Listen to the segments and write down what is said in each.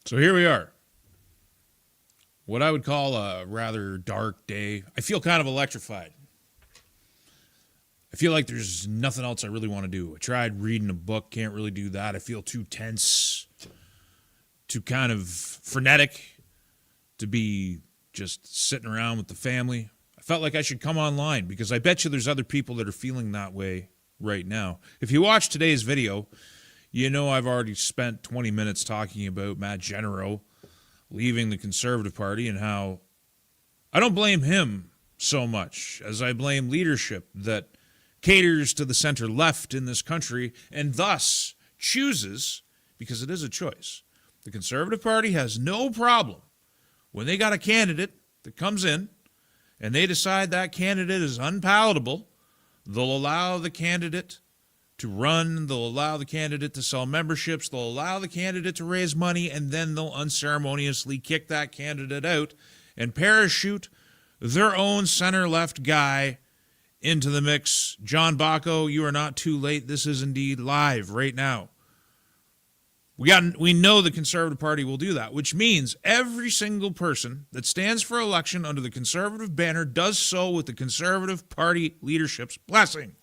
So here we are. What I would call a rather dark day. I feel kind of electrified. I feel like there's nothing else I really want to do. I tried reading a book, can't really do that. I feel too tense, too kind of frenetic to be just sitting around with the family. I felt like I should come online because I bet you there's other people that are feeling that way right now. If you watch today's video, you know I've already spent 20 minutes talking about Matt Genero leaving the Conservative Party and how I don't blame him so much as I blame leadership that caters to the center left in this country and thus chooses, because it is a choice. The Conservative Party has no problem when they got a candidate that comes in and they decide that candidate is unpalatable. They'll allow the candidate to run, they'll allow the candidate to sell memberships, they'll allow the candidate to raise money, and then they'll unceremoniously kick that candidate out and parachute their own center-left guy into the mix. John Bacco, you are not too late. This is indeed live right now. We know the Conservative Party will do that, which means every single person that stands for election under the Conservative banner does so with the Conservative Party leadership's blessing.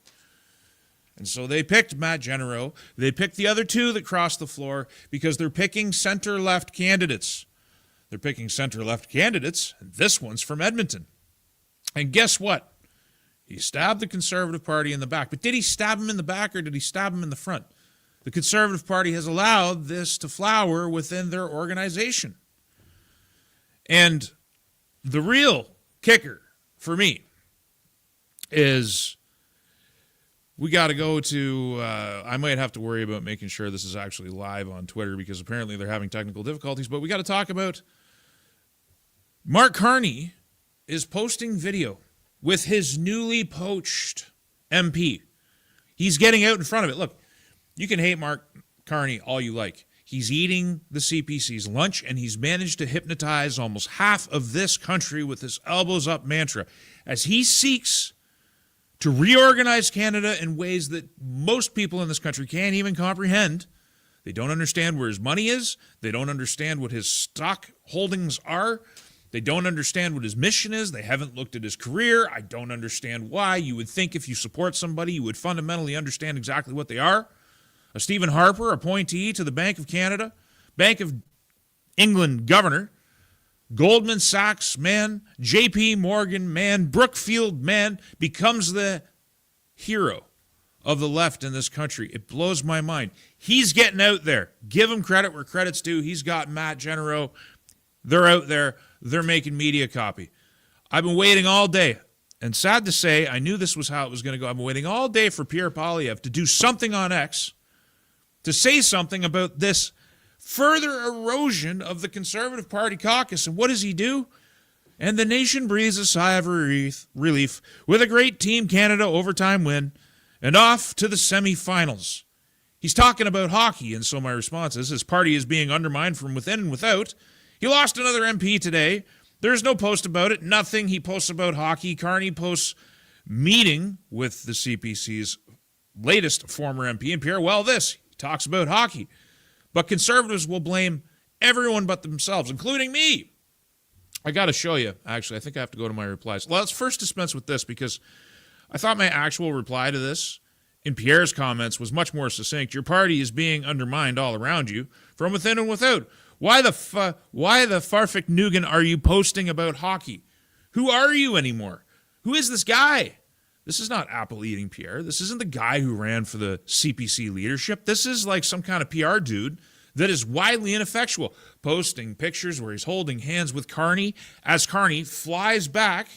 And so they picked Matt Genero. They picked the other two that crossed the floor because they're picking center-left candidates. They're picking center-left candidates, and this one's from Edmonton. And guess what? He stabbed the Conservative Party in the back. But did he stab him in the back or did he stab him in the front? The Conservative Party has allowed this to flower within their organization. And the real kicker for me is we got to go to, I might have to worry about making sure this is actually live on Twitter because apparently they're having technical difficulties, but we got to talk about Mark Carney is posting video with his newly poached MP. He's getting out in front of it. Look, you can hate Mark Carney all you like. He's eating the CPC's lunch, and he's managed to hypnotize almost half of this country with his elbows up mantra as he seeks to reorganize Canada in ways that most people in this country can't even comprehend. They don't understand where his money is. They don't understand what his stock holdings are. They don't understand what his mission is. They haven't looked at his career. I don't understand why. You would think if you support somebody, you would fundamentally understand exactly what they are. A Stephen Harper, appointee to the Bank of Canada, Bank of England governor, Goldman Sachs man, JP Morgan man, Brookfield man, becomes the hero of the left in this country. It blows my mind. He's getting out there. Give him credit where credit's due. He's got Matt Genero. They're out there. They're making media copy. I've been waiting all day. And sad to say, I knew this was how it was going to go. I've been waiting all day for Pierre Poilievre to do something on X, to say something about this further erosion of the Conservative Party caucus. And what does he do? And the nation breathes a sigh of relief with a great Team Canada overtime win and off to the semifinals. He's talking about hockey, and so my response is his party is being undermined from within and without. He lost another MP today. There's no post about it. Nothing. He posts about hockey. Carney posts meeting with the CPC's latest former MP, and Pierre, he talks about hockey. But Conservatives will blame everyone but themselves, including me. I got to show you, actually. I think I have to go to my replies. Well, let's first dispense with this because I thought my actual reply to this in Pierre's comments was much more succinct. Your party is being undermined all around you, from within and without. Why the farfik Nugan are you posting about hockey? Who are you anymore? Who is this guy? This is not apple-eating Pierre. This isn't the guy who ran for the CPC leadership. This is like some kind of PR dude that is widely ineffectual, posting pictures where he's holding hands with Carney as Carney flies back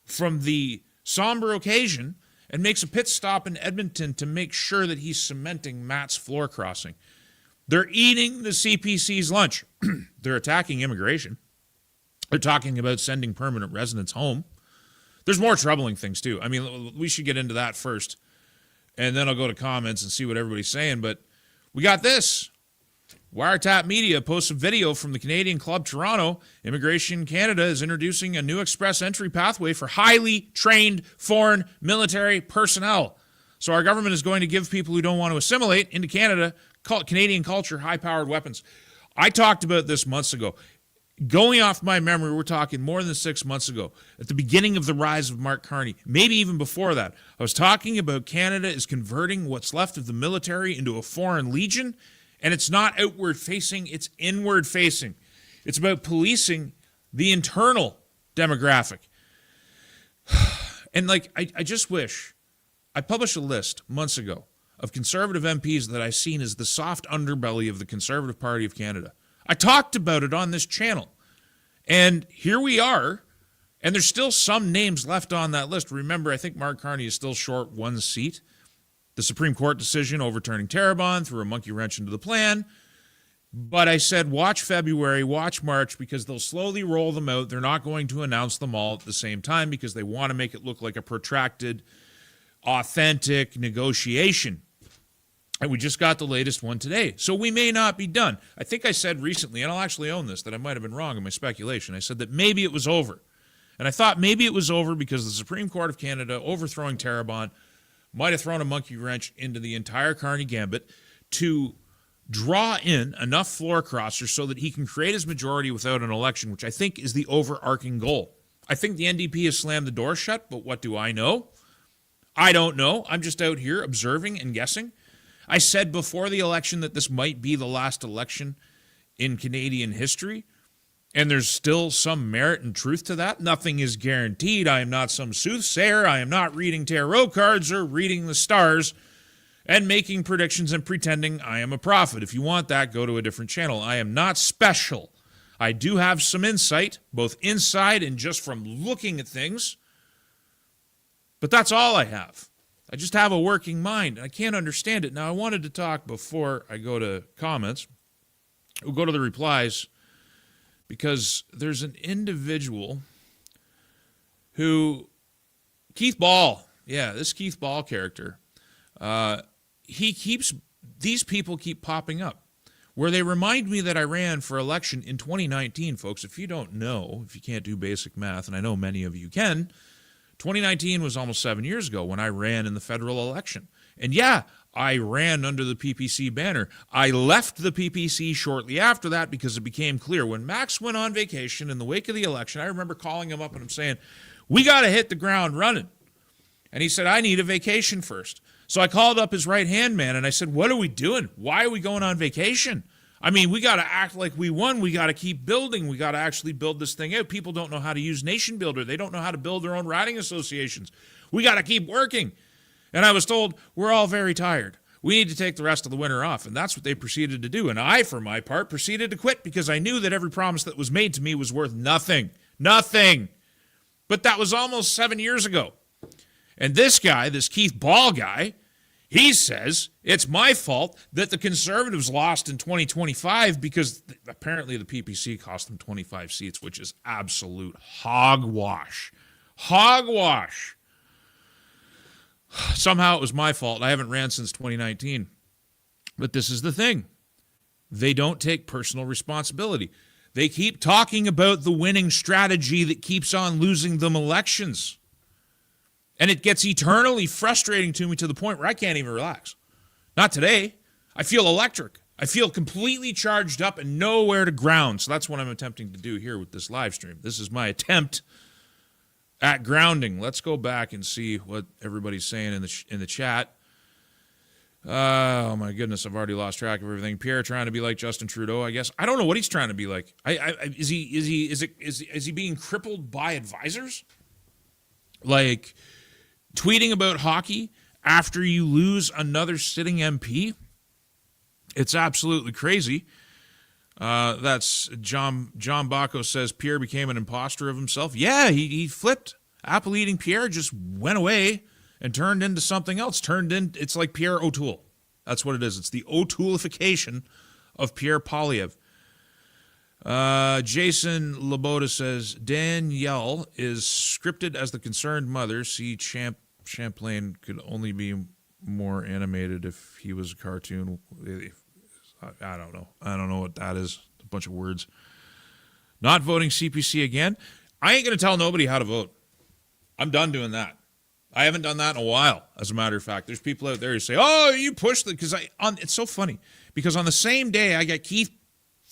from the somber occasion and makes a pit stop in Edmonton to make sure that he's cementing Matt's floor crossing. They're eating the CPC's lunch. They're attacking immigration. They're talking about sending permanent residents home. There's more troubling things, too. I mean, we should get into that first, and then I'll go to comments and see what everybody's saying. But we got this. Wiretap Media posts a video from the Canadian Club Toronto. Immigration Canada is introducing a new express entry pathway for highly trained foreign military personnel. So our government is going to give people who don't want to assimilate into Canada, Canadian culture, high-powered weapons. I talked about this months ago. Going off my memory, we're talking more than 6 months ago, at the beginning of the rise of Mark Carney, maybe even before that. I was talking about Canada is converting what's left of the military into a foreign legion, and it's not outward facing, it's inward facing. It's about policing the internal demographic. And like, I just wish, I published a list months ago of conservative MPs that I've seen as the soft underbelly of the Conservative Party of Canada. I talked about it on this channel. And here we are. And there's still some names left on that list. Remember, I think Mark Carney is still short one seat. The Supreme Court decision overturning Terrebonne threw a monkey wrench into the plan. But I said, watch February, watch March, because they'll slowly roll them out. They're not going to announce them all at the same time because they want to make it look like a protracted, authentic negotiation. And we just got the latest one today. So we may not be done. I think I said recently, and I'll actually own this, that I might have been wrong in my speculation. I said that maybe it was over. And I thought maybe it was over because the Supreme Court of Canada overthrowing Terrebonne might have thrown a monkey wrench into the entire Carney gambit to draw in enough floor crossers so that he can create his majority without an election, which I think is the overarching goal. I think the NDP has slammed the door shut, but what do I know? I don't know. I'm just out here observing and guessing. I said before the election that this might be the last election in Canadian history, and there's still some merit and truth to that. Nothing is guaranteed. I am not some soothsayer. I am not reading tarot cards or reading the stars and making predictions and pretending I am a prophet. If you want that, go to a different channel. I am not special. I do have some insight, both inside and just from looking at things, but that's all I have. I just have a working mind. I can't understand it. Now, I wanted to talk before I go to comments. We'll go to the replies because there's an individual who, Keith Ball, this Keith Ball character, these people keep popping up where they remind me that I ran for election in 2019, folks. If you don't know, if you can't do basic math, and I know many of you can, 2019 was almost 7 years ago when I ran in the federal election. And yeah, I ran under the PPC banner. I left the PPC shortly after that because it became clear. When Max went on vacation in the wake of the election, I remember calling him up and I'm saying, we got to hit the ground running. And he said, I need a vacation first. So I called up his right-hand man and I said, what are we doing? Why are we going on vacation? I mean, we got to act like we won. We got to keep building. We got to actually build this thing out. People don't know how to use Nation Builder. They don't know how to build their own riding associations. We got to keep working. And I was told, we're all very tired. We need to take the rest of the winter off. And that's what they proceeded to do. And I, for my part, proceeded to quit because I knew that every promise that was made to me was worth nothing. Nothing. But that was almost 7 years ago. And this guy, this Keith Ball guy, he says it's my fault that the Conservatives lost in 2025 because apparently the PPC cost them 25 seats, which is absolute hogwash. Hogwash. Somehow it was my fault. I haven't ran since 2019. But this is the thing. They don't take personal responsibility. They keep talking about the winning strategy that keeps on losing them elections. And it gets eternally frustrating to me to the point where I can't even relax. Not today. I feel electric. I feel completely charged up and nowhere to ground. So that's what I'm attempting to do here with this live stream. This is my attempt at grounding. Let's go back and see what everybody's saying in the chat. Oh my goodness, I've already lost track of everything. Pierre trying to be like Justin Trudeau, I guess. I don't know what he's trying to be like. Is he being crippled by advisors? Like tweeting about hockey after you lose another sitting MP? It's absolutely crazy. That's John Bacco says Pierre became an imposter of himself. Yeah, he flipped. Apple-eating Pierre just went away and turned into something else. It's like Pierre O'Toole. That's what it is. It's the O'Tooleification of Pierre Poilievre. Jason Laboda says Danielle is scripted as the concerned mother. See, Champlain could only be more animated if he was a cartoon. I don't know. I don't know what that is. A bunch of words. Not voting CPC again. I ain't going to tell nobody how to vote. I'm done doing that. I haven't done that in a while, as a matter of fact. There's people out there who say, oh, you pushed it. Because it's so funny. Because on the same day I got Keith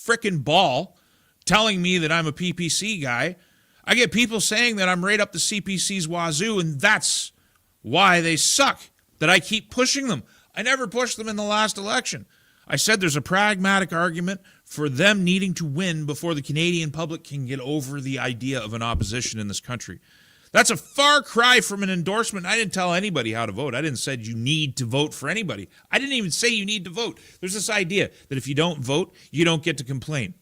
frickin' ball telling me that I'm a PPC guy. I get people saying that I'm right up the CPC's wazoo, and that's why they suck, that I keep pushing them. I never pushed them in the last election. I said there's a pragmatic argument for them needing to win before the Canadian public can get over the idea of an opposition in this country. That's a far cry from an endorsement. I didn't tell anybody how to vote. I didn't say you need to vote for anybody. I didn't even say you need to vote. There's this idea that if you don't vote, you don't get to complain.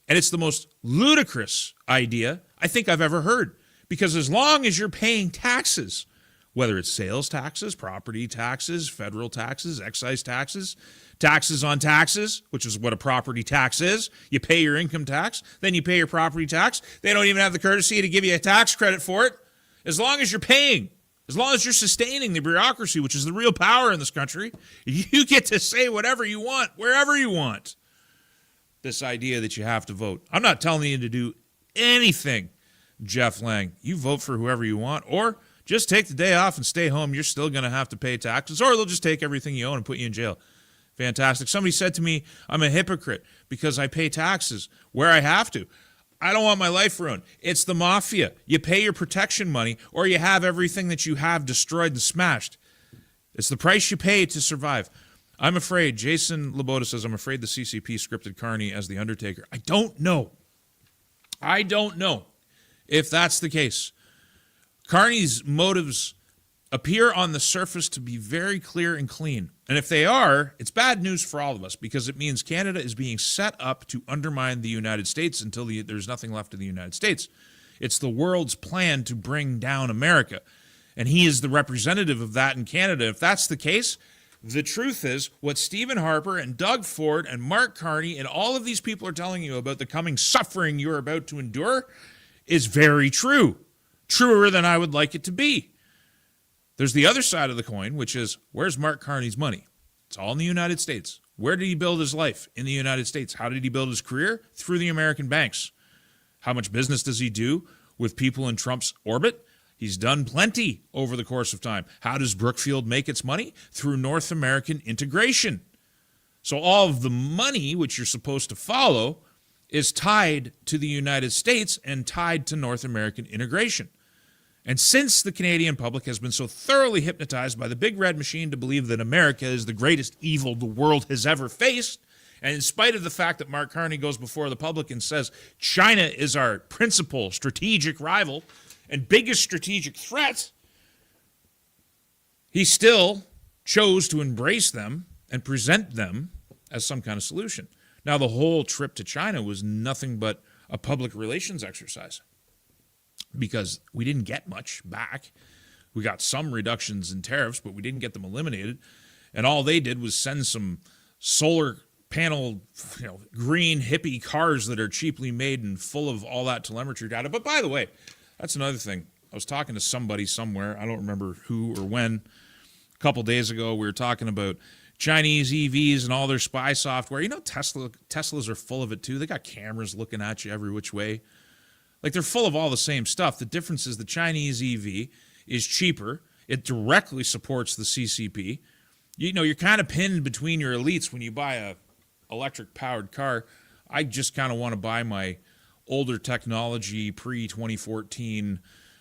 And it's the most ludicrous idea I think I've ever heard. Because as long as you're paying taxes, whether it's sales taxes, property taxes, federal taxes, excise taxes, taxes on taxes, which is what a property tax is. You pay your income tax, then you pay your property tax. They don't even have the courtesy to give you a tax credit for it. As long as you're paying, as long as you're sustaining the bureaucracy, which is the real power in this country, you get to say whatever you want, wherever you want. This idea that you have to vote. I'm not telling you to do anything, Jeff Lang. You vote for whoever you want, or just take the day off and stay home. You're still going to have to pay taxes, or they'll just take everything you own and put you in jail. Fantastic. Somebody said to me, I'm a hypocrite because I pay taxes where I have to. I don't want my life ruined. It's the mafia. You pay your protection money or you have everything that you have destroyed and smashed. It's the price you pay to survive. I'm afraid, Jason Laboda says, I'm afraid the CCP scripted Carney as the Undertaker. I don't know if that's the case. Carney's motives appear on the surface to be very clear and clean. And if they are, it's bad news for all of us because it means Canada is being set up to undermine the United States until there's nothing left of the United States. It's the world's plan to bring down America. And he is the representative of that in Canada. If that's the case, the truth is what Stephen Harper and Doug Ford and Mark Carney and all of these people are telling you about the coming suffering you're about to endure is very true. Truer than I would like it to be. There's the other side of the coin, which is, where's Mark Carney's money? It's all in the United States. Where did he build his life? In the United States. How did he build his career? Through the American banks. How much business does he do with people in Trump's orbit? He's done plenty over the course of time. How does Brookfield make its money? Through North American integration. So all of the money, which you're supposed to follow, is tied to the United States and tied to North American integration. And since the Canadian public has been so thoroughly hypnotized by the big red machine to believe that America is the greatest evil the world has ever faced, and in spite of the fact that Mark Carney goes before the public and says China is our principal strategic rival and biggest strategic threat, he still chose to embrace them and present them as some kind of solution. Now, the whole trip to China was nothing but a public relations exercise, because we didn't get much back. We got some reductions in tariffs, but we didn't get them eliminated. And all they did was send some solar panel, green hippie cars that are cheaply made and full of all that telemetry data. But by the way, that's another thing. I was talking to somebody somewhere, I don't remember who or when, a couple days ago. We were talking about Chinese EVs and all their spy software. Teslas are full of it too. They got cameras looking at you every which way. Like, they're full of all the same stuff. The difference is the Chinese EV is cheaper. It directly supports the CCP. You're kind of pinned between your elites when you buy a electric-powered car. I just kind of want to buy my older technology, pre-2014,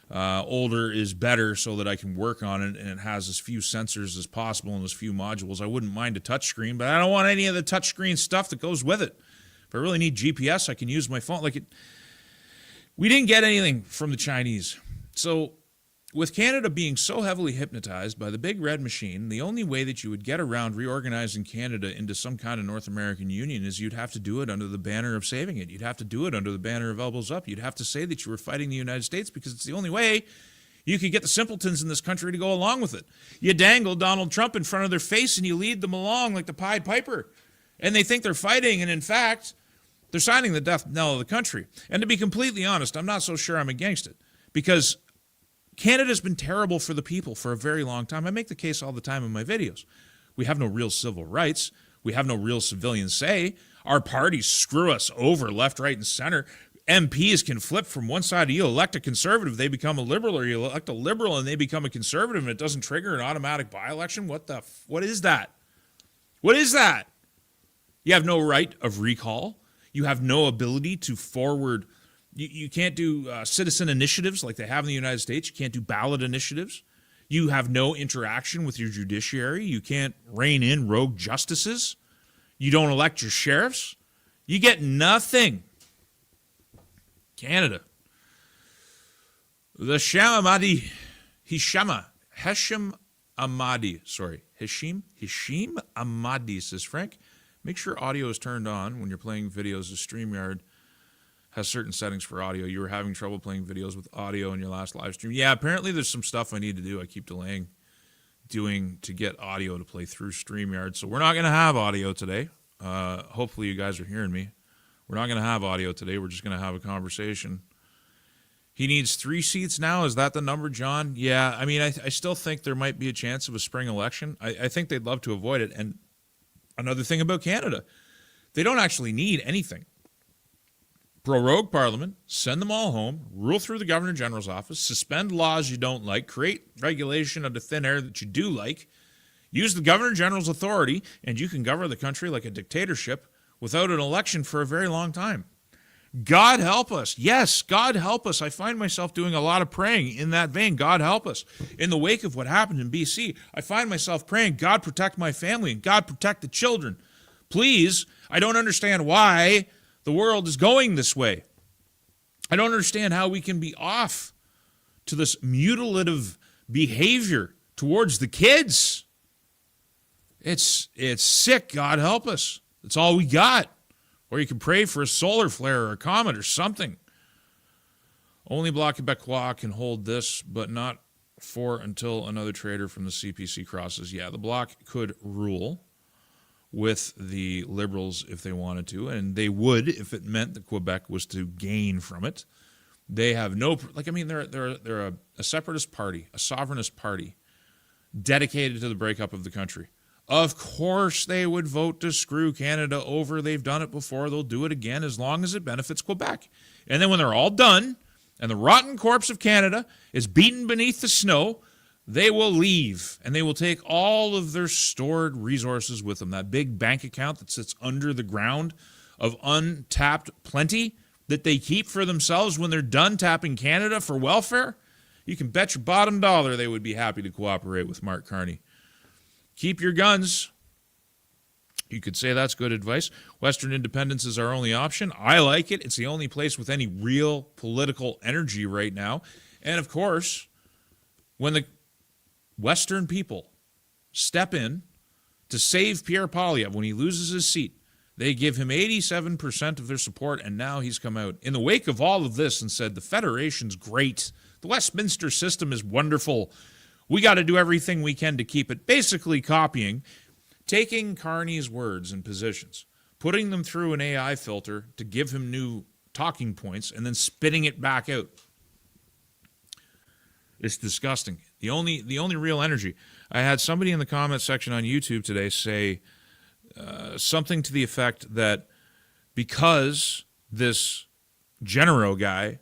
older is better, so that I can work on it and it has as few sensors as possible and as few modules. I wouldn't mind a touchscreen, but I don't want any of the touchscreen stuff that goes with it. If I really need GPS, I can use my phone. We didn't get anything from the Chinese. So with Canada being so heavily hypnotized by the big red machine, the only way that you would get around reorganizing Canada into some kind of North American Union is you'd have to do it under the banner of saving it. You'd have to do it under the banner of elbows up. You'd have to say that you were fighting the United States because it's the only way you could get the simpletons in this country to go along with it. You dangle Donald Trump in front of their face and you lead them along like the Pied Piper. And they think they're fighting, and in fact, they're signing the death knell of the country. And to be completely honest, I'm not so sure I'm against it, because Canada's been terrible for the people for a very long time. I make the case all the time in my videos. We have no real civil rights. We have no real civilian say. Our parties screw us over left, right, and center. MPs can flip from one side. You elect a conservative, they become a liberal, or you elect a liberal and they become a conservative, and it doesn't trigger an automatic by-election. What is that? What is that? You have no right of recall. You have no ability to forward. You can't do citizen initiatives like they have in the United States. You can't do ballot initiatives. You have no interaction with your judiciary. You can't rein in rogue justices. You don't elect your sheriffs. You get nothing. Canada. The Hisham Ahmadi, says Frank. Make sure audio is turned on when you're playing videos. The StreamYard has certain settings for audio. You were having trouble playing videos with audio in your last live stream. Yeah, apparently there's some stuff I need to do. I keep delaying doing to get audio to play through StreamYard. So we're not going to have audio today. Hopefully you guys are hearing me. We're not going to have audio today. We're just going to have a conversation. He needs 3 seats now. Is that the number, John? Yeah, I mean, I still think there might be a chance of a spring election. I think they'd love to avoid it. And another thing about Canada, they don't actually need anything. Prorogue Parliament, send them all home, rule through the Governor General's office, suspend laws you don't like, create regulation out of thin air that you do like, use the Governor General's authority, and you can govern the country like a dictatorship without an election for a very long time. God help us. Yes, God help us. I find myself doing a lot of praying in that vein. God help us. In the wake of what happened in BC, I find myself praying, God protect my family and God protect the children. Please, I don't understand why the world is going this way. I don't understand how we can be off to this mutilative behavior towards the kids. It's sick. God help us. That's all we got. Or you can pray for a solar flare or a comet or something. Only Bloc Québécois can hold this, but not for until another trader from the CPC crosses. Yeah, the Bloc could rule with the Liberals if they wanted to, and they would if it meant that Quebec was to gain from it. They have no, they're a separatist party, a sovereignist party, dedicated to the breakup of the country. Of course they would vote to screw Canada over. They've done it before. They'll do it again as long as it benefits Quebec. And then when they're all done and the rotten corpse of Canada is beaten beneath the snow, they will leave, and they will take all of their stored resources with them. That big bank account that sits under the ground of untapped plenty that they keep for themselves when they're done tapping Canada for welfare. You can bet your bottom dollar they would be happy to cooperate with Mark Carney. Keep your guns. You could say that's good advice. Western independence is our only option. I like it. It's the only place with any real political energy right now. And, of course, when the Western people step in to save Pierre Poilievre when he loses his seat, they give him 87% of their support, and now he's come out in the wake of all of this and said, the Federation's great. The Westminster system is wonderful. We got to do everything we can to keep it. Basically copying, taking Carney's words and positions, putting them through an AI filter to give him new talking points, and then spitting it back out. It's disgusting. The only real energy. I had somebody in the comment section on YouTube today say something to the effect that because this Genero guy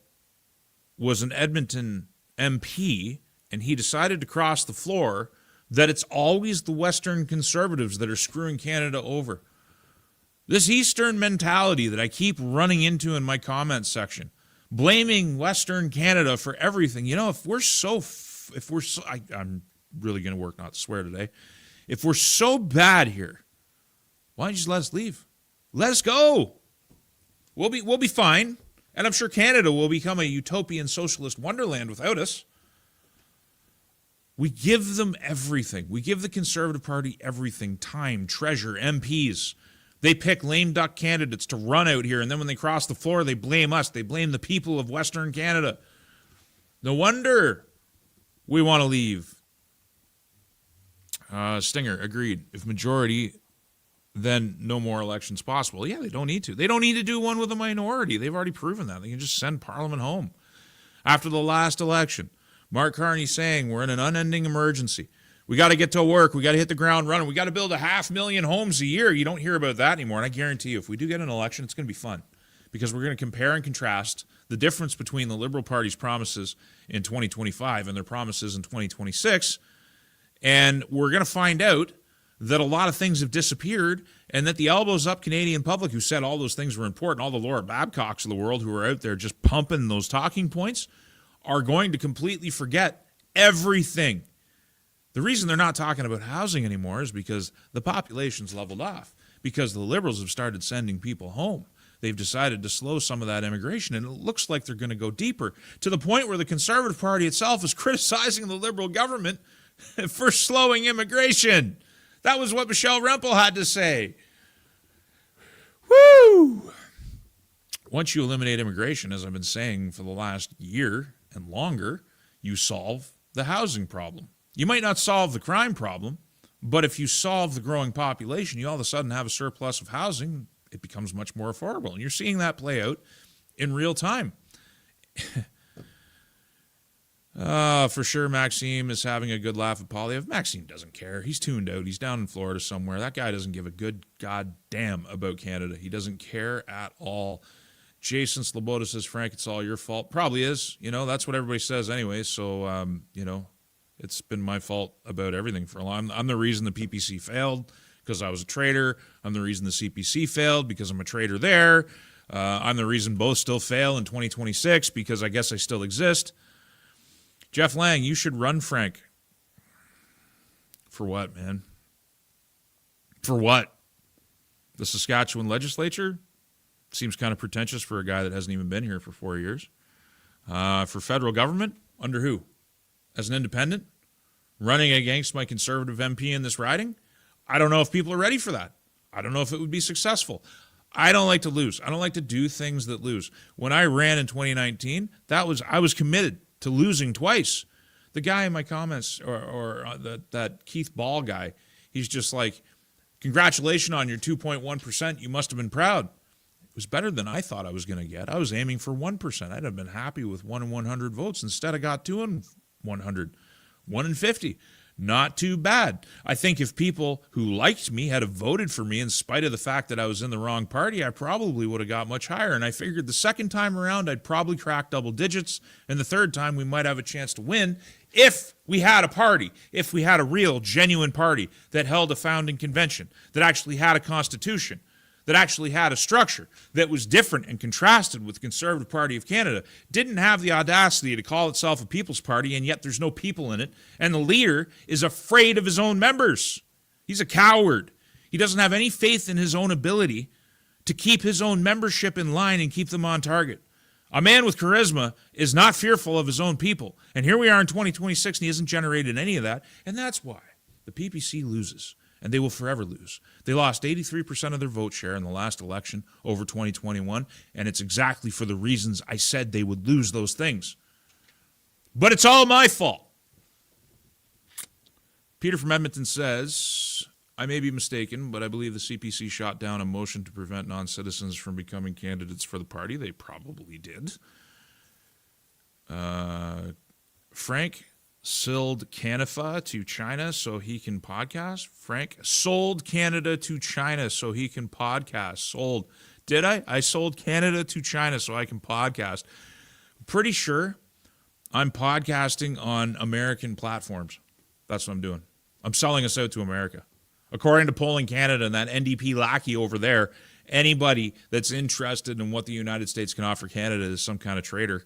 was an Edmonton MP and he decided to cross the floor, that it's always the Western conservatives that are screwing Canada over. This Eastern mentality that I keep running into in my comment section, blaming Western Canada for everything. You know, I'm really going to work not to swear today. If we're so bad here, why don't you just let us leave? Let us go. We'll be fine. And I'm sure Canada will become a utopian socialist wonderland without us. We give them everything. We give the Conservative Party everything. Time, treasure, MPs. They pick lame duck candidates to run out here, and then when they cross the floor, they blame us. They blame the people of Western Canada. No wonder we want to leave. Stinger, agreed. If majority, then no more elections possible. Yeah, they don't need to. They don't need to do one with a minority. They've already proven that. They can just send Parliament home. After the last election, Mark Carney saying we're in an unending emergency. We got to get to work. We got to hit the ground running. We got to build 500,000 homes a year. You don't hear about that anymore. And I guarantee you, if we do get an election, it's going to be fun because we're going to compare and contrast the difference between the Liberal Party's promises in 2025 and their promises in 2026. And we're going to find out that a lot of things have disappeared and that the elbows up Canadian public who said all those things were important, all the Laura Babcocks of the world who are out there just pumping those talking points, are going to completely forget everything. The reason they're not talking about housing anymore is because the population's leveled off, because the Liberals have started sending people home. They've decided to slow some of that immigration, and it looks like they're going to go deeper, to the point where the Conservative Party itself is criticizing the Liberal government for slowing immigration. That was what Michelle Rempel had to say. Woo! Once you eliminate immigration, as I've been saying for the last year and longer, you solve the housing problem. You might not solve the crime problem, but if you solve the growing population, you all of a sudden have a surplus of housing. It becomes much more affordable. And you're seeing that play out in real time. For sure, Maxime is having a good laugh at Polyev. Maxime doesn't care. He's tuned out. He's down in Florida somewhere. That guy doesn't give a good goddamn about Canada. He doesn't care at all. Jason Sloboda says, Frank, it's all your fault. Probably is. That's what everybody says anyway. So, it's been my fault about everything for a long time. I'm the reason the PPC failed because I was a traitor. I'm the reason the CPC failed because I'm a traitor there. I'm the reason both still fail in 2026 because I guess I still exist. Jeff Lang, you should run, Frank. For what, man? For what? The Saskatchewan legislature? Seems kind of pretentious for a guy that hasn't even been here for 4 years. For federal government? Under who? As an independent? Running against my Conservative MP in this riding? I don't know if people are ready for that. I don't know if it would be successful. I don't like to lose. I don't like to do things that lose. When I ran in 2019, I was committed to losing twice. The guy in my comments, or that Keith Ball guy, he's just like, congratulations on your 2.1%. You must have been proud. It was better than I thought I was going to get. I was aiming for 1%. I'd have been happy with 1 in 100 votes. Instead, I got 2 in 100, 1 in 50. Not too bad. I think if people who liked me had voted for me in spite of the fact that I was in the wrong party, I probably would have got much higher. And I figured the second time around, I'd probably crack double digits. And the third time, we might have a chance to win if we had a party, if we had a real, genuine party that held a founding convention, that actually had a constitution, that actually had a structure that was different and contrasted with the Conservative Party of Canada, didn't have the audacity to call itself a people's party, and yet there's no people in it, and the leader is afraid of his own members. He's a coward. He doesn't have any faith in his own ability to keep his own membership in line and keep them on target. A man with charisma is not fearful of his own people, and here we are in 2026, and he hasn't generated any of that, and that's why the PPC loses. And they will forever lose. They lost 83% of their vote share in the last election over 2021, and it's exactly for the reasons I said they would lose those things. But it's all my fault. Peter from Edmonton says, I may be mistaken, but I believe the CPC shot down a motion to prevent non-citizens from becoming candidates for the party. They probably did. Frank sold Canada to China so he can podcast. Frank sold Canada to China so he can podcast. Sold. Did I? I sold Canada to China so I can podcast. Pretty sure I'm podcasting on American platforms. That's what I'm doing. I'm selling us out to America. According to Polling Canada and that NDP lackey over there, anybody that's interested in what the United States can offer Canada is some kind of traitor.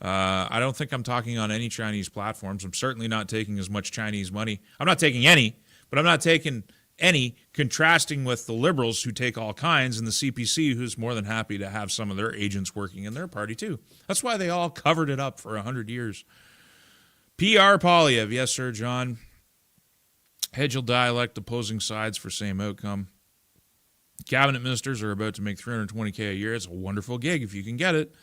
I don't think I'm talking on any Chinese platforms. I'm certainly not taking as much Chinese money. I'm not taking any, but I'm not taking any, contrasting with the Liberals who take all kinds and the CPC who's more than happy to have some of their agents working in their party too. That's why they all covered it up for 100 years. PR Polyev, yes sir, John. Hedgel dialect, opposing sides for same outcome. Cabinet ministers are about to make $320K a year. It's a wonderful gig if you can get it.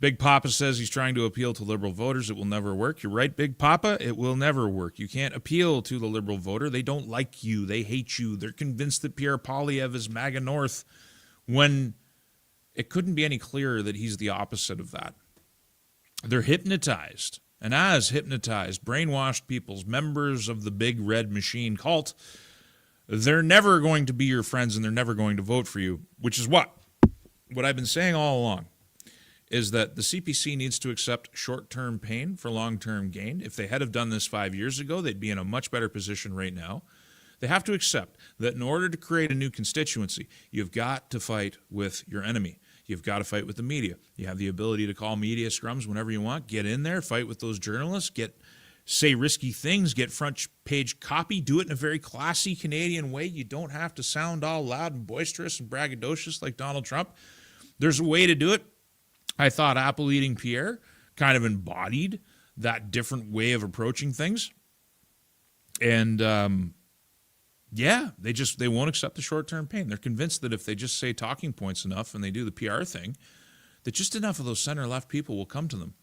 Big Papa says he's trying to appeal to Liberal voters. It will never work. You're right, Big Papa. It will never work. You can't appeal to the Liberal voter. They don't like you. They hate you. They're convinced that Pierre Poilievre is MAGA North when it couldn't be any clearer that he's the opposite of that. They're hypnotized. And as hypnotized, brainwashed peoples, members of the big red machine cult, they're never going to be your friends and they're never going to vote for you, which is what I've been saying all along. Is that the CPC needs to accept short-term pain for long-term gain. If they had have done this 5 years ago, they'd be in a much better position right now. They have to accept that in order to create a new constituency, you've got to fight with your enemy. You've got to fight with the media. You have the ability to call media scrums whenever you want. Get in there, fight with those journalists, say risky things, get front page copy, do it in a very classy Canadian way. You don't have to sound all loud and boisterous and braggadocious like Donald Trump. There's a way to do it. I thought Apple Eating Pierre kind of embodied that different way of approaching things. And they won't accept the short-term pain. They're convinced that if they just say talking points enough and they do the PR thing, that just enough of those center-left people will come to them.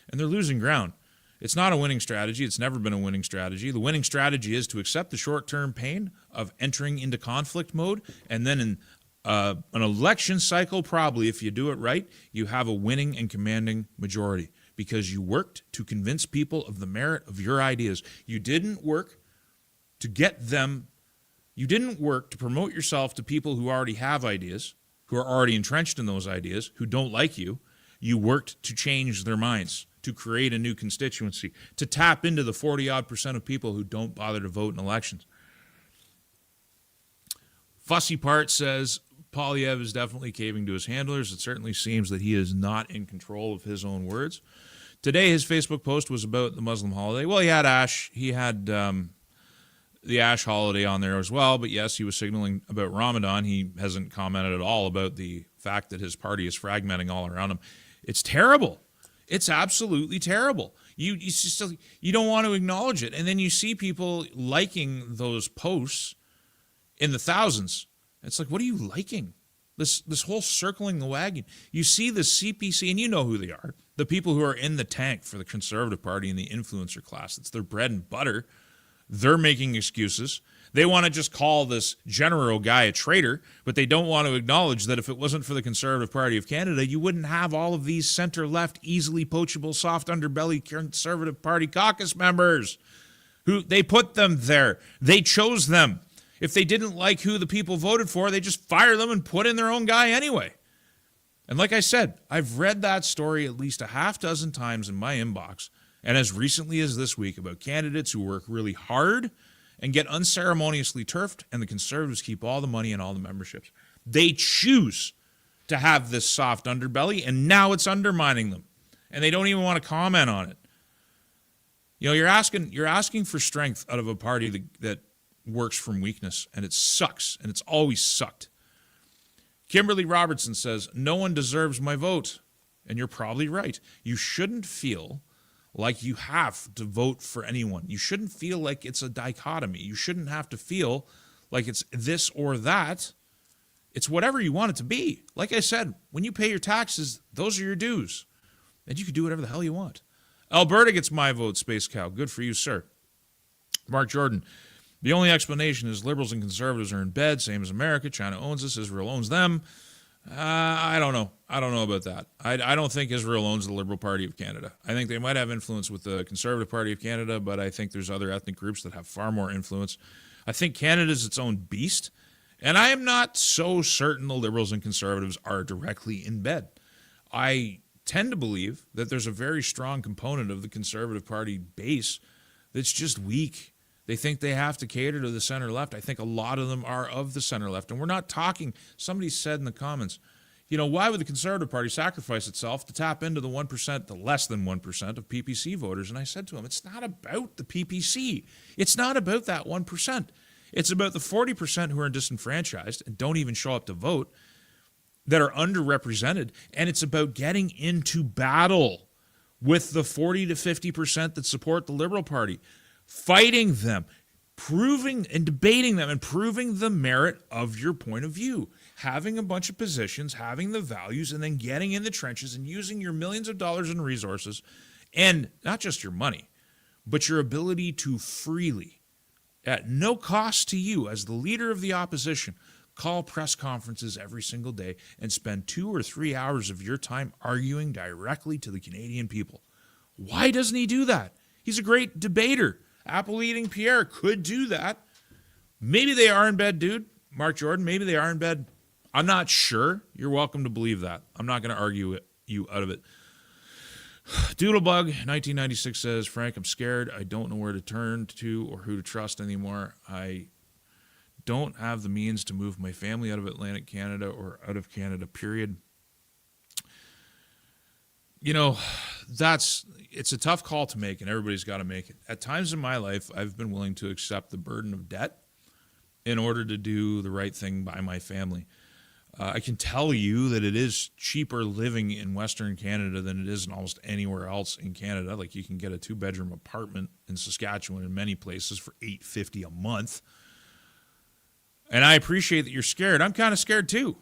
And they're losing ground. It's not a winning strategy. It's never been a winning strategy. The winning strategy is to accept the short-term pain of entering into conflict mode, and then in an election cycle, probably, if you do it right, you have a winning and commanding majority because you worked to convince people of the merit of your ideas. You didn't work to get them. You didn't work to promote yourself to people who already have ideas, who are already entrenched in those ideas, who don't like you. You worked to change their minds, to create a new constituency, to tap into the 40-odd% of people who don't bother to vote in elections. Fussy Part says, Polyev is definitely caving to his handlers. It certainly seems that he is not in control of his own words. Today, his Facebook post was about the Muslim holiday. Well, he had the Ash holiday on there as well, but yes, he was signaling about Ramadan. He hasn't commented at all about the fact that his party is fragmenting all around him. It's terrible. It's absolutely terrible. You don't want to acknowledge it. And then you see people liking those posts in the thousands. It's like, what are you liking? This whole circling the wagon. You see the CPC, and you know who they are. The people who are in the tank for the Conservative Party and the influencer class. It's their bread and butter. They're making excuses. They want to just call this general guy a traitor, but they don't want to acknowledge that if it wasn't for the Conservative Party of Canada, you wouldn't have all of these center-left, easily poachable, soft underbelly Conservative Party caucus members. Who they put them there. They chose them. If they didn't like who the people voted for, they just fire them and put in their own guy anyway. And like I said, I've read that story at least a half dozen times in my inbox, and as recently as this week, about candidates who work really hard and get unceremoniously turfed, and the Conservatives keep all the money and all the memberships. They choose to have this soft underbelly, and now it's undermining them, and they don't even want to comment on it. You know, you're asking for strength out of a party that works from weakness, and it sucks, and it's always sucked. Kimberly Robertson says, no one deserves my vote, and you're probably right. You shouldn't feel like you have to vote for anyone. You shouldn't feel like it's a dichotomy. You shouldn't have to feel like it's this or that. It's whatever you want it to be. Like I said, when you pay your taxes, those are your dues. And you can do whatever the hell you want. Alberta gets my vote, Space Cow. Good for you, sir. Mark Jordan. The only explanation is liberals and conservatives are in bed, same as America. China owns us. Israel owns them. I don't know. I don't know about that. I don't think Israel owns the Liberal Party of Canada. I think they might have influence with the Conservative Party of Canada, but I think there's other ethnic groups that have far more influence. I think Canada's its own beast, and I am not so certain the Liberals and Conservatives are directly in bed. I tend to believe that there's a very strong component of the Conservative Party base that's just weak. They think they have to cater to the center left. I think a lot of them are of the center left. And we're not talking, somebody said in the comments, you know, why would the Conservative Party sacrifice itself to tap into the 1%, the less than 1% of PPC voters? And I said to him, it's not about the PPC. It's not about that 1%. It's about the 40% who are disenfranchised and don't even show up to vote, that are underrepresented. And it's about getting into battle with the 40 to 50% that support the Liberal Party. Fighting them, proving and debating them, and proving the merit of your point of view. Having a bunch of positions, having the values, and then getting in the trenches and using your millions of dollars in resources, and not just your money, but your ability to freely, at no cost to you as the leader of the opposition, call press conferences every single day and spend 2 or 3 hours of your time arguing directly to the Canadian people. Why doesn't he do that? He's a great debater. Apple Eating Pierre could do that. Maybe they are in bed, dude. Mark Jordan, maybe they are in bed. I'm not sure. You're welcome to believe that. I'm not going to argue you out of it. Doodlebug 1996 says, Frank, I'm scared. I don't know where to turn to or who to trust anymore. I don't have the means to move my family out of Atlantic Canada or out of Canada, period. You know, it's a tough call to make, and everybody's got to make it. At times in my life, I've been willing to accept the burden of debt in order to do the right thing by my family. I can tell you that it is cheaper living in Western Canada than it is in almost anywhere else in Canada. Like, you can get a 2-bedroom apartment in Saskatchewan in many places for $850 a month. And I appreciate that you're scared. I'm kind of scared too,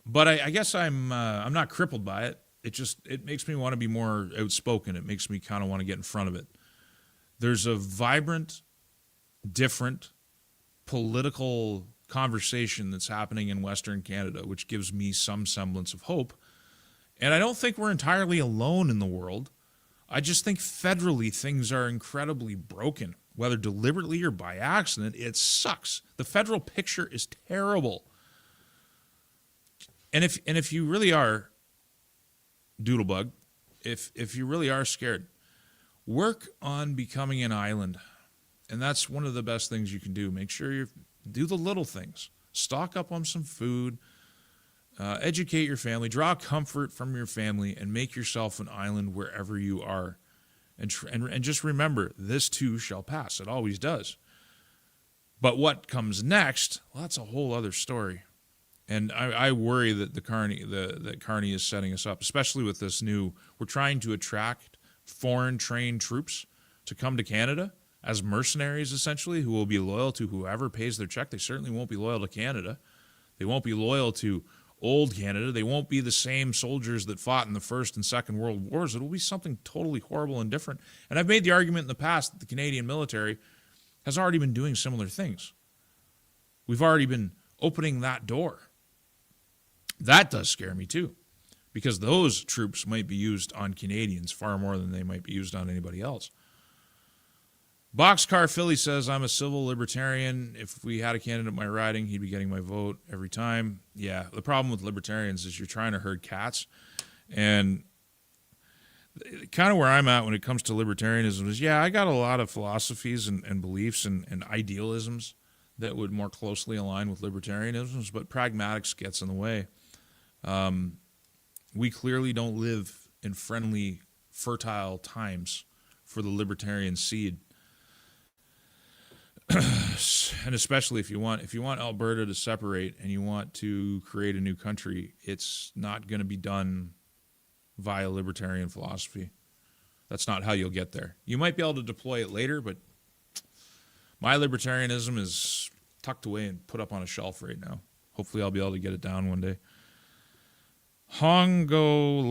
but I guess I'm not crippled by it. It makes me want to be more outspoken. It makes me kind of want to get in front of it. There's a vibrant, different political conversation that's happening in Western Canada, which gives me some semblance of hope. And I don't think we're entirely alone in the world. I just think federally things are incredibly broken, whether deliberately or by accident. It sucks. The federal picture is terrible. And if you really are Doodlebug, if you really are scared, work on becoming an island. And that's one of the best things you can do. Make sure you do the little things. Stock up on some food, educate your family, draw comfort from your family, and make yourself an island wherever you are. And just remember, this too shall pass. It always does. But what comes next, well, that's a whole other story. And I worry that that Carney is setting us up, especially with this we're trying to attract foreign trained troops to come to Canada as mercenaries, essentially, who will be loyal to whoever pays their check. They certainly won't be loyal to Canada. They won't be loyal to old Canada. They won't be the same soldiers that fought in the First and Second World Wars. It'll be something totally horrible and different. And I've made the argument in the past that the Canadian military has already been doing similar things. We've already been opening that door. That does scare me too, because those troops might be used on Canadians far more than they might be used on anybody else. Boxcar Philly says, I'm a civil libertarian. If we had a candidate in my riding, he'd be getting my vote every time. Yeah, the problem with libertarians is you're trying to herd cats. And kind of where I'm at when it comes to libertarianism is, I got a lot of philosophies and beliefs and idealisms that would more closely align with libertarianism, but pragmatics gets in the way. We clearly don't live in friendly, fertile times for the libertarian seed. And especially if you want Alberta to separate and you want to create a new country, it's not going to be done via libertarian philosophy. That's not how you'll get there. You might be able to deploy it later, but my libertarianism is tucked away and put up on a shelf right now. Hopefully I'll be able to get it down one day. Hongo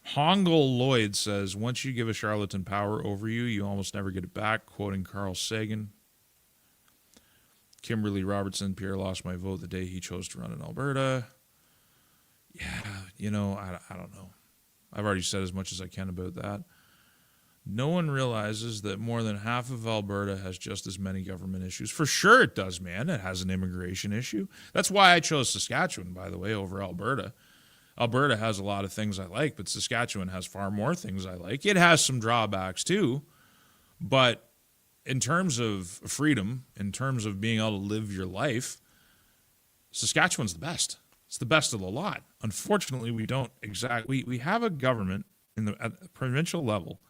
Lloyd says, once you give a charlatan power over you, you almost never get it back, quoting Carl Sagan. Kimberly Robertson, Pierre lost my vote the day he chose to run in Alberta. Yeah, I don't know. I've already said as much as I can about that. No one realizes that more than half of Alberta has just as many government issues. For sure it does, man. It has an immigration issue. That's why I chose Saskatchewan, by the way, over Alberta. Alberta has a lot of things I like, but Saskatchewan has far more things I like. It has some drawbacks too, but in terms of freedom, in terms of being able to live your life, Saskatchewan's the best. It's the best of the lot. Unfortunately, we have a government at the provincial level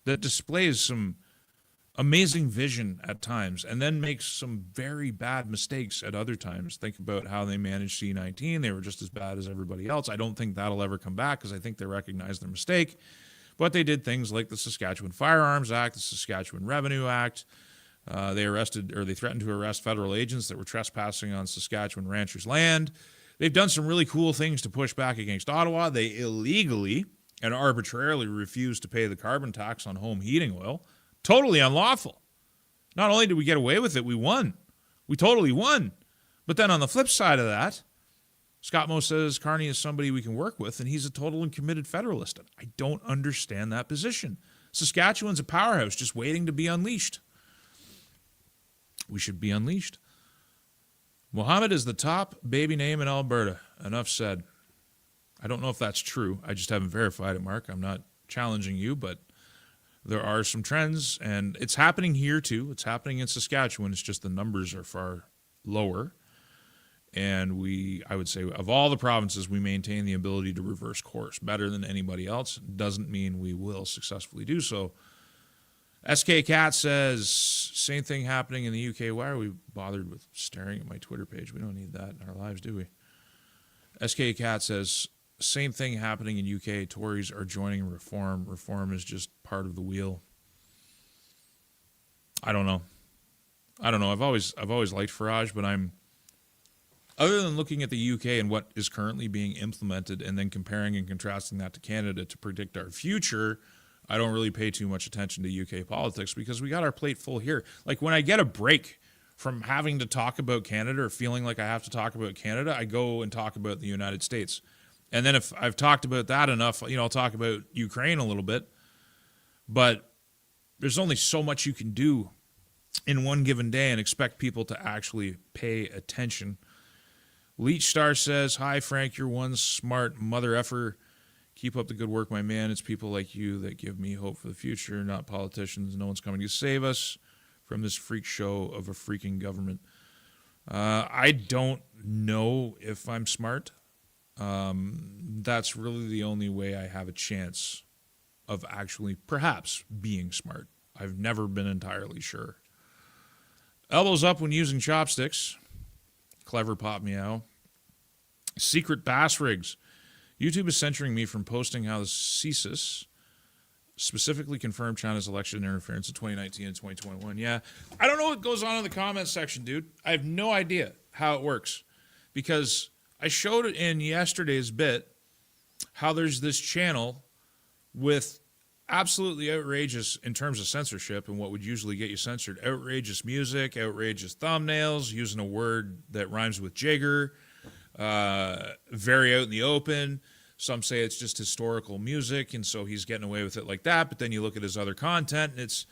that displays some amazing vision at times and then makes some very bad mistakes at other times. Think about how they managed C-19. They were just as bad as everybody else. I don't think that'll ever come back because I think they recognize their mistake. But they did things like the Saskatchewan Firearms Act, the Saskatchewan Revenue Act. They threatened to arrest federal agents that were trespassing on Saskatchewan ranchers' land. They've done some really cool things to push back against Ottawa. They illegally and arbitrarily refused to pay the carbon tax on home heating oil. Totally unlawful. Not only did we get away with it, we won. We totally won. But then on the flip side of that, Scott Moe says Carney is somebody we can work with, and he's a total and committed federalist. I don't understand that position. Saskatchewan's a powerhouse just waiting to be unleashed. We should be unleashed. Mohammed is the top baby name in Alberta. Enough said. I don't know if that's true. I just haven't verified it, Mark. I'm not challenging you, but there are some trends, and it's happening here too. It's happening in Saskatchewan. It's just the numbers are far lower. And I would say, of all the provinces, we maintain the ability to reverse course better than anybody else. Doesn't mean we will successfully do so. SK Cat says, same thing happening in the UK. Why are we bothered with staring at my Twitter page? We don't need that in our lives, do we? SK Cat says, same thing happening in UK. Tories are joining Reform. Reform is just part of the wheel. I don't know. I've always liked Farage, but other than looking at the UK and what is currently being implemented and then comparing and contrasting that to Canada to predict our future, I don't really pay too much attention to UK politics because we got our plate full here. Like when I get a break from having to talk about Canada or feeling like I have to talk about Canada, I go and talk about the United States. And then if I've talked about that enough, I'll talk about Ukraine a little bit. But there's only so much you can do in one given day and expect people to actually pay attention. Leech Star says, hi, Frank, you're one smart mother effer. Keep up the good work, my man. It's people like you that give me hope for the future, not politicians. No one's coming to save us from this freak show of a freaking government. I don't know if I'm smart. That's really the only way I have a chance of actually perhaps being smart. I've never been entirely sure. Elbows up when using chopsticks. Clever pop meow. Secret bass rigs. YouTube is censoring me from posting how the CSIS specifically confirmed China's election interference in 2019 and 2021. Yeah, I don't know what goes on in the comments section, dude. I have no idea how it works because I showed it in yesterday's bit how there's this channel with absolutely outrageous, in terms of censorship and what would usually get you censored, outrageous music, outrageous thumbnails, using a word that rhymes with jigger, very out in the open. Some say it's just historical music, and so he's getting away with it like that. But then you look at his other content, and it's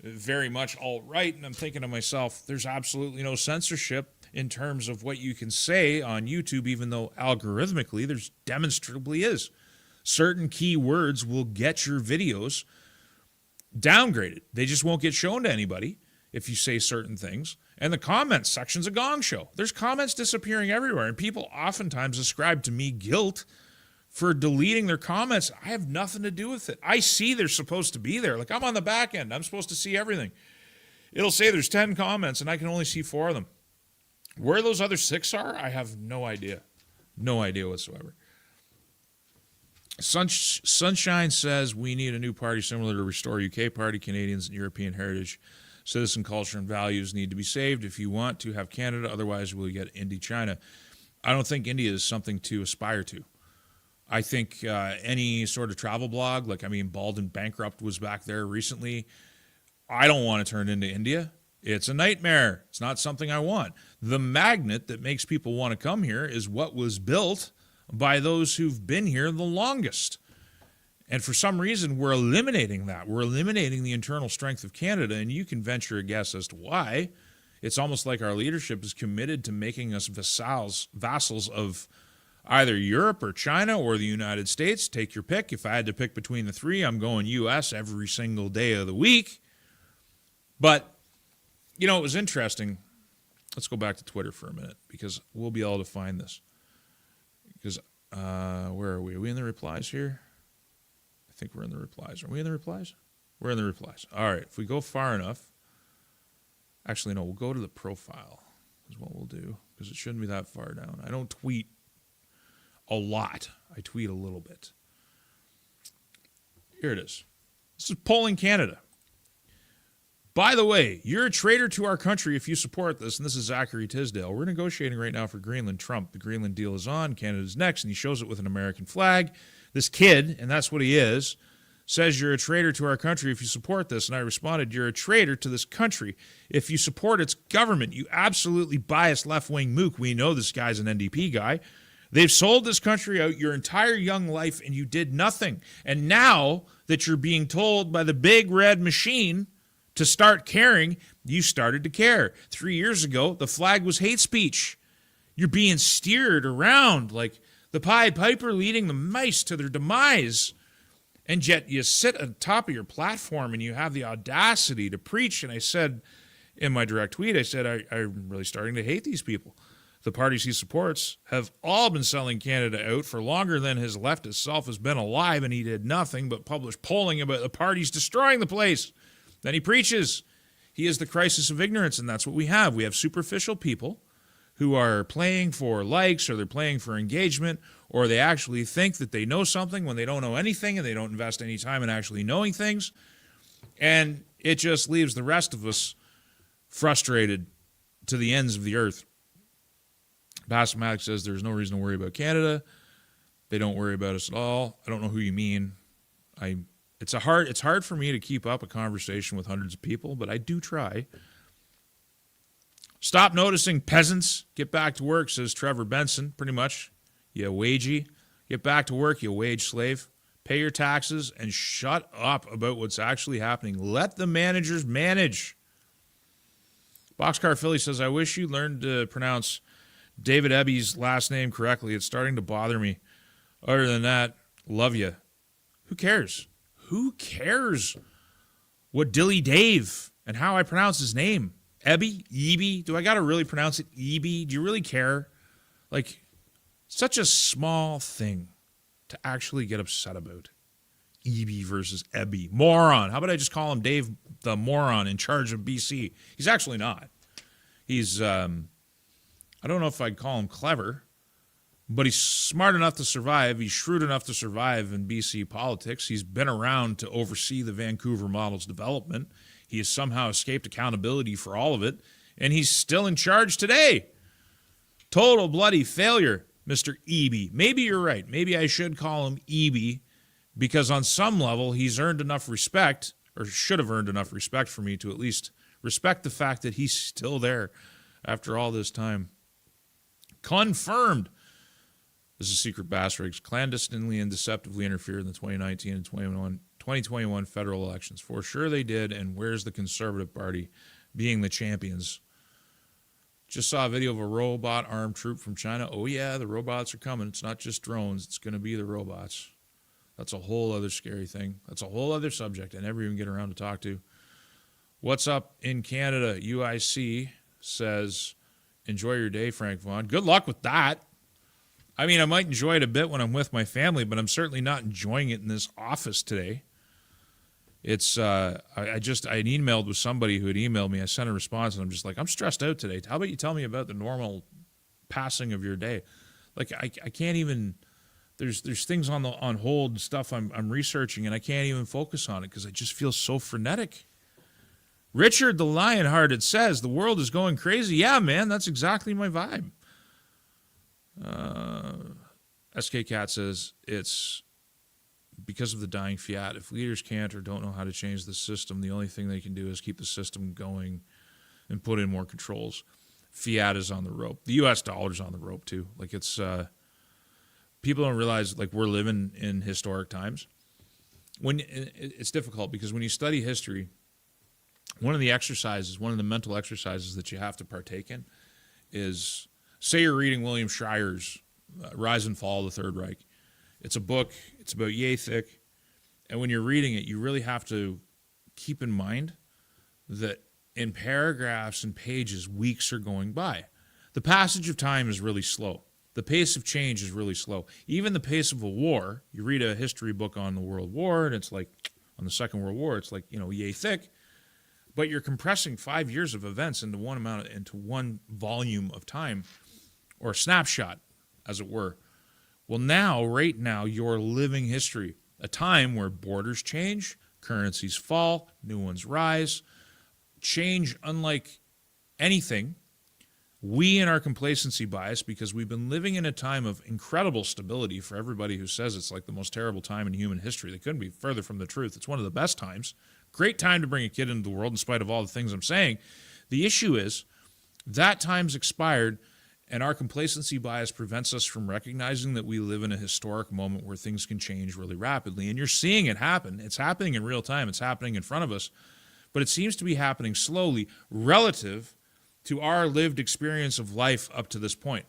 very much alt-right. And I'm thinking to myself, there's absolutely no censorship in terms of what you can say on YouTube, even though algorithmically there's demonstrably is. Certain keywords will get your videos downgraded. They just won't get shown to anybody if you say certain things. And the comments section's a gong show. There's comments disappearing everywhere, and people oftentimes ascribe to me guilt for deleting their comments. I have nothing to do with it. I see they're supposed to be there. Like, I'm on the back end. I'm supposed to see everything. It'll say there's 10 comments, and I can only see 4 of them. Where those other 6 are, I have no idea. No idea whatsoever. Sunshine says we need a new party similar to Restore UK Party. Canadians and European heritage, citizen culture, and values need to be saved if you want to have Canada. Otherwise, we'll get Indie China. I don't think India is something to aspire to. I think any sort of travel blog, Bald and Bankrupt was back there recently. I don't want to turn into India. It's a nightmare. It's not something I want. The magnet that makes people want to come here is what was built by those who've been here the longest. And for some reason, we're eliminating that. We're eliminating the internal strength of Canada, and you can venture a guess as to why. It's almost like our leadership is committed to making us vassals of either Europe or China or the United States. Take your pick. If I had to pick between the three, I'm going U.S. every single day of the week. But, it was interesting. Let's go back to Twitter for a minute because we'll be able to find this. Because, where are we? Are we in the replies here? I think we're in the replies. Are we in the replies? We're in the replies. All right. If we go far enough. Actually, no, we'll go to the profile is what we'll do because it shouldn't be that far down. I don't tweet a lot. I tweet a little bit. Here it is. This is Polling Canada. By the way, you're a traitor to our country if you support this, and this is Zachary Tisdale. We're negotiating right now for Greenland. Trump, the Greenland deal is on. Canada's next, and he shows it with an American flag. This kid, and that's what he is, says you're a traitor to our country if you support this. And I responded, you're a traitor to this country if you support its government. You absolutely biased left-wing mook. We know this guy's an NDP guy. They've sold this country out your entire young life, and you did nothing. And now that you're being told by the big red machine to start caring, you started to care. 3 years ago, the flag was hate speech. You're being steered around like the Pied Piper leading the mice to their demise. And yet you sit on top of your platform and you have the audacity to preach. And I said, in my direct tweet, I said, I'm really starting to hate these people. The parties he supports have all been selling Canada out for longer than his leftist self has been alive, and he did nothing but publish polling about the parties destroying the place. Then he preaches. He is the crisis of ignorance, and that's what we have. We have superficial people who are playing for likes, or they're playing for engagement, or they actually think that they know something when they don't know anything, and they don't invest any time in actually knowing things. And it just leaves the rest of us frustrated to the ends of the earth. Pastor Maddox says there's no reason to worry about Canada. They don't worry about us at all. I don't know who you mean. It's hard for me to keep up a conversation with hundreds of people, but I do try. Stop noticing peasants. Get back to work, says Trevor Benson, pretty much. You wagey. Get back to work, you wage slave. Pay your taxes and shut up about what's actually happening. Let the managers manage. Boxcar Philly says, I wish you learned to pronounce David Ebby's last name correctly. It's starting to bother me. Other than that, love you. Who cares? Who cares what Dilly Dave and how I pronounce his name? Eby? Do I got to really pronounce it Eby? Do you really care? Like, such a small thing to actually get upset about. Eby versus Ebby. Moron. How about I just call him Dave the moron in charge of BC? He's actually not. He's, I don't know if I'd call him clever, but he's smart enough to survive. He's shrewd enough to survive in BC politics. He's been around to oversee the Vancouver model's development. He has somehow escaped accountability for all of it, and he's still in charge today. Total bloody failure, Mr. Eby. Maybe you're right. Maybe I should call him Eby, because on some level he's earned enough respect, or should have earned enough respect for me to at least respect the fact that he's still there after all this time. Confirmed. This is Secret Bass Rigs. Clandestinely and deceptively interfered in the 2019 and 2021 federal elections. For sure they did, and where's the Conservative Party being the champions? Just saw a video of a robot armed troop from China. Oh yeah, the robots are coming. It's not just drones. It's going to be the robots. That's a whole other scary thing. That's a whole other subject I never even get around to talk to. What's up in Canada? UIC says, enjoy your day, Frank Vaughn. Good luck with that. I mean, I might enjoy it a bit when I'm with my family, but I'm certainly not enjoying it in this office today. It's I emailed with somebody who had emailed me. I sent a response, and I'm just like, I'm stressed out today. How about you tell me about the normal passing of your day? Like, I can't even. There's things on hold and stuff I'm researching, and I can't even focus on it because I just feel so frenetic. Richard the Lionhearted says the world is going crazy. Yeah, man, that's exactly my vibe. SK Cat says it's because of the dying fiat. If leaders can't or don't know how to change the system, the only thing they can do is keep the system going and put in more controls. Fiat is on the rope. The U.S. dollar is on the rope too. Like, it's people don't realize, like, we're living in historic times. When it's difficult because when you study history, one of the mental exercises that you have to partake in is, say you're reading William Schreier's Rise and Fall of the Third Reich. It's a book. It's about yay thick. And when you're reading it, you really have to keep in mind that in paragraphs and pages, weeks are going by. The passage of time is really slow. The pace of change is really slow. Even the pace of a war, you read a history book on the World War, and it's like, on the Second World War, it's like, yay thick. But you're compressing 5 years of events into one volume of time, or snapshot, as it were. Well, right now, you're living history, a time where borders change, currencies fall, new ones rise, change unlike anything. We, in our complacency bias, because we've been living in a time of incredible stability for everybody who says it's like the most terrible time in human history. They couldn't be further from the truth. It's one of the best times. Great time to bring a kid into the world in spite of all the things I'm saying. The issue is that time's expired, and our complacency bias prevents us from recognizing that we live in a historic moment where things can change really rapidly. And you're seeing it happen. It's happening in real time. It's happening in front of us. But it seems to be happening slowly relative to our lived experience of life up to this point.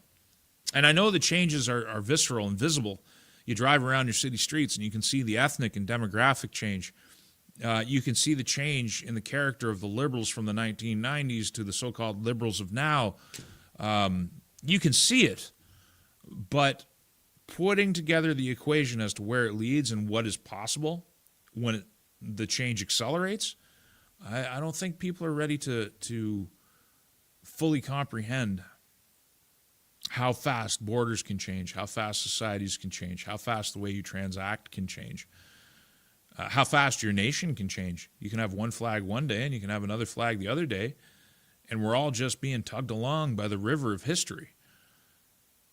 And I know the changes are visceral and visible. You drive around your city streets and you can see the ethnic and demographic change. You can see the change in the character of the liberals from the 1990s to the so-called liberals of now. You can see it, but putting together the equation as to where it leads and what is possible when the change accelerates, I don't think people are ready to fully comprehend how fast borders can change, how fast societies can change, how fast the way you transact can change, how fast your nation can change. You can have one flag one day and you can have another flag the other day, and we're all just being tugged along by the river of history.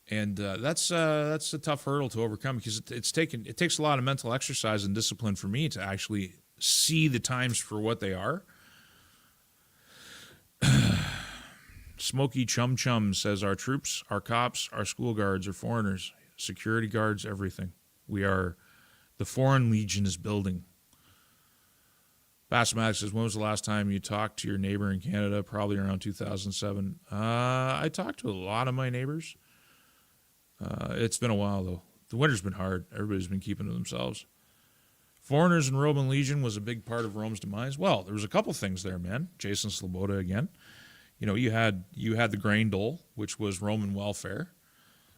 And that's a tough hurdle to overcome, because it takes a lot of mental exercise and discipline for me to actually see the times for what they are. Smoky Chum Chum says, our troops, our cops, our school guards are foreigners, security guards, everything. The Foreign Legion is building. Bassmatic says, when was the last time you talked to your neighbor in Canada? Probably around 2007. I talked to a lot of my neighbors. It's been a while, though. The winter's been hard. Everybody's been keeping to themselves. Foreigners and Roman Legion was a big part of Rome's demise. Well, there was a couple things there, man. Jason Sloboda again. You know, you had the grain dole, which was Roman welfare.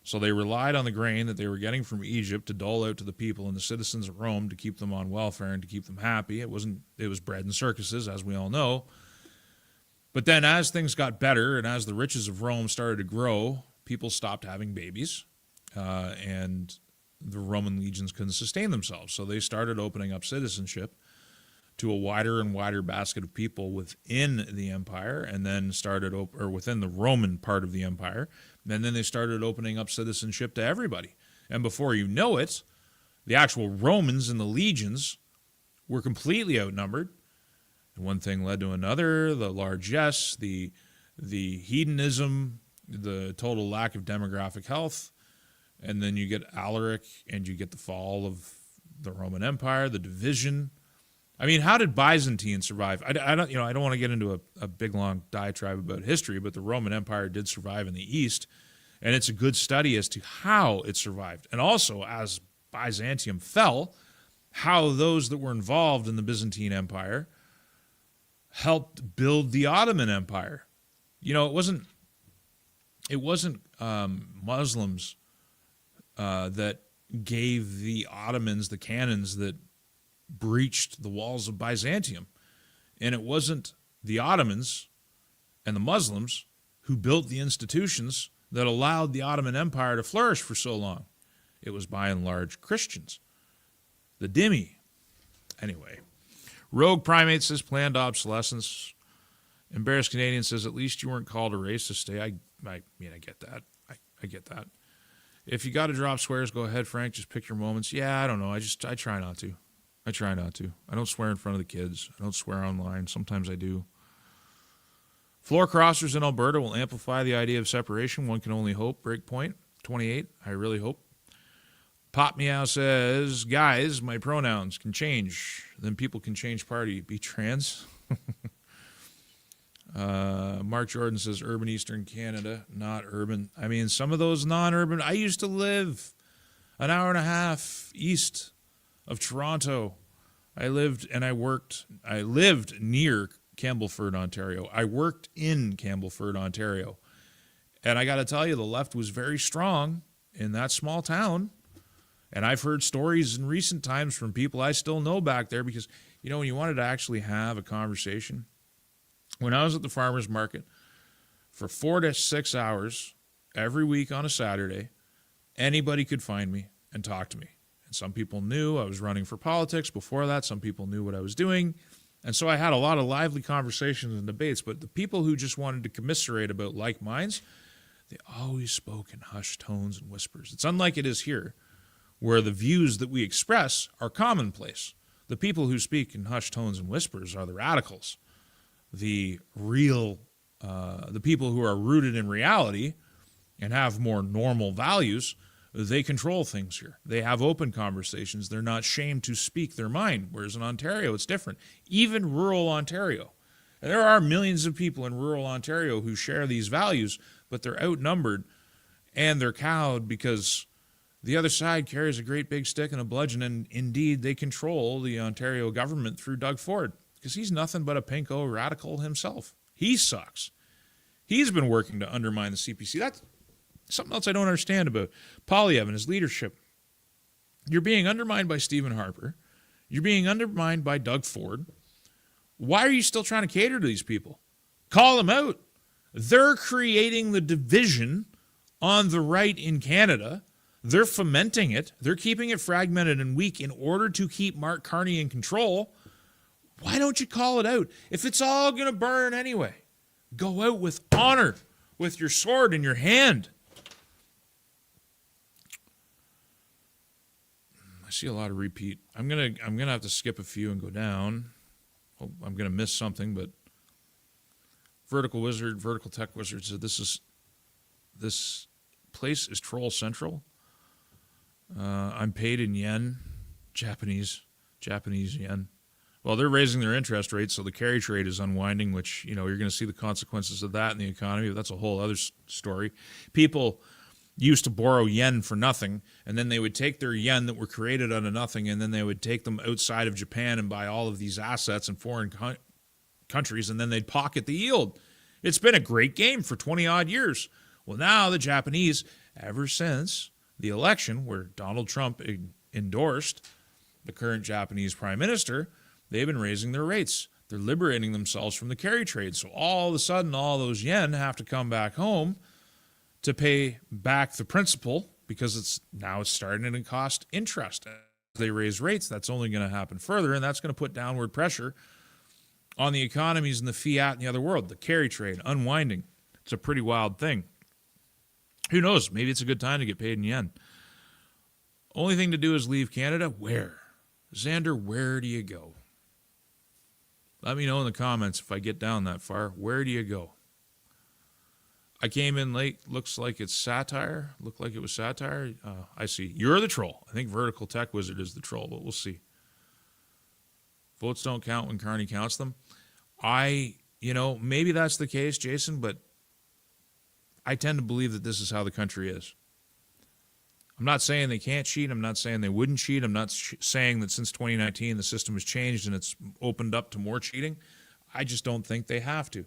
So they relied on the grain that they were getting from Egypt to dole out to the people and the citizens of Rome to keep them on welfare and to keep them happy. It was bread and circuses, as we all know. But then as things got better and as the riches of Rome started to grow, people stopped having babies, and the Roman legions couldn't sustain themselves. So they started opening up citizenship to a wider and wider basket of people within the empire, and then within the Roman part of the empire. And then they started opening up citizenship to everybody. And before you know it, the actual Romans and the legions were completely outnumbered. And one thing led to another, the largesse, the hedonism, the total lack of demographic health. And then you get Alaric, and you get the fall of the Roman Empire, the division. I mean, how did Byzantine survive? I don't want to get into a big, long diatribe about history, but the Roman Empire did survive in the East, and it's a good study as to how it survived. And also, as Byzantium fell, how those that were involved in the Byzantine Empire helped build the Ottoman Empire. You know, it wasn't Muslims that gave the Ottomans the cannons that breached the walls of Byzantium. And it wasn't the Ottomans and the Muslims who built the institutions that allowed the Ottoman Empire to flourish for so long. It was by and large Christians. The dhimmi. Anyway, Rogue Primate says planned obsolescence. Embarrassed Canadian says, at least you weren't called a racist. I mean, I get that. I get that. If you got to drop swears, go ahead, Frank. Just pick your moments. Yeah, I don't know. I try not to. I try not to. I don't swear in front of the kids. I don't swear online. Sometimes I do. Floor crossers in Alberta will amplify the idea of separation. One can only hope. Breakpoint 28. I really hope. Pop Meow says, guys, my pronouns can change. Then people can change party. Be trans. Mark Jordan says, urban Eastern Canada, not urban. I mean, some of those non-urban. I used to live an hour and a half east of Toronto. I lived near Campbellford, Ontario. I worked in Campbellford, Ontario. And I got to tell you, the left was very strong in that small town. And I've heard stories in recent times from people I still know back there, because, you know, when you wanted to actually have a conversation, when I was at the farmer's market for 4 to 6 hours every week on a Saturday, anybody could find me and talk to me. And some people knew I was running for politics. Before that, some people knew what I was doing. And so I had a lot of lively conversations and debates. But the people who just wanted to commiserate about like minds, they always spoke in hushed tones and whispers. It's unlike it is here, where the views that we express are commonplace. The people who speak in hushed tones and whispers are the radicals. The people who are rooted in reality and have more normal values, they control things here. They have open conversations. They're not shamed to speak their mind, whereas in Ontario, it's different. Even rural Ontario. And there are millions of people in rural Ontario who share these values, but they're outnumbered and they're cowed because The other side carries a great big stick and a bludgeon, and indeed they control the Ontario government through Doug Ford, because he's nothing but a pinko radical himself. He sucks. He's been working to undermine the CPC. That's something else I don't understand about Poilievre and his leadership. You're being undermined by Stephen Harper. You're being undermined by Doug Ford. Why are you still trying to cater to these people? Call them out. They're creating the division on the right in Canada. They're fomenting it. They're keeping it fragmented and weak in order to keep Mark Carney in control. Why don't you call it out? If it's all going to burn anyway, go out with honor, with your sword in your hand. I see a lot of repeat. I'm gonna have to skip a few and go down. Oh, I'm gonna miss something, but Vertical Tech Wizard said this place is Troll Central. I'm paid in yen, Japanese yen. Well, they're raising their interest rates, so the carry trade is unwinding, which, you're going to see the consequences of that in the economy. But that's a whole other story. People used to borrow yen for nothing, and then they would take their yen that were created out of nothing, and then they would take them outside of Japan and buy all of these assets in foreign countries, and then they'd pocket the yield. It's been a great game for 20-odd years. Well, now the Japanese, ever since the election where Donald Trump endorsed the current Japanese prime minister, they've been raising their rates. They're liberating themselves from the carry trade. So all of a sudden, all those yen have to come back home to pay back the principal, because it's starting to cost interest. As they raise rates, that's only going to happen further, and that's going to put downward pressure on the economies in the fiat and the other world. The carry trade, unwinding. It's a pretty wild thing. Who knows? Maybe it's a good time to get paid in yen. Only thing to do is leave Canada. Where? Xander, where do you go? Let me know in the comments if I get down that far. Where do you go? I came in late. Looks like it's satire. Looked like it was satire. I see. You're the troll. I think Vertical Tech Wizard is the troll, but we'll see. Votes don't count when Carney counts them. Maybe that's the case, Jason, but I tend to believe that this is how the country is. I'm not saying they can't cheat. I'm not saying they wouldn't cheat. I'm not saying that since 2019 the system has changed and it's opened up to more cheating. I just don't think they have to.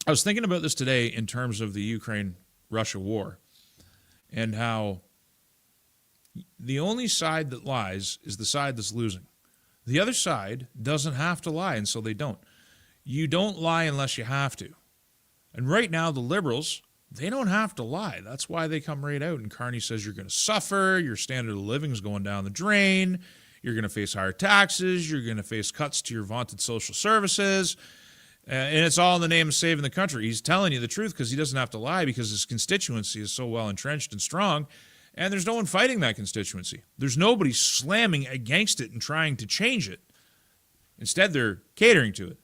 I was thinking about this today in terms of the Ukraine-Russia war and how the only side that lies is the side that's losing. The other side doesn't have to lie, and so they don't. You don't lie unless you have to. And right now, the Liberals, they don't have to lie. That's why they come right out. And Carney says you're going to suffer. Your standard of living is going down the drain. You're going to face higher taxes. You're going to face cuts to your vaunted social services. And it's all in the name of saving the country. He's telling you the truth because he doesn't have to lie, because his constituency is so well entrenched and strong. And there's no one fighting that constituency. There's nobody slamming against it and trying to change it. Instead, they're catering to it.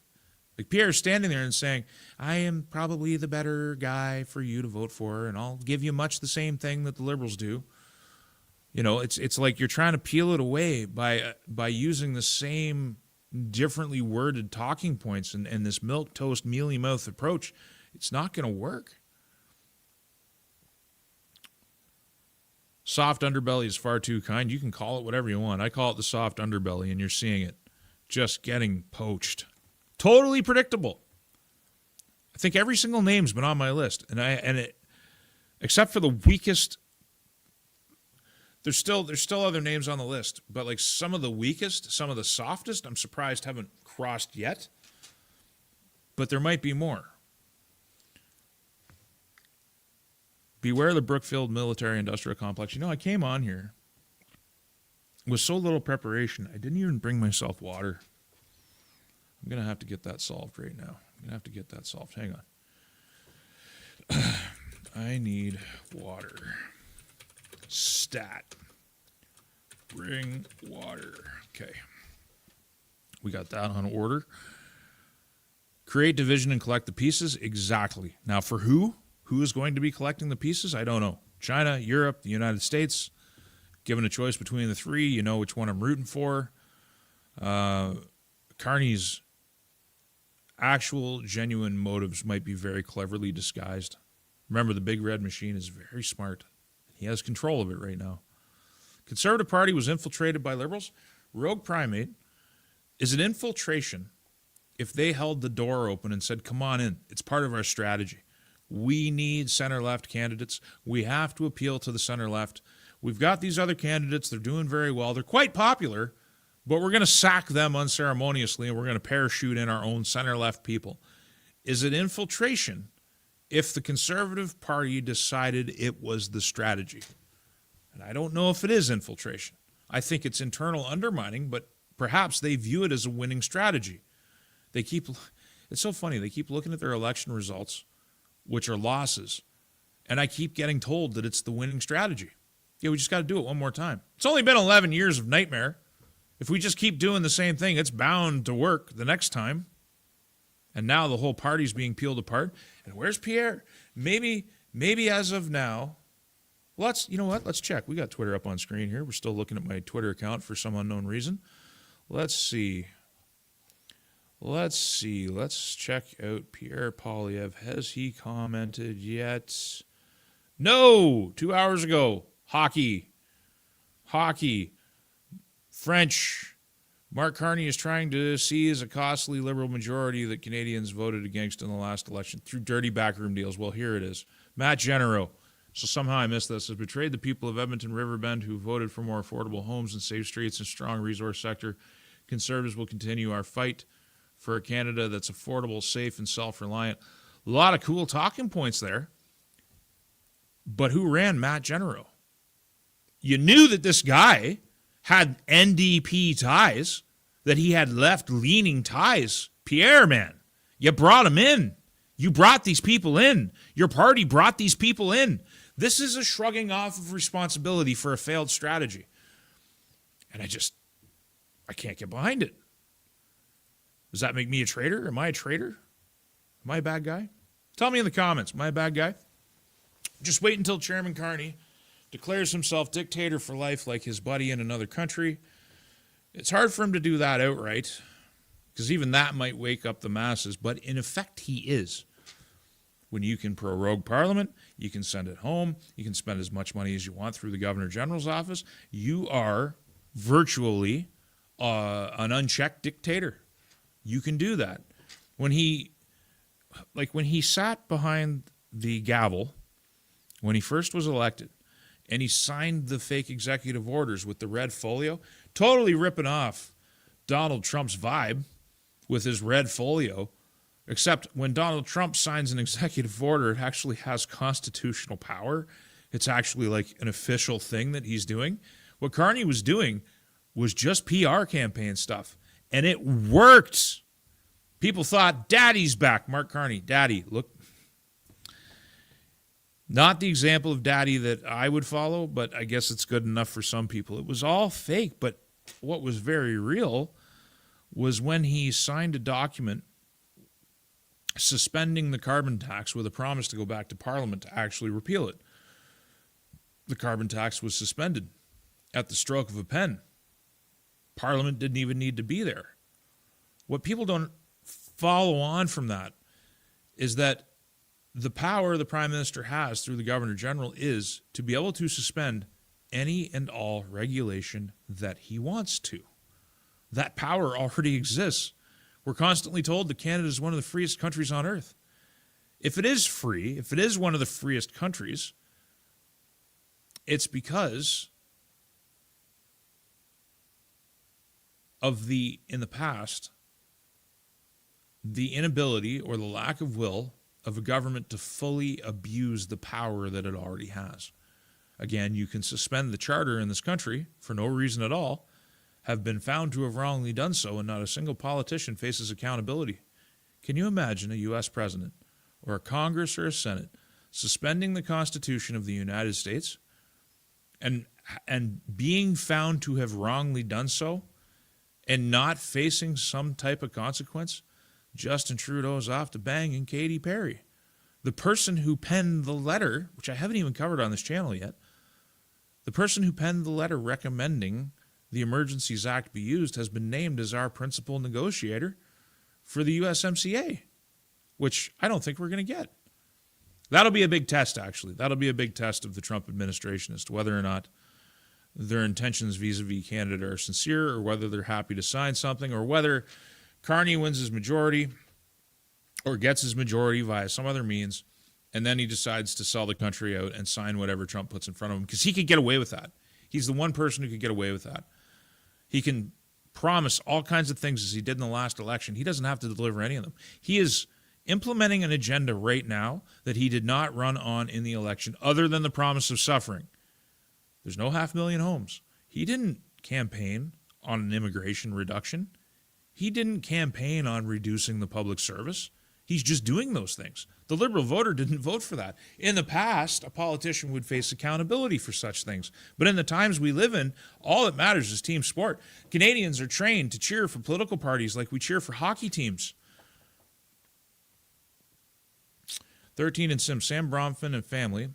Like Pierre's standing there and saying, I am probably the better guy for you to vote for, and I'll give you much the same thing that the Liberals do. It's like you're trying to peel it away by using the same differently worded talking points and this milquetoast, mealy-mouthed approach. It's not going to work. Soft underbelly is far too kind. You can call it whatever you want. I call it the soft underbelly, and you're seeing it just getting poached. Totally predictable. I think every single name's been on my list, except for the weakest. There's still other names on the list, but like some of the weakest, some of the softest, I'm surprised haven't crossed yet. But there might be more. Beware the Brookfield military-industrial complex. I came on here with so little preparation, I didn't even bring myself water. I'm going to have to get that solved right now. Hang on. I need water. Stat. Bring water. Okay. We got that on order. Create division and collect the pieces. Exactly. Now, for who? Who is going to be collecting the pieces? I don't know. China, Europe, the United States. Given a choice between the three, you know which one I'm rooting for. Carney's actual, genuine motives might be very cleverly disguised. Remember, the big red machine is very smart. He has control of it right now. Conservative Party was infiltrated by liberals. Rogue Primate is an infiltration if they held the door open and said, come on in. It's part of our strategy. We need center-left candidates. We have to appeal to the center-left. We've got these other candidates. They're doing very well. They're quite popular, but we're going to sack them unceremoniously, and we're going to parachute in our own center-left people. Is it infiltration if the Conservative Party decided it was the strategy? And I don't know if it is infiltration. I think it's internal undermining, but perhaps they view it as a winning strategy. It's so funny, they keep looking at their election results, which are losses, and I keep getting told that it's the winning strategy. Yeah, we just got to do it one more time. It's only been 11 years of nightmare. If we just keep doing the same thing, it's bound to work the next time. And now the whole party's being peeled apart. And where's Pierre? Maybe as of now, you know what? Let's check. We got Twitter up on screen here. We're still looking at my Twitter account for some unknown reason. Let's see. Let's check out Pierre Poilievre. Has he commented yet? No! 2 hours ago. Hockey. French. Mark Carney is trying to seize a costly Liberal majority that Canadians voted against in the last election through dirty backroom deals. Well, here it is. Matt Genero. So somehow I missed this. Has betrayed the people of Edmonton Riverbend who voted for more affordable homes and safe streets and strong resource sector. Conservatives will continue our fight for a Canada that's affordable, safe, and self-reliant. A lot of cool talking points there. But who ran Matt Genero? You knew that this guy had NDP ties, that he had left-leaning ties. Pierre, man, you brought him in. You brought these people in. Your party brought these people in. This is a shrugging off of responsibility for a failed strategy. And I can't get behind it. Does that make me a traitor? Am I a traitor? Am I a bad guy? Tell me in the comments. Am I a bad guy? Just wait until Chairman Carney declares himself dictator for life like his buddy in another country. It's hard for him to do that outright, because even that might wake up the masses, but in effect he is. When you can prorogue Parliament, you can send it home, you can spend as much money as you want through the Governor General's office, you are virtually an unchecked dictator. You can do that. When he sat behind the gavel, when he first was elected, and he signed the fake executive orders with the red folio, totally ripping off Donald Trump's vibe with his red folio, except when Donald Trump signs an executive order, it actually has constitutional power. It's actually like an official thing that he's doing. What Carney was doing was just PR campaign stuff, and it worked. People thought, Daddy's back, Mark Carney. Daddy, look. Not the example of Daddy that I would follow, but I guess it's good enough for some people. It was all fake, but what was very real was when he signed a document suspending the carbon tax with a promise to go back to Parliament to actually repeal it. The carbon tax was suspended at the stroke of a pen. Parliament didn't even need to be there. What people don't follow on from that is that the power the Prime Minister has through the Governor General is to be able to suspend any and all regulation that he wants to. That power already exists. We're constantly told that Canada is one of the freest countries on earth. If it is free, if it is one of the freest countries, it's because of in the past, the inability or the lack of will of a government to fully abuse the power that it already has. Again, you can suspend the charter in this country for no reason at all, have been found to have wrongly done so, and not a single politician faces accountability. Can you imagine a U.S. president or a Congress or a Senate suspending the Constitution of the United States and being found to have wrongly done so and not facing some type of consequence? Justin Trudeau's off to banging Katy Perry. The person who penned the letter, which I haven't even covered on this channel yet, the person who penned the letter recommending the Emergencies Act be used has been named as our principal negotiator for the USMCA, which I don't think we're going to get. That'll be a big test, actually. That'll be a big test of the Trump administration as to whether or not their intentions vis-a-vis Canada are sincere, or whether they're happy to sign something, or whether Carney wins his majority or gets his majority via some other means, and then he decides to sell the country out and sign whatever Trump puts in front of him, because he could get away with that. He's the one person who could get away with that. He can promise all kinds of things as he did in the last election. He doesn't have to deliver any of them. He is implementing an agenda right now that he did not run on in the election, other than the promise of suffering. There's no 500,000 homes. He didn't campaign on an immigration reduction. He didn't campaign on reducing the public service. He's just doing those things. The Liberal voter didn't vote for that. In the past, a politician would face accountability for such things. But in the times we live in, all that matters is team sport. Canadians are trained to cheer for political parties like we cheer for hockey teams. 13 and Sam Bronfman and family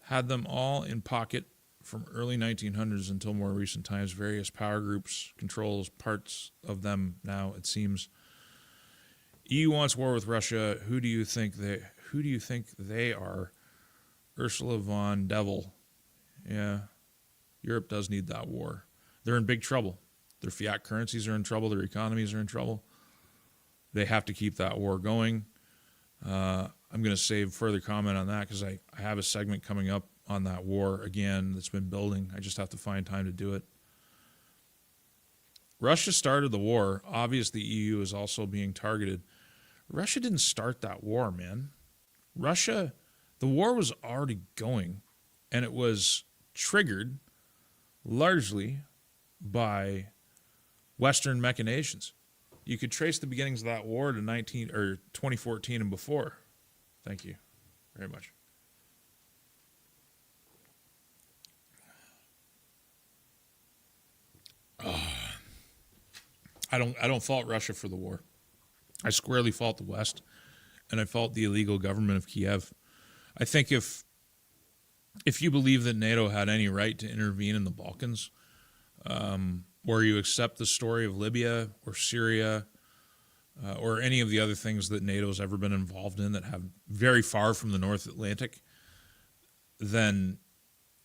had them all in pocket from early 1900s until more recent times. Various power groups controls parts of them now, it seems. EU wants war with Russia. Who do you think they are? Ursula von Devil. Yeah. Europe does need that war. They're in big trouble. Their fiat currencies are in trouble. Their economies are in trouble. They have to keep that war going. I'm going to save further comment on that because I have a segment coming up on that war again that's been building. I just have to find time to do it. Russia started the war. Obviously, the EU is also being targeted. Russia didn't start that war, man. The war was already going, and it was triggered largely by Western machinations. You could trace the beginnings of that war to 2014 and before. Thank you very much. I don't fault Russia for the war. I squarely fault the West, and I fault the illegal government of Kiev. I think if you believe that NATO had any right to intervene in the Balkans, or you accept the story of Libya or Syria, or any of the other things that NATO's ever been involved in that have very far from the North Atlantic, then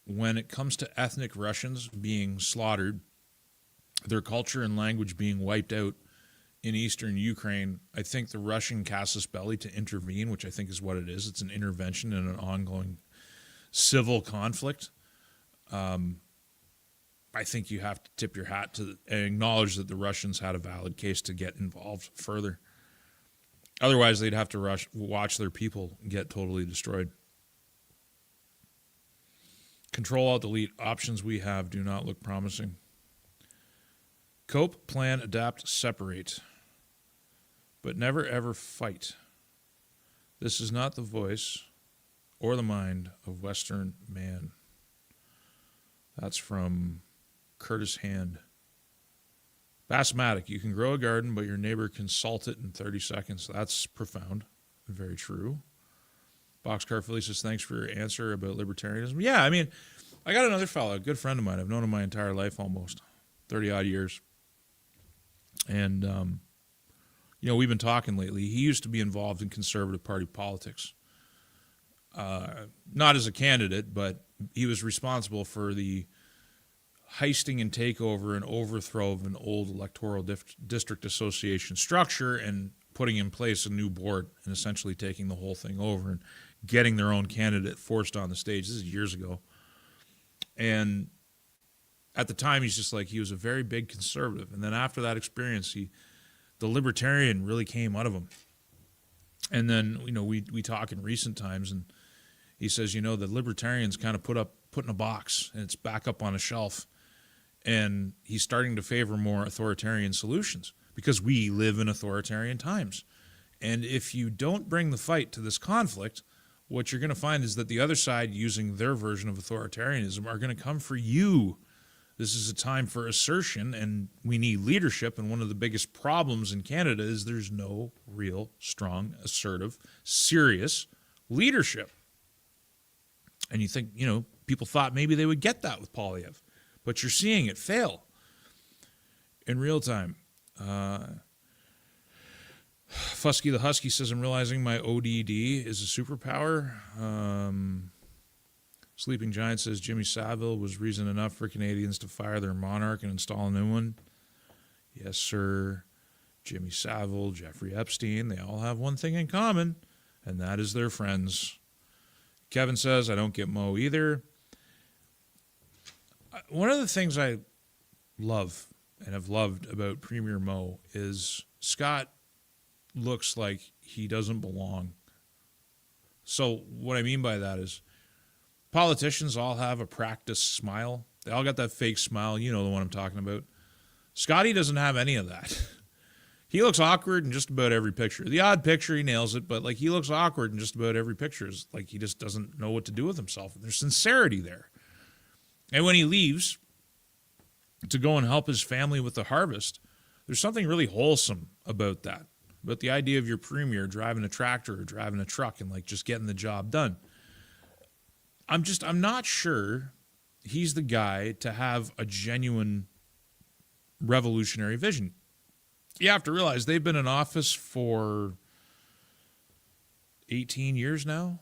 when it comes to ethnic Russians being slaughtered, their culture and language being wiped out in eastern Ukraine, I think the Russian casus belli to intervene, which I think is what it is. It's an intervention in an ongoing civil conflict. I think you have to tip your hat to and acknowledge that the Russians had a valid case to get involved further. Otherwise, they'd have to watch their people get totally destroyed. Control-Alt-Delete options we have do not look promising. Cope, plan, adapt, separate, but never ever fight. This is not the voice or the mind of Western man. That's from Curtis Hand. Basmatic, you can grow a garden, but your neighbor can salt it in 30 seconds. That's profound and very true. Boxcar Philly says, thanks for your answer about libertarianism. Yeah, I mean, I got another fellow, a good friend of mine. I've known him my entire life almost, 30-odd years. And, we've been talking lately. He used to be involved in Conservative Party politics. Not as a candidate, but he was responsible for the heisting and takeover and overthrow of an old electoral district association structure and putting in place a new board and essentially taking the whole thing over and getting their own candidate forced on the stage. This is years ago. And at the time, he's just like, he was a very big conservative. And then after that experience, the libertarian really came out of him. And then, we talk in recent times, and he says, the libertarian's kind of put in a box, and it's back up on a shelf. And he's starting to favor more authoritarian solutions because we live in authoritarian times. And if you don't bring the fight to this conflict, what you're going to find is that the other side, using their version of authoritarianism, are going to come for you. This is a time for assertion, and we need leadership. And one of the biggest problems in Canada is there's no real, strong, assertive, serious leadership. And you think, people thought maybe they would get that with Poilievre. But you're seeing it fail in real time. Fusky the Husky says, I'm realizing my ODD is a superpower. Sleeping Giant says, Jimmy Savile was reason enough for Canadians to fire their monarch and install a new one. Yes, sir. Jimmy Savile, Jeffrey Epstein, they all have one thing in common, and that is their friends. Kevin says, I don't get Mo either. One of the things I love and have loved about Premier Mo is Scott looks like he doesn't belong. So what I mean by that is politicians all have a practiced smile. They all got that fake smile. You know the one I'm talking about. Scotty doesn't have any of that. He looks awkward in just about every picture. The odd picture, he nails it, but like he looks awkward in just about every picture. It's like he just doesn't know what to do with himself. There's sincerity there. And when he leaves to go and help his family with the harvest, there's something really wholesome about that. About the idea of your premier driving a tractor or driving a truck and like just getting the job done. I'm not sure he's the guy to have a genuine revolutionary vision. You have to realize they've been in office for 18 years now,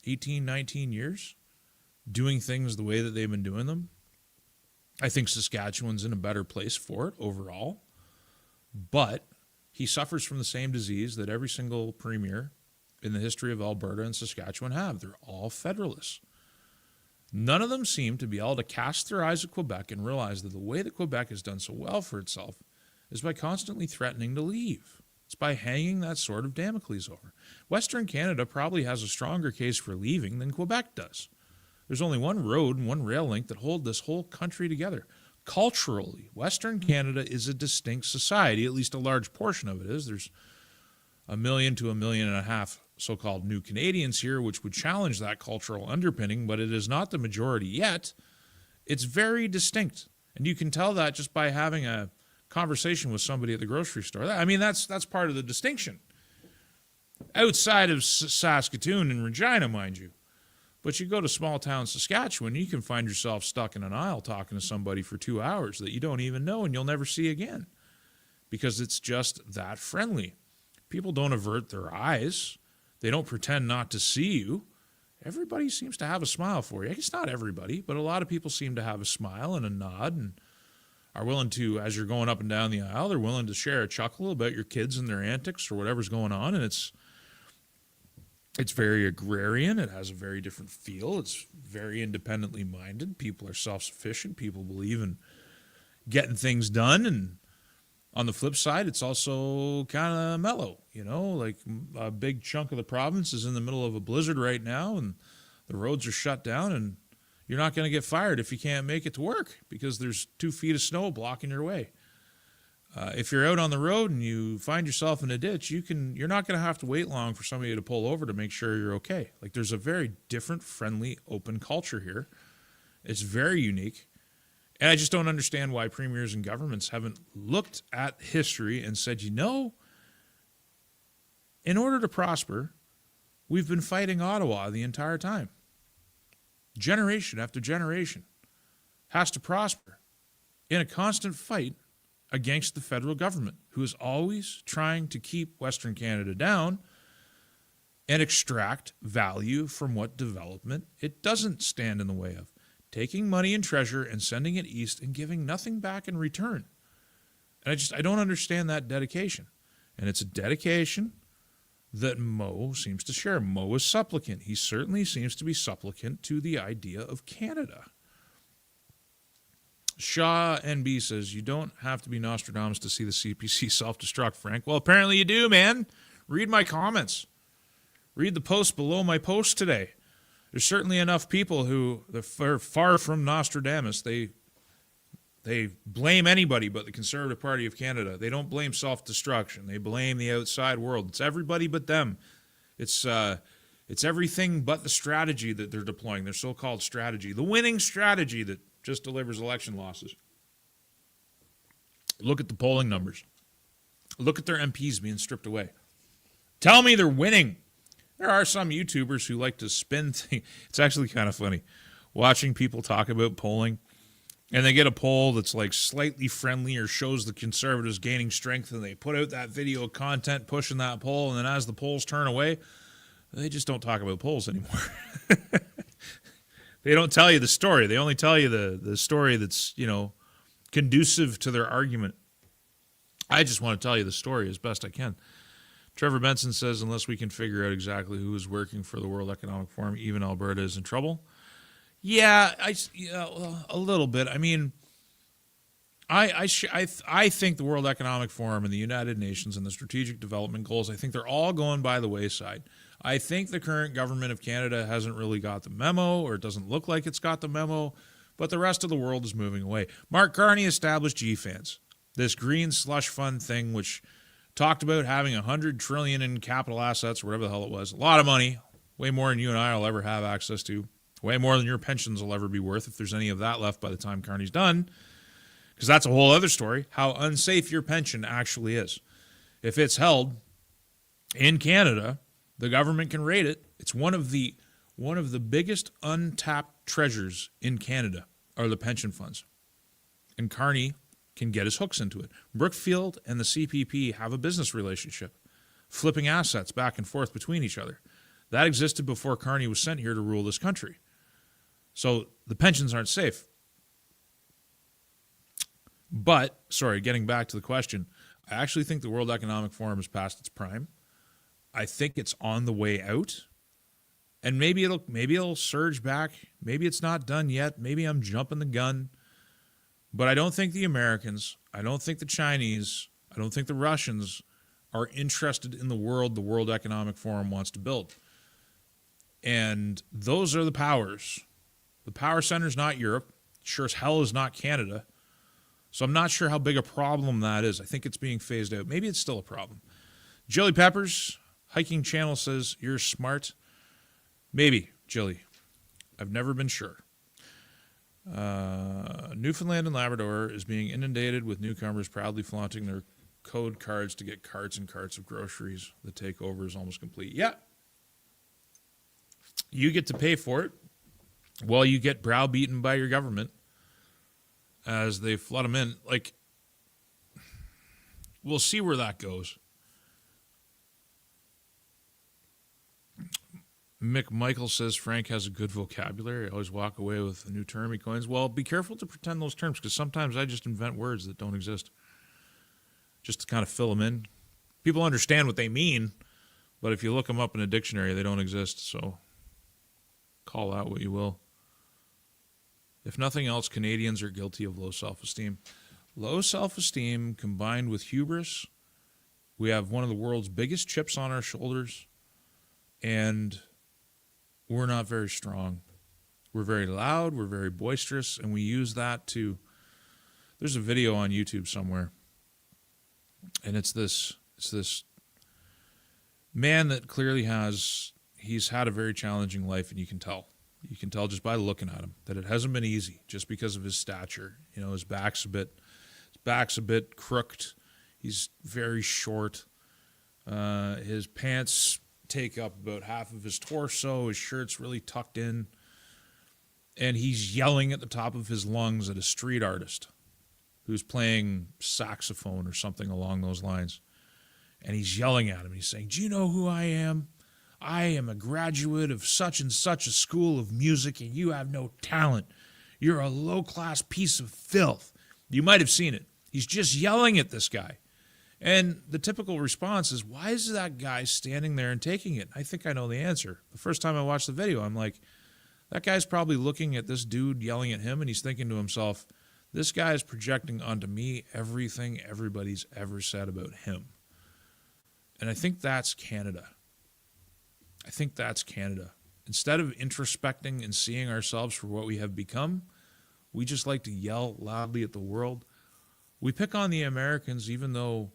18, 19 years, doing things the way that they've been doing them. I think Saskatchewan's in a better place for it overall, but he suffers from the same disease that every single premier in the history of Alberta and Saskatchewan have. They're all federalists. None of them seem to be able to cast their eyes at Quebec and realize that the way that Quebec has done so well for itself is by constantly threatening to leave. It's by hanging that sword of Damocles over. Western Canada probably has a stronger case for leaving than Quebec does. There's only one road and one rail link that hold this whole country together. Culturally, Western Canada is a distinct society, at least a large portion of it is. There's 1 million to 1.5 million so-called new Canadians here, which would challenge that cultural underpinning, but it is not the majority yet. It's very distinct, and you can tell that just by having a conversation with somebody at the grocery store. I mean, that's part of the distinction. Outside of Saskatoon and Regina, mind you. But you go to small town Saskatchewan, you can find yourself stuck in an aisle talking to somebody for 2 hours that you don't even know and you'll never see again because it's just that friendly. People don't avert their eyes. They don't pretend not to see you. Everybody seems to have a smile for you. It's not everybody, but a lot of people seem to have a smile and a nod and are willing to, as you're going up and down the aisle, they're willing to share a chuckle about your kids and their antics or whatever's going on, and it's very agrarian. It has a very different feel. It's very independently minded. People are self-sufficient. People believe in getting things done. And on the flip side, it's also kind of mellow. You know, like a big chunk of the province is in the middle of a blizzard right now, and the roads are shut down, and you're not going to get fired if you can't make it to work because there's 2 feet of snow blocking your way. If you're out on the road and you find yourself in a ditch, you're not going to have to wait long for somebody to pull over to make sure you're okay. Like there's a very different, friendly, open culture here. It's very unique. And I just don't understand why premiers and governments haven't looked at history and said, you know, in order to prosper, we've been fighting Ottawa the entire time. Generation after generation has to prosper in a constant fight against the federal government, who is always trying to keep Western Canada down and extract value from what development it doesn't stand in the way of, taking money and treasure and sending it east and giving nothing back in return. And I don't understand that dedication. And it's a dedication that Mo seems to share. Mo is supplicant. He certainly seems to be supplicant to the idea of Canada. Shaw NB says, you don't have to be Nostradamus to see the CPC self-destruct, Frank. Well, apparently you do, man. Read my comments. Read the post below my post today. There's certainly enough people who are far from Nostradamus. They blame anybody but the Conservative Party of Canada. They don't blame self-destruction. They blame the outside world. It's everybody but them. It's everything but the strategy that they're deploying, their so-called strategy, the winning strategy that just delivers election losses. Look at the polling numbers. Look at their MPs being stripped away. Tell me they're winning. There are some YouTubers who like to spin things. It's actually kind of funny watching people talk about polling. and they get a poll that's like slightly friendly or shows the conservatives gaining strength, and they put out that video of content pushing that poll, and then as the polls turn away, they just don't talk about polls anymore. They don't tell you the story. They only tell you the story that's, conducive to their argument. I just want to tell you the story as best I can. Trevor Benson says, unless we can figure out exactly who is working for the World Economic Forum, even Alberta is in trouble. Yeah, a little bit. I mean, I think the World Economic Forum and the United Nations and the Strategic Development Goals, I think they're all going by the wayside. I think the current government of Canada hasn't really got the memo, or it doesn't look like it's got the memo, but the rest of the world is moving away. Mark Carney established GFANZ, this green slush fund thing, which talked about having $100 trillion in capital assets, or whatever the hell it was. A lot of money, way more than you and I will ever have access to, way more than your pensions will ever be worth, if there's any of that left by the time Carney's done, because that's a whole other story, how unsafe your pension actually is. If it's held in Canada, the government can rate it. It's one of the biggest untapped treasures in Canada are the pension funds. And Carney can get his hooks into it. Brookfield and the CPP have a business relationship, flipping assets back and forth between each other. That existed before Carney was sent here to rule this country. So the pensions aren't safe. But, getting back to the question, I actually think the World Economic Forum has passed its prime. I think it's on the way out, and maybe it'll surge back. Maybe it's not done yet. Maybe I'm jumping the gun, but I don't think the Americans, I don't think the Chinese, I don't think the Russians are interested in the World Economic Forum wants to build. And those are the powers. The power center is not Europe. Sure as hell is not Canada. So I'm not sure how big a problem that is. I think it's being phased out. Maybe it's still a problem. Jilly Peppers, Hiking Channel says, you're smart. Maybe, Jilly. I've never been sure. Newfoundland and Labrador is being inundated with newcomers proudly flaunting their code cards to get carts and carts of groceries. The takeover is almost complete. Yeah. You get to pay for it while you get browbeaten by your government as they flood them in. Like, we'll see where that goes. Mick Michael says Frank has a good vocabulary. I always walk away with a new term he coins. Well, be careful to pretend those terms, because sometimes I just invent words that don't exist just to kind of fill them in. People understand what they mean, but if you look them up in a dictionary, they don't exist. So call out what you will. If nothing else, Canadians are guilty of low self-esteem. Low self-esteem combined with hubris. We have one of the world's biggest chips on our shoulders, and we're not very strong. We're very loud, we're very boisterous, and we use that to... There's a video on YouTube somewhere, and it's this man that clearly he's had a very challenging life, and you can tell. You can tell just by looking at him that it hasn't been easy, just because of his stature. His back's a bit crooked. He's very short. His pants take up about half of his torso. His shirt's really tucked in. And he's yelling at the top of his lungs at a street artist who's playing saxophone or something along those lines. And he's yelling at him. He's saying, "Do you know who I am? I am a graduate of such and such a school of music, and you have no talent. You're a low-class piece of filth." You might have seen it. He's just yelling at this guy. And the typical response is, why is that guy standing there and taking it? I think I know the answer. The first time I watched the video, I'm like, that guy's probably looking at this dude yelling at him, and he's thinking to himself, this guy is projecting onto me everything everybody's ever said about him. And I think that's Canada. Instead of introspecting and seeing ourselves for what we have become, we just like to yell loudly at the world. We pick on the Americans even though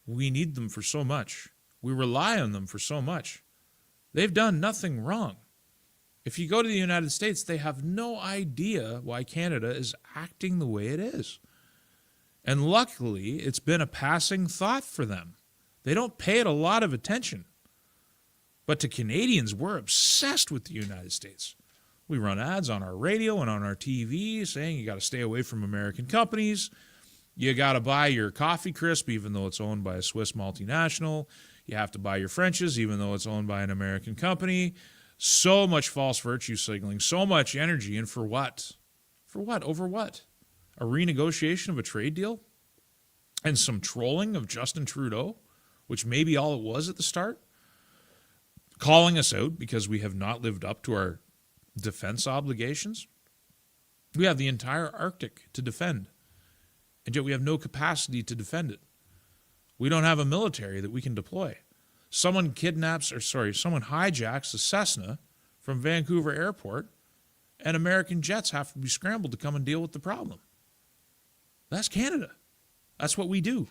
we need them for so much. We rely on them for so much. They've done nothing wrong. If you go to the United States, they have no idea why Canada is acting the way it is. And luckily, it's been a passing thought for them. They don't pay it a lot of attention. But to Canadians, we're obsessed with the United States. We run ads on our radio and on our TV saying you got to stay away from American companies. You got to buy your coffee crisp even though it's owned by a Swiss multinational. You have to buy your French's even though it's owned by an American company. So much false virtue signaling, so much energy, and for what? For what? Over what? A renegotiation of a trade deal? And some trolling of Justin Trudeau, which may be all it was at the start? Calling us out because we have not lived up to our defense obligations? We have the entire Arctic to defend, and yet we have no capacity to defend it. We don't have a military that we can deploy. Someone hijacks a Cessna from Vancouver Airport, and American jets have to be scrambled to come and deal with the problem. That's Canada. That's what we do.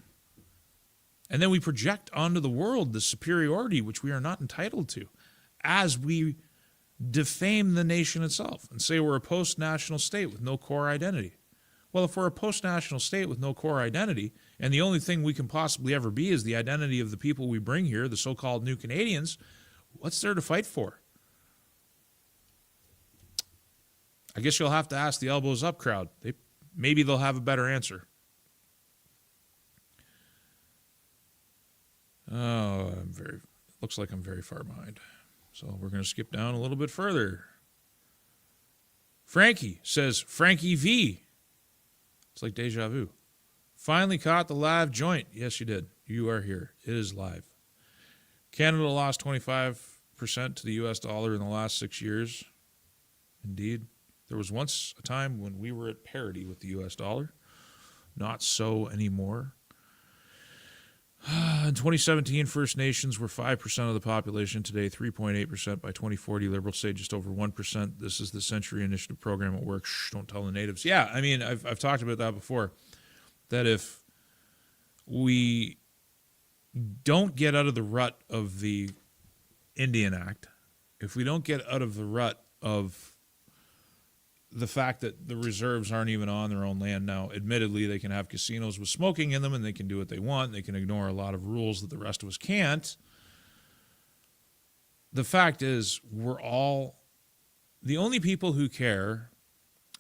And then we project onto the world the superiority which we are not entitled to as we defame the nation itself and say we're a post-national state with no core identity. Well, if we're a post-national state with no core identity, and the only thing we can possibly ever be is the identity of the people we bring here, the so-called new Canadians, what's there to fight for? I guess you'll have to ask the elbows up crowd. Maybe they'll have a better answer. Oh, looks like I'm very far behind. So we're going to skip down a little bit further. Frankie says, Frankie V. It's like deja vu. Finally caught the live joint. Yes, you did. You are here. It is live. Canada lost 25% to the U.S. dollar in the last 6 years. Indeed. There was once a time when we were at parity with the U.S. dollar. Not so anymore. In 2017, First Nations were 5% of the population. Today, 3.8%. By 2040, Liberals say just over 1%. This is the Century Initiative program at work. Shh, don't tell the natives. Yeah, I mean, I've talked about that before. That if we don't get out of the rut of the Indian Act, if we don't get out of the rut of the fact that the reserves aren't even on their own land now, admittedly, they can have casinos with smoking in them and they can do what they want. They can ignore a lot of rules that the rest of us can't. The fact is, we're all the only people who care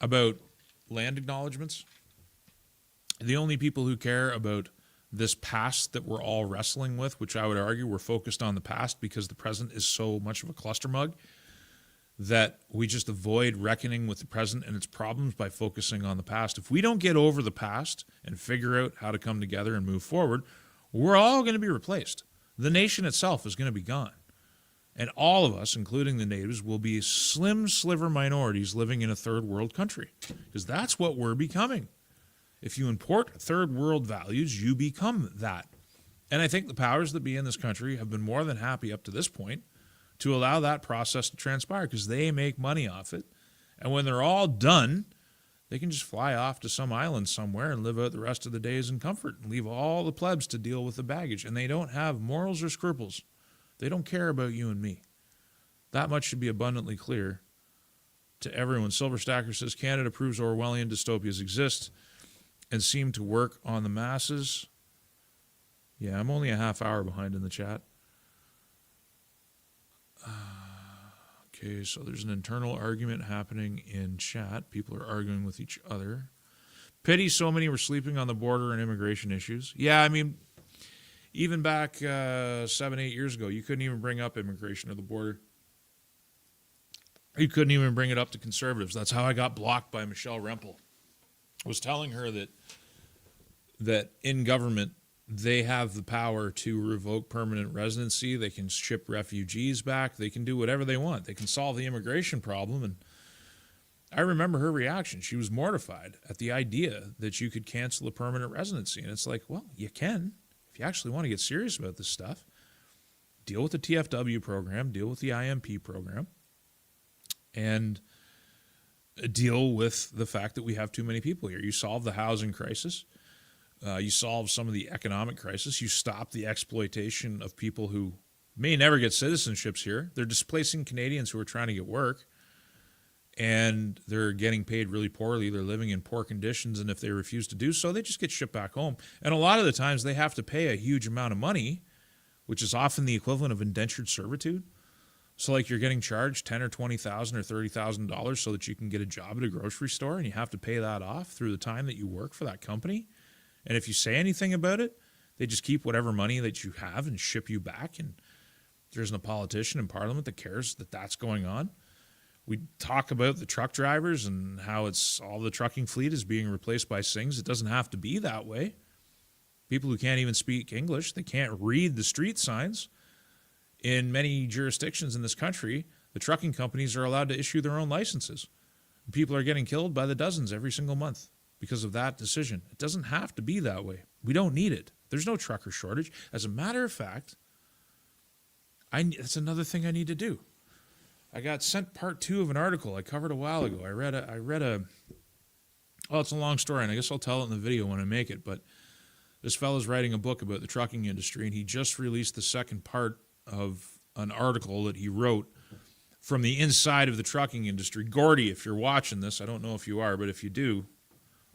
about land acknowledgements, the only people who care about this past that we're all wrestling with, which I would argue we're focused on the past because the present is so much of a cluster mug, that we just avoid reckoning with the present and its problems by focusing on the past. If we don't get over the past and figure out how to come together and move forward, we're all going to be replaced. The nation itself is going to be gone. And all of us, including the natives, will be slim sliver minorities living in a third world country. Because that's what we're becoming. If you import third world values, you become that. And I think the powers that be in this country have been more than happy up to this point to allow that process to transpire because they make money off it. And when they're all done, they can just fly off to some island somewhere and live out the rest of the days in comfort and leave all the plebs to deal with the baggage. And they don't have morals or scruples. They don't care about you and me. That much should be abundantly clear to everyone. Silver Stacker says, Canada proves Orwellian dystopias exist and seem to work on the masses. Yeah, I'm only a half hour behind in the chat. Okay, so there's an internal argument happening in chat. People are arguing with each other. Pity so many were sleeping on the border and immigration issues. Yeah, I mean, even back 7-8 years ago, you couldn't even bring up immigration or the border. You couldn't even bring it up to conservatives. That's how I got blocked by Michelle Rempel. I was telling her that in government, they have the power to revoke permanent residency. They can ship refugees back. They can do whatever they want. They can solve the immigration problem. And I remember her reaction. She was mortified at the idea that you could cancel a permanent residency. And it's like, well, you can. If you actually want to get serious about this stuff, deal with the TFW program, deal with the IMP program, and deal with the fact that we have too many people here. You solve the housing crisis. You solve some of the economic crisis. You stop the exploitation of people who may never get citizenships here. They're displacing Canadians who are trying to get work, and they're getting paid really poorly. They're living in poor conditions, and if they refuse to do so, they just get shipped back home. And a lot of the times they have to pay a huge amount of money, which is often the equivalent of indentured servitude. So like you're getting charged $10,000 or $20,000 or $30,000 so that you can get a job at a grocery store, and you have to pay that off through the time that you work for that company. And if you say anything about it, they just keep whatever money that you have and ship you back. And there isn't a politician in Parliament that cares that that's going on. We talk about the truck drivers and how it's all the trucking fleet is being replaced by Sings. It doesn't have to be that way. People who can't even speak English, they can't read the street signs. In many jurisdictions in this country, the trucking companies are allowed to issue their own licenses. People are getting killed by the dozens every single month because of that decision. It doesn't have to be that way. We don't need it. There's no trucker shortage. As a matter of fact, that's another thing I need to do. I got sent part 2 of an article I covered a while ago. I read a it's a long story, and I guess I'll tell it in the video when I make it, but this fellow's writing a book about the trucking industry, and he just released the second part of an article that he wrote from the inside of the trucking industry. Gordy, if you're watching this, I don't know if you are, but if you do,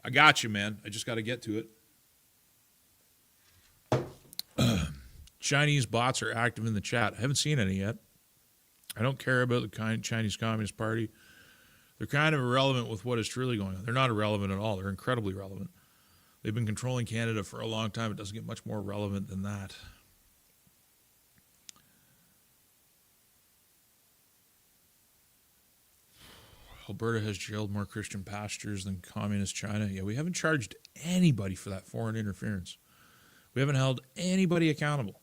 I got you, man. I just got to get to it. Chinese bots are active in the chat. I haven't seen any yet. I don't care about the Chinese Communist Party. They're kind of irrelevant with what is truly going on. They're not irrelevant at all. They're incredibly relevant. They've been controlling Canada for a long time. It doesn't get much more relevant than that. Alberta has jailed more Christian pastors than communist China. Yeah, we haven't charged anybody for that foreign interference. We haven't held anybody accountable.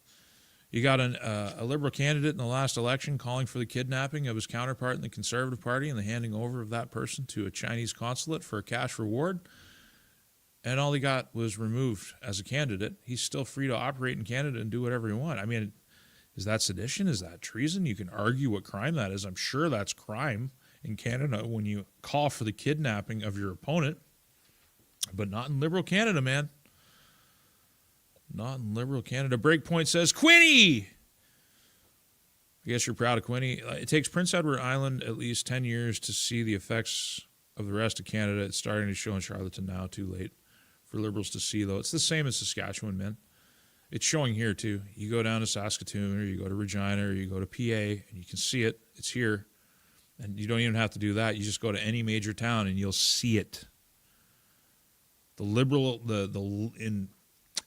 You got a Liberal candidate in the last election calling for the kidnapping of his counterpart in the Conservative Party and the handing over of that person to a Chinese consulate for a cash reward. And all he got was removed as a candidate. He's still free to operate in Canada and do whatever he wants. I mean, is that sedition? Is that treason? You can argue what crime that is. I'm sure that's crime in Canada when you call for the kidnapping of your opponent, but not in Liberal Canada, man. Not in Liberal Canada. Breakpoint says, Quinny! I guess you're proud of Quinny. It takes Prince Edward Island at least 10 years to see the effects of the rest of Canada. It's starting to show in Charlottetown now. Too late for Liberals to see, though. It's the same as Saskatchewan, man. It's showing here, too. You go down to Saskatoon, or you go to Regina, or you go to PA, and you can see it. It's here. And you don't even have to do that. You just go to any major town, and you'll see it. The liberal, the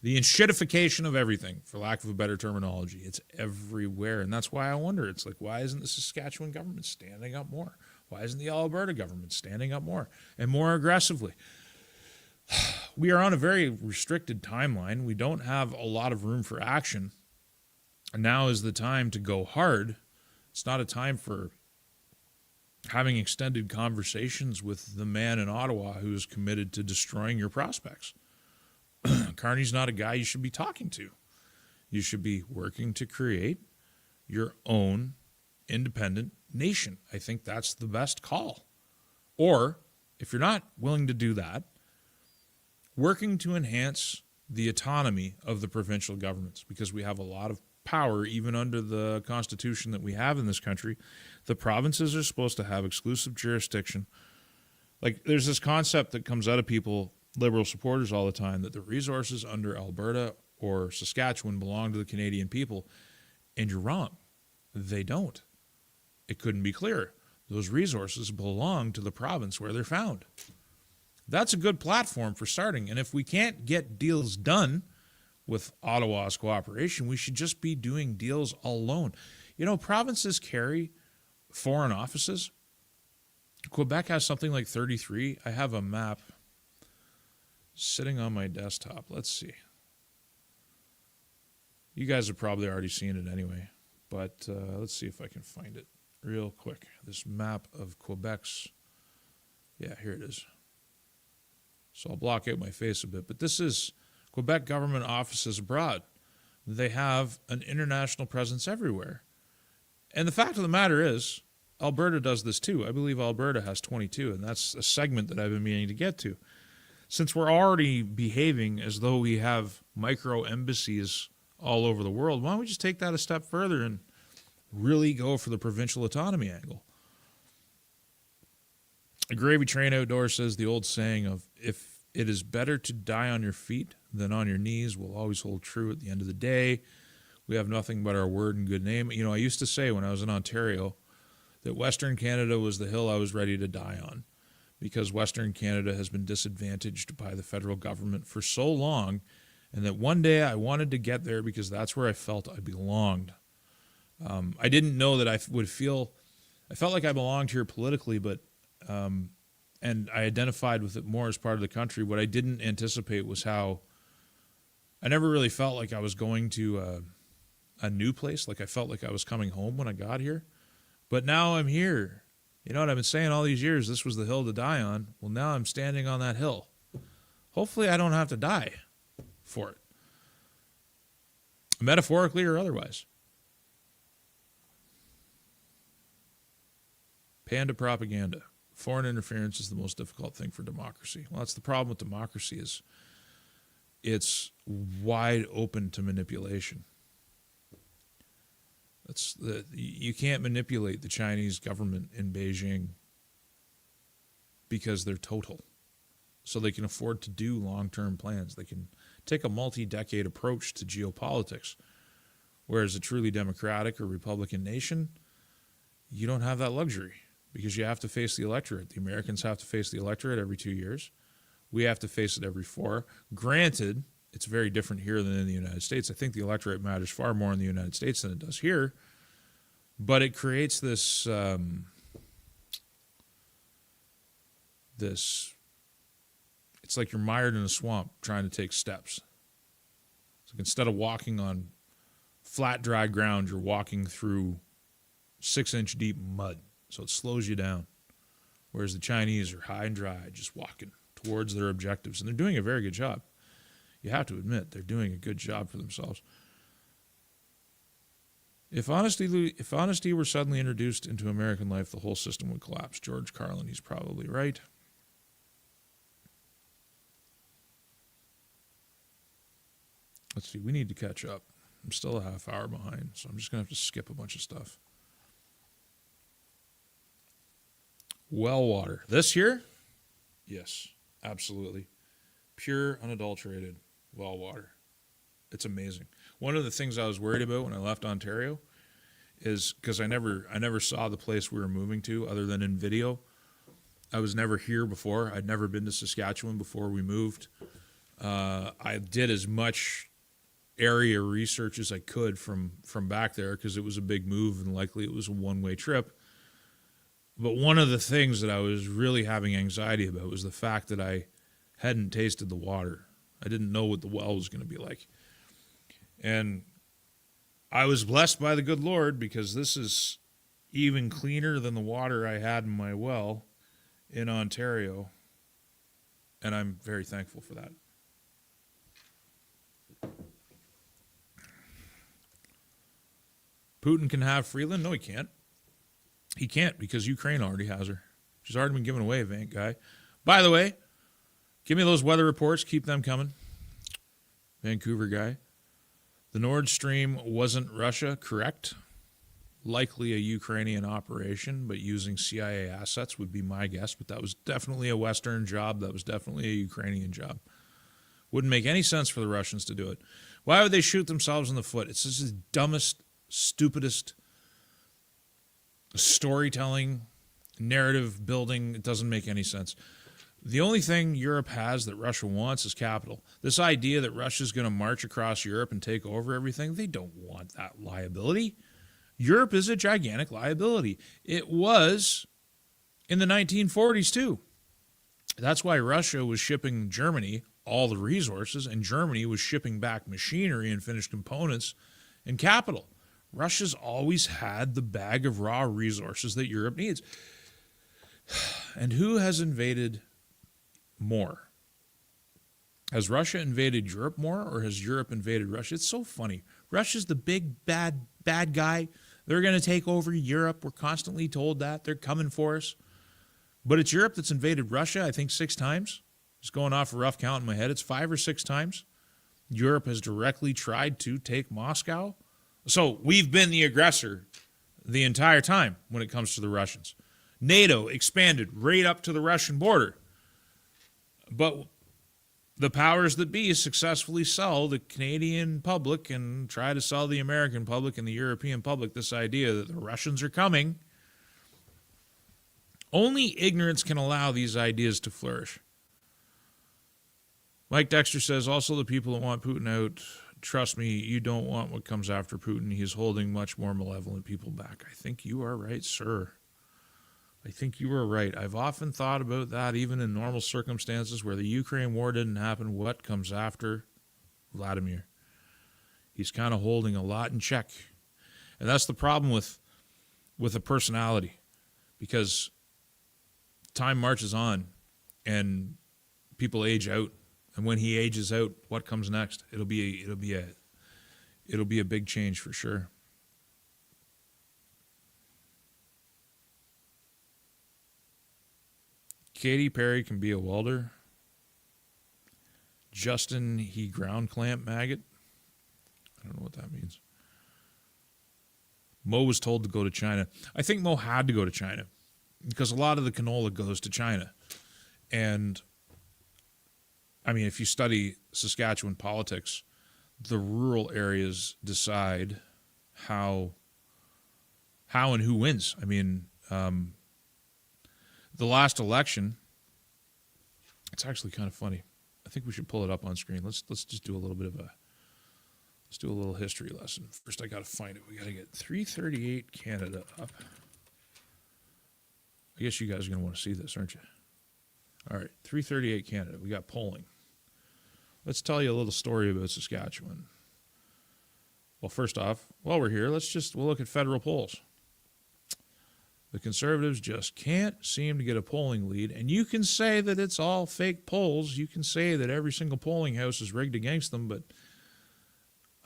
enshittification of everything, for lack of a better terminology. It's everywhere. And that's why I wonder. It's like, why isn't the Saskatchewan government standing up more? Why isn't the Alberta government standing up more and more aggressively? We are on a very restricted timeline. We don't have a lot of room for action. And now is the time to go hard. It's not a time for having extended conversations with the man in Ottawa who is committed to destroying your prospects. Carney's not a guy you should be talking to. You should be working to create your own independent nation. I think that's the best call. Or, if you're not willing to do that, working to enhance the autonomy of the provincial governments, because we have a lot of power, even under the Constitution that we have in this country. The provinces are supposed to have exclusive jurisdiction. Like, there's this concept that comes out of people, Liberal supporters, all the time, that the resources under Alberta or Saskatchewan belong to the Canadian people. And you're wrong. They don't. It couldn't be clearer. Those resources belong to the province where they're found. That's a good platform for starting. And if we can't get deals done with Ottawa's cooperation, we should just be doing deals alone. You know, provinces carry foreign offices. Quebec has something like 33. I have a map sitting on my desktop. Let's see. You guys have probably already seen it anyway, but let's see if I can find it real quick. This map of Quebec's, yeah, here it is. So I'll block out my face a bit, but this is Quebec government offices abroad. They have an international presence everywhere. And the fact of the matter is, Alberta does this too. I believe Alberta has 22, and that's a segment that I've been meaning to get to. Since we're already behaving as though we have micro embassies all over the world, why don't we just take that a step further and really go for the provincial autonomy angle? A Gravy Train Outdoors says the old saying of, if it is better to die on your feet than on your knees, will always hold true at the end of the day. We have nothing but our word and good name. You know, I used to say when I was in Ontario that Western Canada was the hill I was ready to die on, because Western Canada has been disadvantaged by the federal government for so long, and that one day I wanted to get there because that's where I felt I belonged. I didn't know that I felt like I belonged here politically, but and I identified with it more as part of the country. What I didn't anticipate was how I never really felt like I was going to a new place. Like I felt like I was coming home when I got here. But now I'm here. You know what I've been saying all these years? This was the hill to die on. Well, now I'm standing on that hill. Hopefully I don't have to die for it, metaphorically or otherwise. Panda propaganda. Foreign interference is the most difficult thing for democracy. Well, that's the problem with democracy, is it's wide open to manipulation. You can't manipulate the Chinese government in Beijing because they're total. So they can afford to do long-term plans. They can take a multi-decade approach to geopolitics. Whereas a truly democratic or Republican nation, you don't have that luxury because you have to face the electorate. The Americans have to face the electorate every 2 years. We have to face it every 4. Granted, it's very different here than in the United States. I think the electorate matters far more in the United States than it does here. But it creates this it's like you're mired in a swamp trying to take steps. So instead of walking on flat, dry ground, you're walking through 6-inch deep mud. So it slows you down. Whereas the Chinese are high and dry, just walking towards their objectives. And they're doing a very good job. You have to admit, they're doing a good job for themselves. If honesty were suddenly introduced into American life, the whole system would collapse. George Carlin, he's probably right. Let's see, we need to catch up. I'm still a half hour behind, so I'm just going to have to skip a bunch of stuff. Well water. This here? Yes, absolutely. Pure, unadulterated well water. It's amazing. One of the things I was worried about when I left Ontario is because I never saw the place we were moving to other than in video. I was never here before. I'd never been to Saskatchewan before we moved. I did as much area research as I could from back there because it was a big move and likely it was a one-way trip. But one of the things that I was really having anxiety about was the fact that I hadn't tasted the water. I didn't know what the well was going to be like. And I was blessed by the good Lord because this is even cleaner than the water I had in my well in Ontario. And I'm very thankful for that. Putin can have Freeland? No, he can't. He can't because Ukraine already has her. She's already been given away, Vank guy. By the way, give me those weather reports. Keep them coming. Vancouver guy. The Nord Stream wasn't Russia, correct? Likely a Ukrainian operation, but using CIA assets would be my guess. But that was definitely a Western job. That was definitely a Ukrainian job. Wouldn't make any sense for the Russians to do it. Why would they shoot themselves in the foot? It's just the dumbest, stupidest storytelling, narrative building. It doesn't make any sense. The only thing Europe has that Russia wants is capital. This idea that Russia's going to march across Europe and take over everything, they don't want that liability. Europe is a gigantic liability. It was in the 1940s too. That's why Russia was shipping Germany all the resources, and Germany was shipping back machinery and finished components and capital. Russia's always had the bag of raw resources that Europe needs. And who has invaded more? Has Russia invaded Europe more, or has Europe invaded Russia? It's so funny. Russia's the big, bad guy. They're going to take over Europe. We're constantly told that. They're coming for us. But it's Europe that's invaded Russia, I think, 6 times. Just going off a rough count in my head. It's 5 or 6 times. Europe has directly tried to take Moscow. So we've been the aggressor the entire time when it comes to the Russians. NATO expanded right up to the Russian border. But the powers that be successfully sell the Canadian public and try to sell the American public and the European public this idea that the Russians are coming. Only ignorance can allow these ideas to flourish. Mike Dexter says, also the people that want Putin out, trust me, you don't want what comes after Putin. He's holding much more malevolent people back. I think you are right, sir. I think you are right. I've often thought about that, even in normal circumstances where the Ukraine war didn't happen. What comes after Vladimir? He's kind of holding a lot in check. And that's the problem with a personality, because time marches on and people age out. And when he ages out, what comes next? It'll be a big change for sure. Katy Perry can be a welder. Justin, he ground clamp maggot. I don't know what that means. Mo was told to go to China. I think Mo had to go to China because a lot of the canola goes to China. And, I mean, if you study Saskatchewan politics, the rural areas decide how and who wins. I mean, the last election, it's actually kind of funny. I think we should pull it up on screen. Let's just do a little bit of let's do a little history lesson. First, I got to find it. We got to get 338 Canada up. I guess you guys are going to want to see this, aren't you? All right, 338 Canada. We got polling. Let's tell you a little story about Saskatchewan. Well, first off, while we're here, we'll look at federal polls. The Conservatives just can't seem to get a polling lead, and you can say that it's all fake polls. You can say that every single polling house is rigged against them, but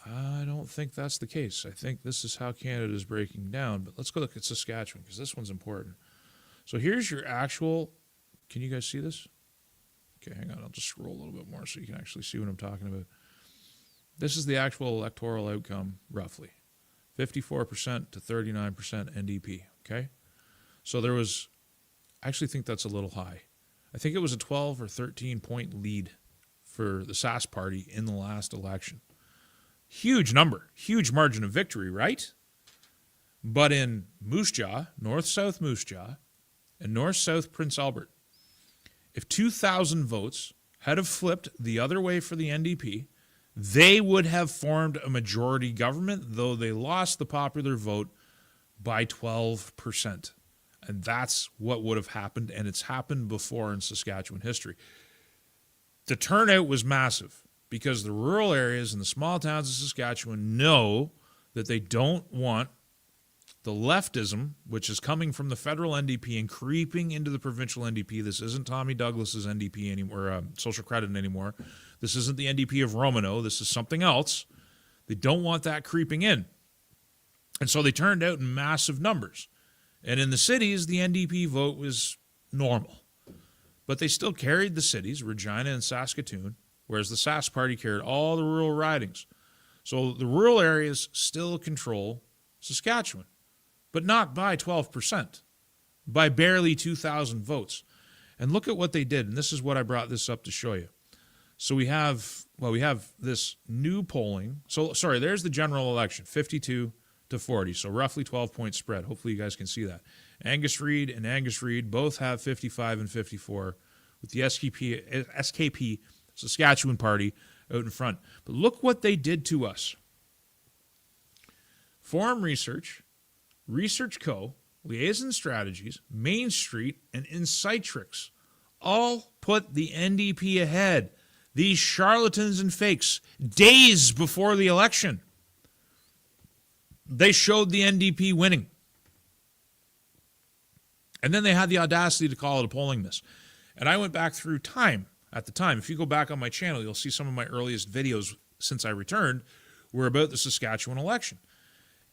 I don't think that's the case. I think this is how Canada is breaking down. But let's go look at Saskatchewan, because this one's important. So here's your actual, can you guys see this? Okay, hang on, I'll just scroll a little bit more so you can actually see what I'm talking about. This is the actual electoral outcome, roughly. 54% to 39% NDP, okay? So there was, I actually think that's a little high. I think it was a 12 or 13 point lead for the Sask party in the last election. Huge number, huge margin of victory, right? But in Moose Jaw, north-south Moose Jaw, and north-south Prince Albert, if 2,000 votes had have flipped the other way for the NDP, they would have formed a majority government, though they lost the popular vote by 12%. And that's what would have happened, and it's happened before in Saskatchewan history. The turnout was massive because the rural areas and the small towns of Saskatchewan know that they don't want the leftism, which is coming from the federal NDP and creeping into the provincial NDP. This isn't Tommy Douglas's NDP anymore, Social Credit anymore. This isn't the NDP of Romano. This is something else. They don't want that creeping in. And so they turned out in massive numbers. And in the cities, the NDP vote was normal. But they still carried the cities, Regina and Saskatoon, whereas the Sask party carried all the rural ridings. So the rural areas still control Saskatchewan, but not by 12%, by barely 2,000 votes. And look at what they did, and this is what I brought this up to show you. So we have this new polling. So, sorry, there's the general election, 52 to 40, so roughly 12-point spread. Hopefully you guys can see that. Angus Reid and Angus Reid both have 55 and 54, with the SKP, Saskatchewan Party, out in front. But look what they did to us. Forum Research, Research Co., Liaison Strategies, Main Street, and Insightrix all put the NDP ahead. These charlatans and fakes, days before the election, they showed the NDP winning. And then they had the audacity to call it a polling miss. And I went back through time at the time. If you go back on my channel, you'll see some of my earliest videos since I returned were about the Saskatchewan election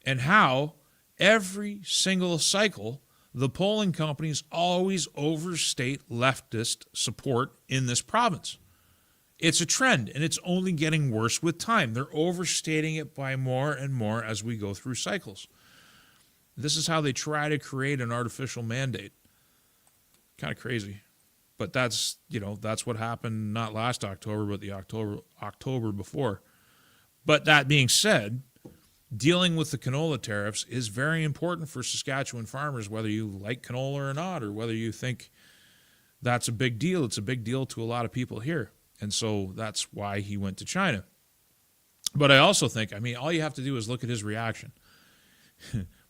and how every single cycle the polling companies always overstate leftist support in this province. It's a trend, and it's only getting worse with time. They're overstating it by more and more as we go through cycles. This is how they try to create an artificial mandate. Kind of crazy. But that's what happened not last October, but the October before. But that being said, dealing with the canola tariffs is very important for Saskatchewan farmers, whether you like canola or not, or whether you think that's a big deal. It's a big deal to a lot of people here. And so that's why he went to China. But I also think, all you have to do is look at his reaction.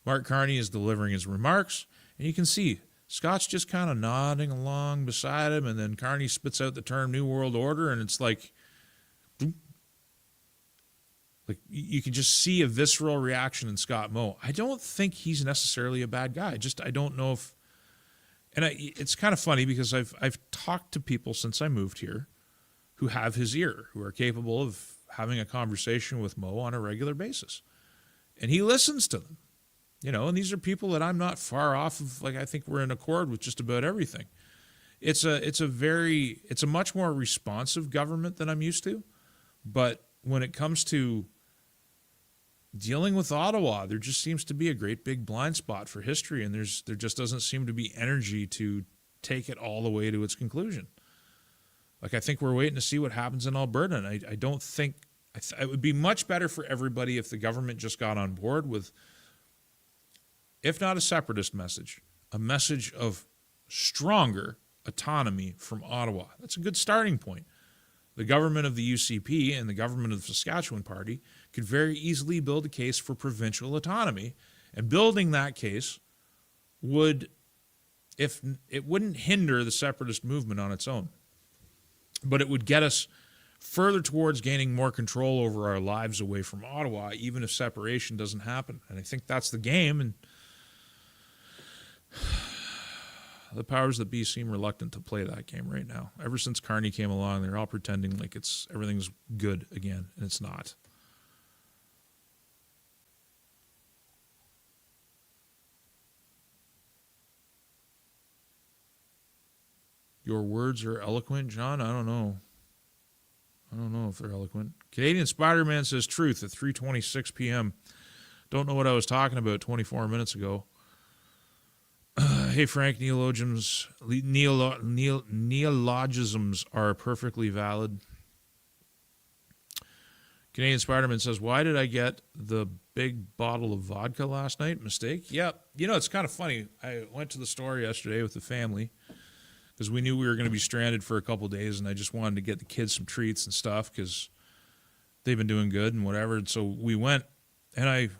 Mark Carney is delivering his remarks, and you can see Scott's just kind of nodding along beside him, and then Carney spits out the term New World Order, and it's like you can just see a visceral reaction in Scott Moe. I don't think he's necessarily a bad guy. I don't know if, and it's kind of funny because I've talked to people since I moved here who have his ear, who are capable of having a conversation with Moe on a regular basis, and he listens to them. And these are people that I'm not far off of. I think we're in accord with just about everything. It's a much more responsive government than I'm used to. But when it comes to dealing with Ottawa, there just seems to be a great big blind spot for history, and there just doesn't seem to be energy to take it all the way to its conclusion. I think we're waiting to see what happens in Alberta, and I don't think it would be much better for everybody if the government just got on board with, if not a separatist message, a message of stronger autonomy from Ottawa. That's a good starting point. The government of the UCP and the government of the Saskatchewan Party could very easily build a case for provincial autonomy, and building that case wouldn't hinder the separatist movement on its own, but it would get us further towards gaining more control over our lives away from Ottawa, even if separation doesn't happen. And I think that's the game, and the powers that be seem reluctant to play that game right now. Ever since Carney came along, they're all pretending like everything's good again, and it's not. Your words are eloquent, John? I don't know. I don't know if they're eloquent. Canadian Spider-Man says truth at 3:26 p.m. Don't know what I was talking about 24 minutes ago. Hey, Frank, neologisms are perfectly valid. Canadian Spider-Man says, why did I get the big bottle of vodka last night? Mistake? Yep. It's kind of funny. I went to the store yesterday with the family because we knew we were going to be stranded for a couple of days, and I just wanted to get the kids some treats and stuff because they've been doing good and whatever. And so we went, and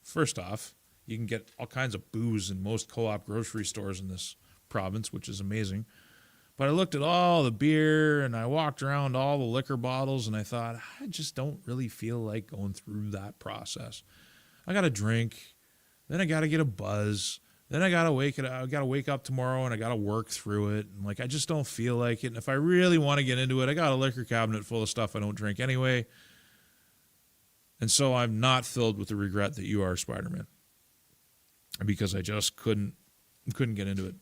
first off, you can get all kinds of booze in most co-op grocery stores in this province, which is amazing. But I looked at all the beer, and I walked around all the liquor bottles, and I thought, I just don't really feel like going through that process. I got to drink, then I got to get a buzz, then I got to wake up tomorrow, and I got to work through it. And I just don't feel like it. And if I really want to get into it, I got a liquor cabinet full of stuff I don't drink anyway. And so I'm not filled with the regret that you are, Spider-Man, because I just couldn't get into it.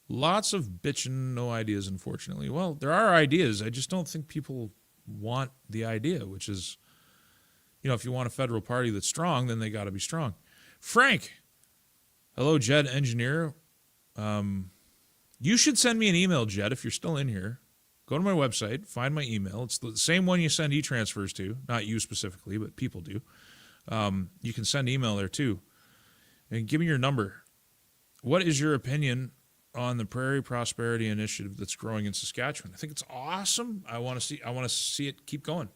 Lots of bitching, no ideas, unfortunately. Well, there are ideas. I just don't think people want the idea, which is, if you want a federal party that's strong, then they got to be strong. Frank, hello, Jed Engineer. You should send me an email, Jed, if you're still in here. Go to my website, find my email. It's the same one you send e-transfers to. Not you specifically, but people do. You can send email there too. And give me your number. What is your opinion on the Prairie Prosperity Initiative that's growing in Saskatchewan? I think it's awesome. I want to see it keep going.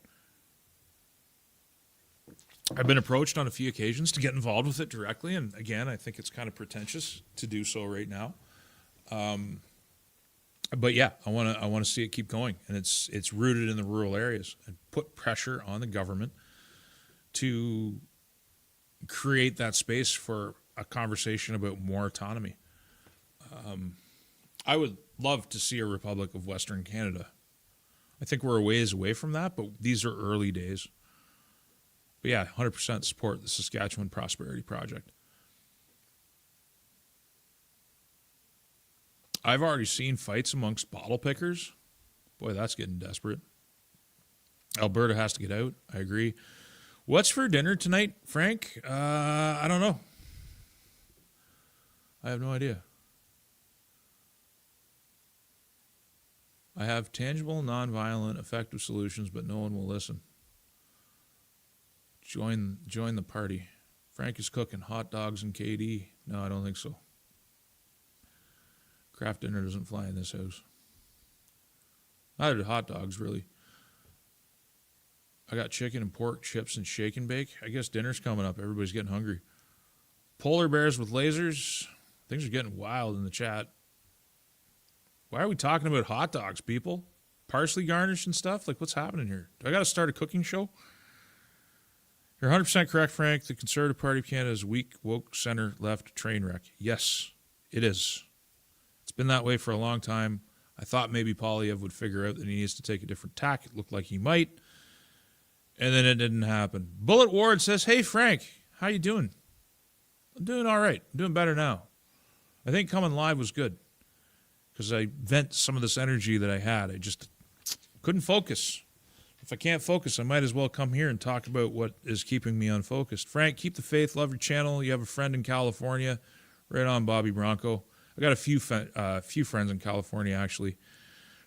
I've been approached on a few occasions to get involved with it directly, and again, I think it's kind of pretentious to do so right now. But yeah, I want to see it keep going, and it's rooted in the rural areas, and put pressure on the government to create that space for a conversation about more autonomy. I would love to see a Republic of Western Canada. I think we're a ways away from that, but these are early days. But yeah, 100% support the Saskatchewan Prosperity Project. I've already seen fights amongst bottle pickers. Boy, that's getting desperate. Alberta has to get out. I agree. What's for dinner tonight, Frank? I don't know. I have no idea. I have tangible, nonviolent, effective solutions, but no one will listen. Join the party. Frank is cooking hot dogs and KD. No, I don't think so. Kraft dinner doesn't fly in this house. Neither do hot dogs, really. I got chicken and pork, chips, and shake and bake. I guess dinner's coming up. Everybody's getting hungry. Polar bears with lasers. Things are getting wild in the chat. Why are we talking about hot dogs, people? Parsley garnish and stuff? Like, what's happening here? Do I got to start a cooking show? You're 100% correct, Frank. The Conservative Party of Canada is weak, woke, center, left, train wreck. Yes, it is. It's been that way for a long time. I thought maybe Poilievre would figure out that he needs to take a different tack. It looked like he might. And then it didn't happen. Bullet Ward says, hey, Frank, how you doing? I'm doing all right. I'm doing better now. I think coming live was good because I vent some of this energy that I had. I just couldn't focus. If I can't focus, I might as well come here and talk about what is keeping me unfocused. Frank, keep the faith. Love your channel. You have a friend in California. Right on, Bobby Bronco. I got a few friends in California, actually.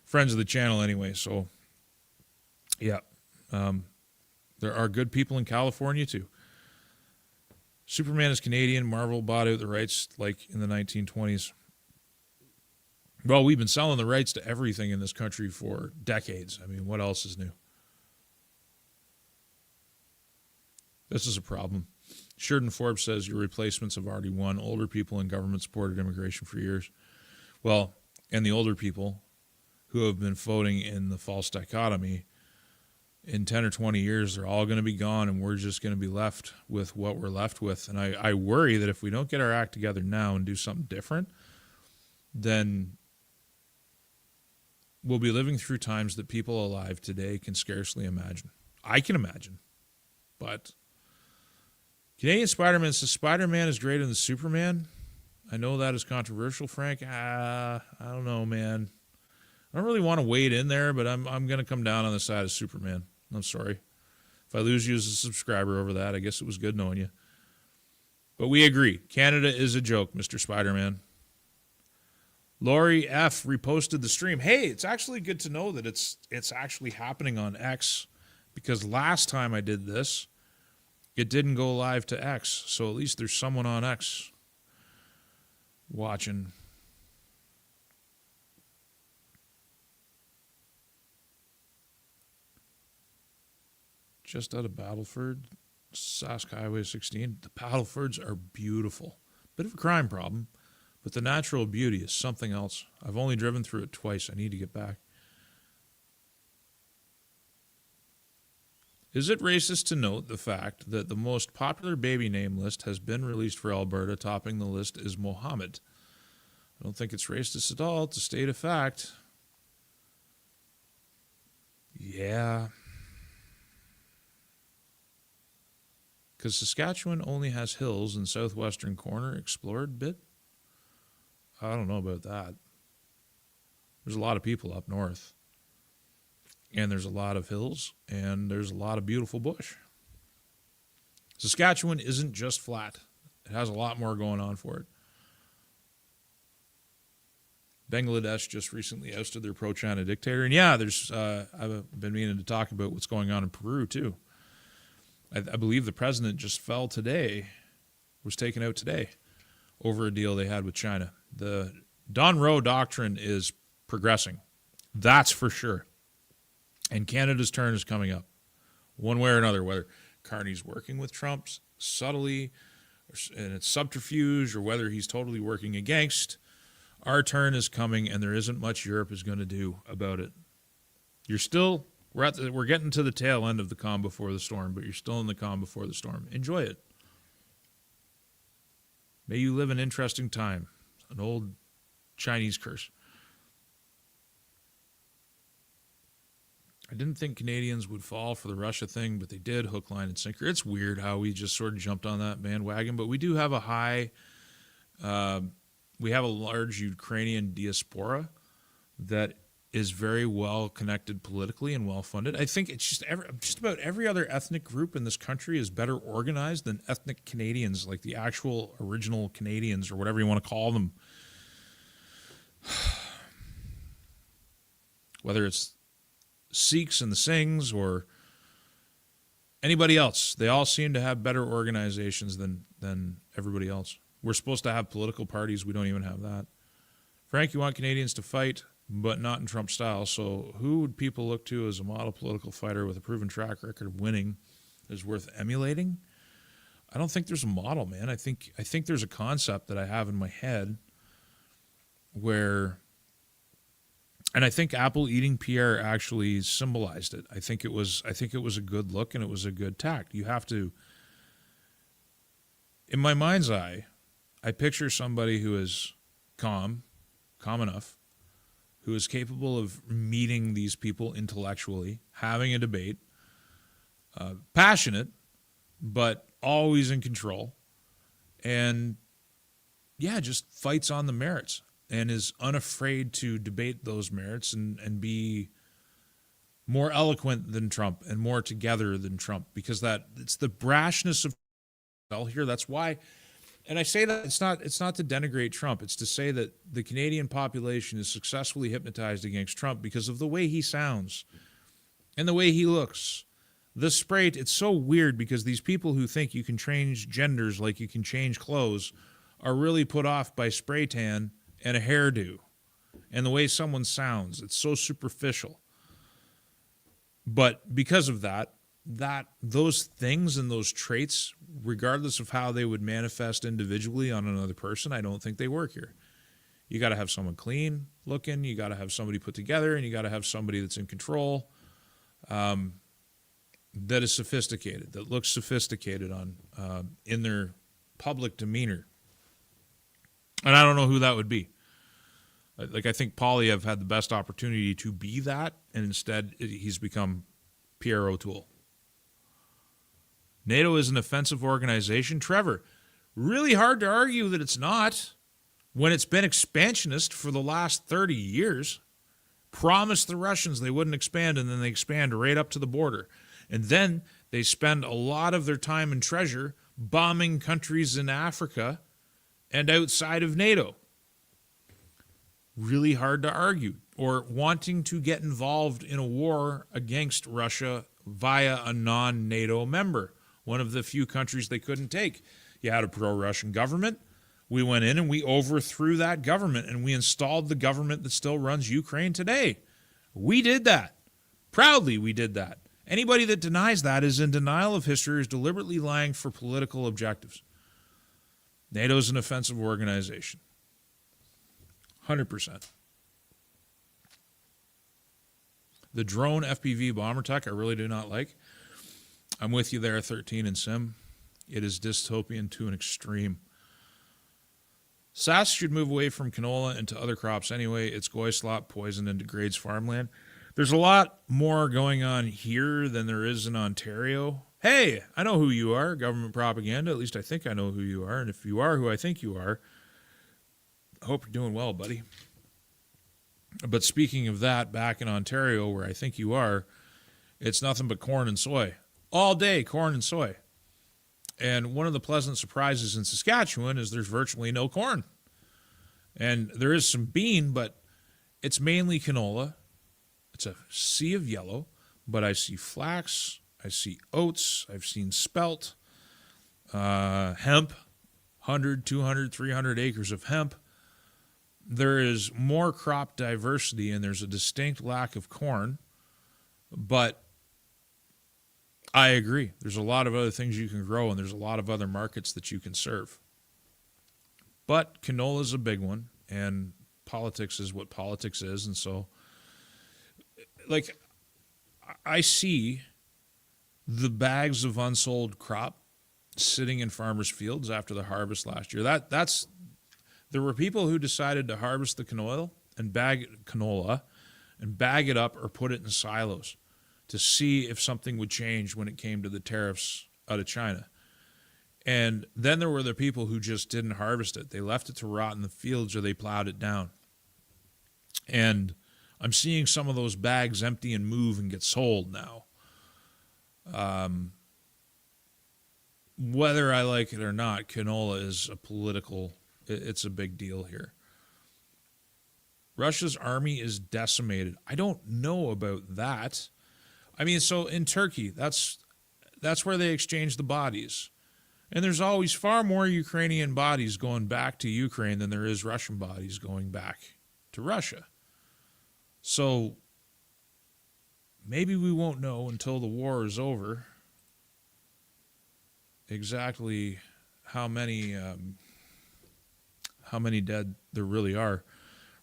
Friends of the channel anyway, so yeah. There are good people in California, too. Superman is Canadian. Marvel bought out the rights like in the 1920s. Well, we've been selling the rights to everything in this country for decades. I mean, what else is new? This is a problem. Sheridan Forbes says your replacements have already won. Older people in government supported immigration for years. Well, and the older people who have been voting in the false dichotomy, in 10 or 20 years, they're all going to be gone, and we're just going to be left with what we're left with. And I worry that if we don't get our act together now and do something different, then we'll be living through times that people alive today can scarcely imagine. I can imagine. But Canadian Spider-Man says Spider-Man is greater than Superman. I know that is controversial, Frank. I don't know, man. I don't really want to wade in there, but I'm going to come down on the side of Superman. I'm sorry. If I lose you as a subscriber over that, I guess it was good knowing you. But we agree. Canada is a joke, Mr. Spider-Man. Lori F. reposted the stream. Hey, it's actually good to know that it's actually happening on X, because last time I did this, it didn't go live to X. So at least there's someone on X watching. Just out of Battleford, Sask Highway 16. The Battlefords are beautiful. Bit of a crime problem, but the natural beauty is something else. I've only driven through it twice. I need to get back. Is it racist to note the fact that the most popular baby name list has been released for Alberta? Topping the list is Mohammed. I don't think it's racist at all to state a fact. Yeah. Because Saskatchewan only has hills in southwestern corner. Explored bit? I don't know about that. There's a lot of people up north. And there's a lot of hills. And there's a lot of beautiful bush. Saskatchewan isn't just flat. It has a lot more going on for it. Bangladesh just recently ousted their pro-China dictator. And yeah, there's I've been meaning to talk about what's going on in Peru, too. I believe the president just fell today, was taken out today, over a deal they had with China. The Don Rowe doctrine is progressing. That's for sure. And Canada's turn is coming up, one way or another, whether Carney's working with Trump subtly, and it's subterfuge, or whether he's totally working against. Our turn is coming, and there isn't much Europe is going to do about it. We're getting to the tail end of the calm before the storm, but you're still in the calm before the storm. Enjoy it. May you live an interesting time. An old Chinese curse. I didn't think Canadians would fall for the Russia thing, but they did, hook, line, and sinker. It's weird how we just sort of jumped on that bandwagon, but we do have we have a large Ukrainian diaspora that is very well connected politically and well funded. I think it's just about every other ethnic group in this country is better organized than ethnic Canadians, like the actual original Canadians or whatever you want to call them. Whether it's Sikhs and the Singhs or anybody else, they all seem to have better organizations than everybody else. We're supposed to have political parties. We don't even have that. Frank, you want Canadians to fight, but not in Trump style. So who would people look to as a model political fighter with a proven track record of winning is worth emulating? I don't think there's a model, man. I think there's a concept that I have in my head where, and I think Apple eating Pierre actually symbolized it. I think it was a good look and it was a good tact. You have to, in my mind's eye, I picture somebody who is calm enough, who is capable of meeting these people intellectually, having a debate, passionate, but always in control, and yeah, just fights on the merits and is unafraid to debate those merits and be more eloquent than Trump and more together than Trump, because that it's the brashness of here. That's why. And I say that it's not to denigrate Trump. It's to say that the Canadian population is successfully hypnotized against Trump because of the way he sounds and the way he looks. The spray, it's so weird because these people who think you can change genders like you can change clothes are really put off by spray tan and a hairdo and the way someone sounds. It's so superficial. But because of that those things and those traits, regardless of how they would manifest individually on another person, I don't think they work here. You got to have someone clean looking, you got to have somebody put together, and you got to have somebody that's in control, that is sophisticated, that looks sophisticated on in their public demeanor. And I don't know who that would be. Like, I think Poilievre had the best opportunity to be that, and instead he's become Pierre O'Toole. NATO is an offensive organization. Trevor, really hard to argue that it's not when it's been expansionist for the last 30 years. Promised the Russians they wouldn't expand, and then they expand right up to the border. And then they spend a lot of their time and treasure bombing countries in Africa and outside of NATO. Really hard to argue. Or wanting to get involved in a war against Russia via a non-NATO member, one of the few countries they couldn't take. You had a pro-Russian government. We went in and we overthrew that government, and we installed the government that still runs Ukraine today. We did that. Proudly we did that. Anybody that denies that is in denial of history, is deliberately lying for political objectives. NATO is an offensive organization. 100%. The drone FPV bomber tech I really do not like. I'm with you there, 13 and Sim. It is dystopian to an extreme. SAS should move away from canola into other crops anyway. It's goy slop poison and degrades farmland. There's a lot more going on here than there is in Ontario. Hey, I know who you are, government propaganda. At least I think I know who you are. And if you are who I think you are, I hope you're doing well, buddy. But speaking of that, back in Ontario, where I think you are, it's nothing but corn and soy. All day, corn and soy. And one of the pleasant surprises in Saskatchewan is there's virtually no corn. And there is some bean, but it's mainly canola. It's a sea of yellow, but I see flax, I see oats, I've seen spelt, hemp, 100, 200, 300 acres of hemp. There is more crop diversity, and there's a distinct lack of corn, but I agree. There's a lot of other things you can grow, and there's a lot of other markets that you can serve. But canola is a big one, and politics is what politics is. And so, like, I see the bags of unsold crop sitting in farmers' fields after the harvest last year. There were people who decided to harvest the canola and bag it up or put it in silos to see if something would change when it came to the tariffs out of China. And then there were the people who just didn't harvest it. They left it to rot in the fields or they plowed it down. And I'm seeing some of those bags empty and move and get sold now. Whether I like it or not, canola is it's a big deal here. Russia's army is decimated. I don't know about that. I mean, so in Turkey, that's where they exchange the bodies. And there's always far more Ukrainian bodies going back to Ukraine than there is Russian bodies going back to Russia. So maybe we won't know until the war is over exactly how many dead there really are.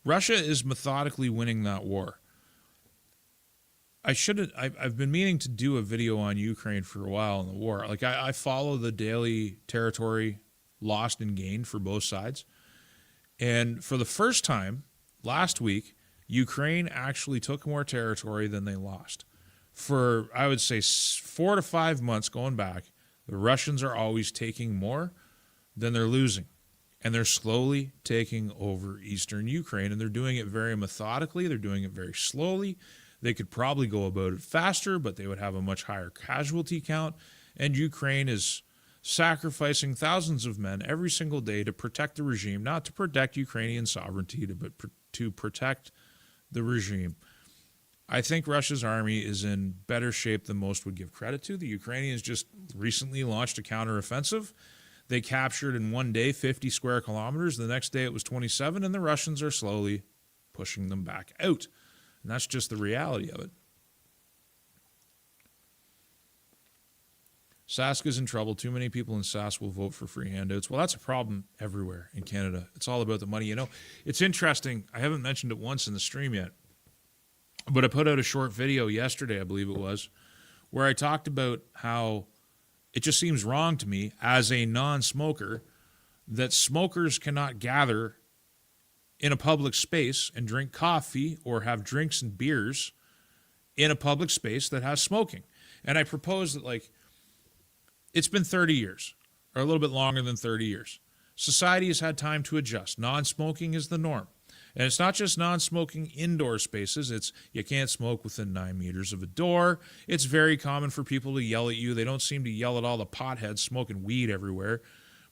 Russia is methodically winning that war. I've been meaning to do a video on Ukraine for a while in the war. Like I follow the daily territory lost and gained for both sides. And for the first time last week, Ukraine actually took more territory than they lost. For, I would say, 4 to 5 months going back, the Russians are always taking more than they're losing. And they're slowly taking over eastern Ukraine, and they're doing it very methodically. They're doing it very slowly. They could probably go about it faster, but they would have a much higher casualty count. And Ukraine is sacrificing thousands of men every single day to protect the regime, not to protect Ukrainian sovereignty, but to protect the regime. I think Russia's army is in better shape than most would give credit to. The Ukrainians just recently launched a counteroffensive. They captured in one day 50 square kilometers. The next day it was 27, and the Russians are slowly pushing them back out. And that's just the reality of it. Saska's in trouble. Too many people in Sask will vote for free handouts. Well, that's a problem everywhere in Canada. It's all about the money. You know, it's interesting. I haven't mentioned it once in the stream yet, but I put out a short video yesterday, I believe it was, where I talked about how it just seems wrong to me as a non-smoker that smokers cannot gather in a public space and drink coffee or have drinks and beers in a public space that has smoking. And I propose that, like, it's been 30 years, or a little bit longer than 30 years. Society has had time to adjust. Non-smoking is the norm. And it's not just non-smoking indoor spaces. It's you can't smoke within 9 meters of a door. It's very common for people to yell at you. They don't seem to yell at all the potheads smoking weed everywhere,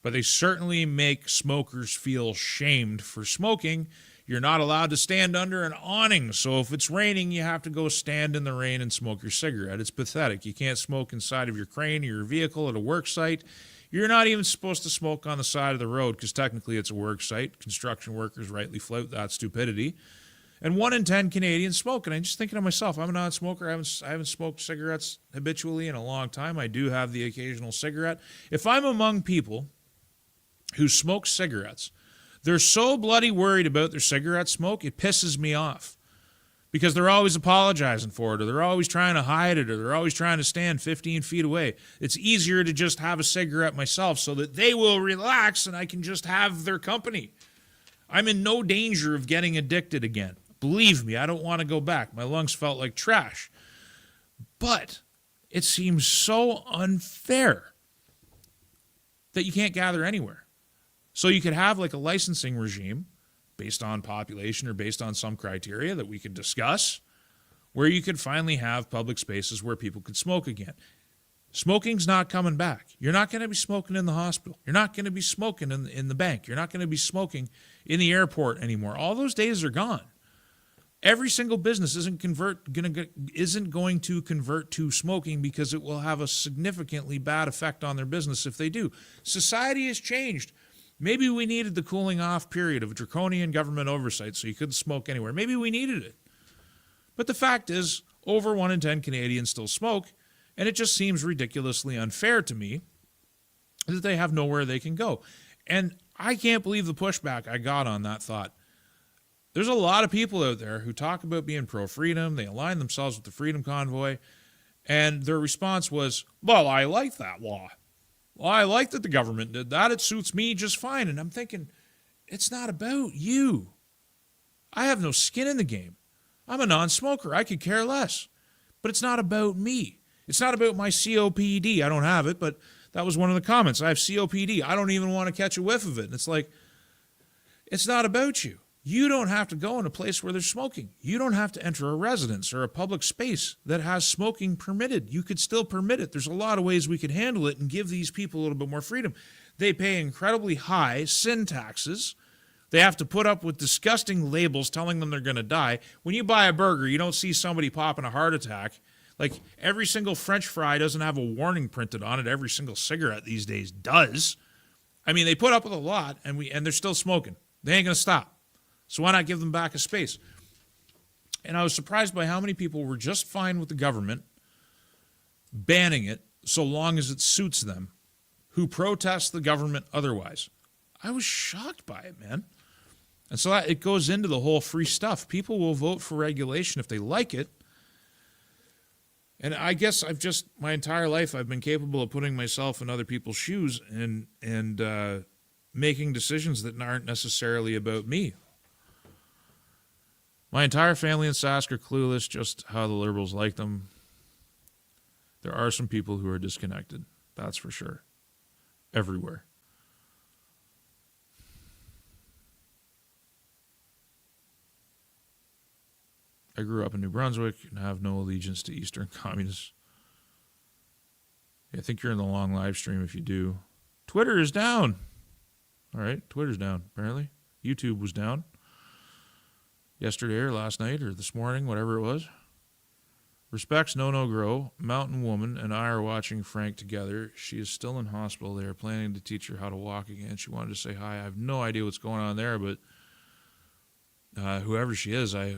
but they certainly make smokers feel shamed for smoking. You're not allowed to stand under an awning, so if it's raining, you have to go stand in the rain and smoke your cigarette. It's pathetic. You can't smoke inside of your crane or your vehicle at a work site. You're not even supposed to smoke on the side of the road because technically it's a work site. Construction workers rightly flout that stupidity. And 1 in 10 Canadians smoke. And I'm just thinking to myself, I'm a non-smoker. I haven't smoked cigarettes habitually in a long time. I do have the occasional cigarette. If I'm among people who smoke cigarettes, they're so bloody worried about their cigarette smoke, it pisses me off. Because they're always apologizing for it, or they're always trying to hide it, or they're always trying to stand 15 feet away. It's easier to just have a cigarette myself so that they will relax and I can just have their company. I'm in no danger of getting addicted again. Believe me, I don't want to go back. My lungs felt like trash. But it seems so unfair that you can't gather anywhere. So you could have like a licensing regime based on population or based on some criteria that we could discuss, where you could finally have public spaces where people could smoke again. Smoking's not coming back. You're not going to be smoking in the hospital. You're not going to be smoking in the bank. You're not going to be smoking in the airport anymore. All those days are gone. Every single business isn't going to convert to smoking because it will have a significantly bad effect on their business if they do. Society has changed. Maybe we needed the cooling off period of draconian government oversight so you couldn't smoke anywhere. Maybe we needed it. But the fact is, over 1 in 10 Canadians still smoke, and it just seems ridiculously unfair to me that they have nowhere they can go. And I can't believe the pushback I got on that thought. There's a lot of people out there who talk about being pro-freedom. They align themselves with the Freedom Convoy, and their response was, well, I like that law. Well, I like that the government did that. It suits me just fine. And I'm thinking, it's not about you. I have no skin in the game. I'm a non-smoker. I could care less. But it's not about me. It's not about my COPD. I don't have it, but that was one of the comments. I have COPD. I don't even want to catch a whiff of it. And it's like, it's not about you. You don't have to go in a place where there's smoking. You don't have to enter a residence or a public space that has smoking permitted. You could still permit it. There's a lot of ways we could handle it and give these people a little bit more freedom. They pay incredibly high sin taxes. They have to put up with disgusting labels telling them they're going to die. When you buy a burger, you don't see somebody popping a heart attack. Like, every single French fry doesn't have a warning printed on it. Every single cigarette these days does. I mean, they put up with a lot, and they're still smoking. They ain't going to stop. So why not give them back a space? And I was surprised by how many people were just fine with the government banning it so long as it suits them, who protest the government otherwise. I was shocked by it, man. And so it goes into the whole free stuff. People will vote for regulation if they like it. And I guess my entire life, I've been capable of putting myself in other people's shoes and making decisions that aren't necessarily about me. My entire family in Sask are clueless just how the Liberals like them. There are some people who are disconnected, that's for sure. Everywhere. I grew up in New Brunswick and have no allegiance to Eastern communists. I think you're in the long live stream if you do. Twitter is down. All right, Twitter's down, apparently. YouTube was down. Yesterday or last night or this morning, whatever it was. Respects No Grow. Mountain Woman and I are watching Frank together. She is still in hospital. They are planning to teach her how to walk again. She wanted to say hi. I have no idea what's going on there, but whoever she is, I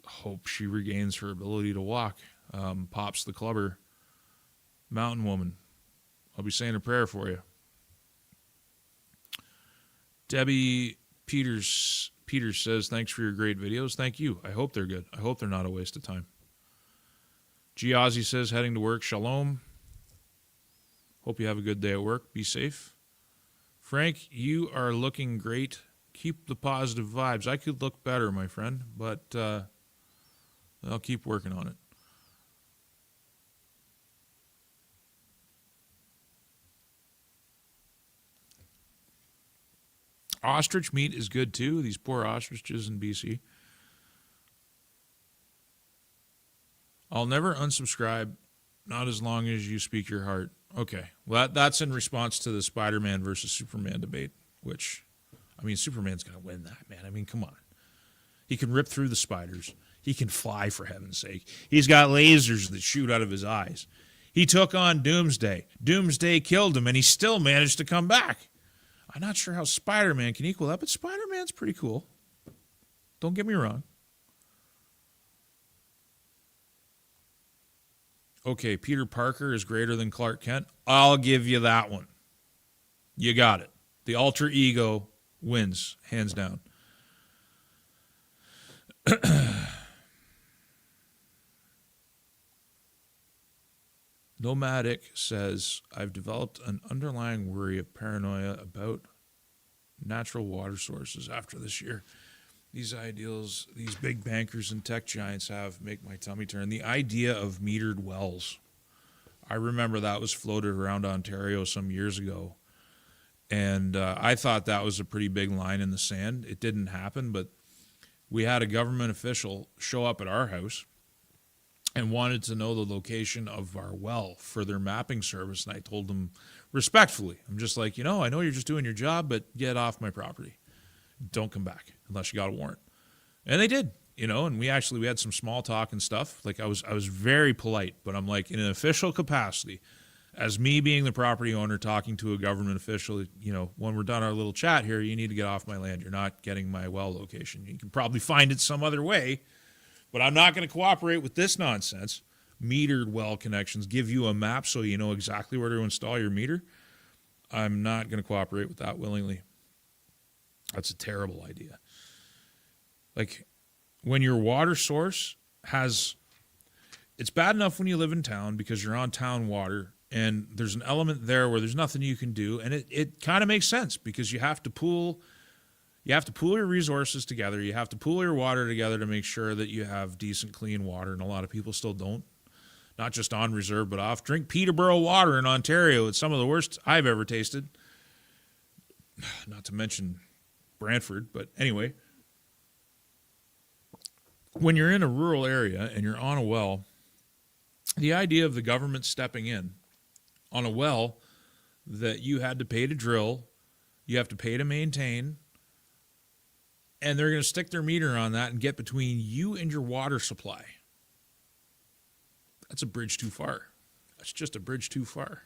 hope she regains her ability to walk. Pops the Clubber. Mountain Woman. I'll be saying a prayer for you. Debbie Peters says, thanks for your great videos. Thank you. I hope they're good. I hope they're not a waste of time. Giazzi says, heading to work. Shalom. Hope you have a good day at work. Be safe. Frank, you are looking great. Keep the positive vibes. I could look better, my friend, but I'll keep working on it. Ostrich meat is good too. These poor ostriches in BC. I'll never unsubscribe, not as long as you speak your heart. Okay. Well, that's in response to the Spider-Man versus Superman debate, which, I mean, Superman's going to win that, man. I mean, come on. He can rip through the spiders. He can fly, for heaven's sake. He's got lasers that shoot out of his eyes. He took on Doomsday. Doomsday killed him, and he still managed to come back. I'm not sure how Spider-Man can equal that, but Spider-Man's pretty cool. Don't get me wrong. Okay, Peter Parker is greater than Clark Kent. I'll give you that one. You got it. The alter ego wins, hands down. Nomadic says, I've developed an underlying worry of paranoia about natural water sources after this year. These ideals these big bankers and tech giants have make my tummy turn. The idea of metered wells. I remember that was floated around Ontario some years ago. And I thought that was a pretty big line in the sand. It didn't happen, but we had a government official show up at our house and wanted to know the location of our well for their mapping service. And I told them respectfully, I'm just like, I know you're just doing your job, but get off my property. Don't come back unless you got a warrant. And they did, and we had some small talk and stuff. Like I was very polite, but I'm like, in an official capacity, as me being the property owner talking to a government official, when we're done our little chat here, you need to get off my land. You're not getting my well location. You can probably find it some other way, but I'm not going to cooperate with this nonsense. Metered well connections give you a map so you know exactly where to install your meter. I'm not going to cooperate with that willingly. That's a terrible idea. Like, when your water source it's bad enough when you live in town because you're on town water, and there's an element there where there's nothing you can do, and it kind of makes sense because you have to pool your resources together. You have to pool your water together to make sure that you have decent, clean water, and a lot of people still don't. Not just on reserve, but off. Drink Peterborough water in Ontario. It's some of the worst I've ever tasted. Not to mention Brantford, but anyway, when you're in a rural area and you're on a well, the idea of the government stepping in on a well that you had to pay to drill, you have to pay to maintain, and they're going to stick their meter on that and get between you and your water supply. That's a bridge too far. That's just a bridge too far.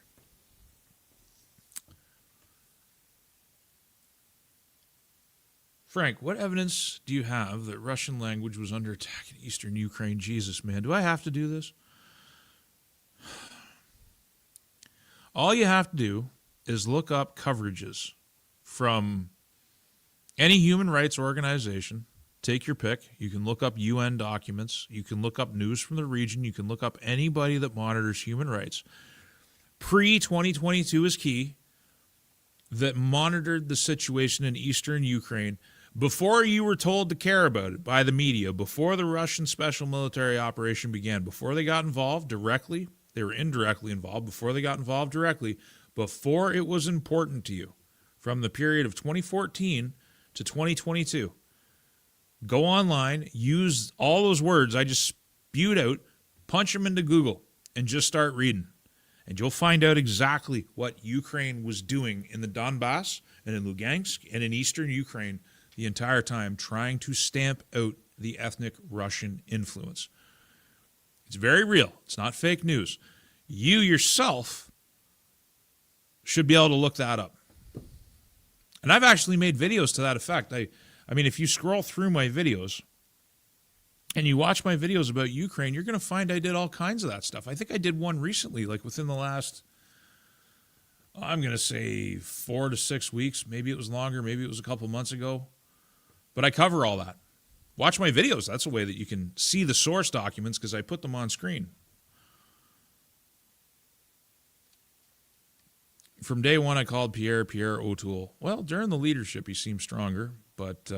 Frank, what evidence do you have that Russian language was under attack in eastern Ukraine? Jesus, man, do I have to do this? All you have to do is look up coverages from any human rights organization. Take your pick. You can look up UN documents. You can look up news from the region. You can look up anybody that monitors human rights. Pre-2022 is key, that monitored the situation in eastern Ukraine before you were told to care about it by the media, before the Russian special military operation began, before they got involved directly. They were indirectly involved before they got involved directly, before it was important to you, from the period of 2014 to 2022. Go online, use all those words I just spewed out, punch them into Google, and just start reading. And you'll find out exactly what Ukraine was doing in the Donbass and in Lugansk and in eastern Ukraine the entire time, trying to stamp out the ethnic Russian influence. It's very real. It's not fake news. You yourself should be able to look that up. And I've actually made videos to that effect. I mean, if you scroll through my videos and you watch my videos about Ukraine, you're going to find I did all kinds of that stuff. I think I did one recently, like within the last, I'm going to say 4 to 6 weeks. Maybe it was longer. Maybe it was a couple months ago. But I cover all that. Watch my videos. That's a way that you can see the source documents because I put them on screen. From day one, I called Pierre O'Toole. Well, during the leadership, he seemed stronger. But,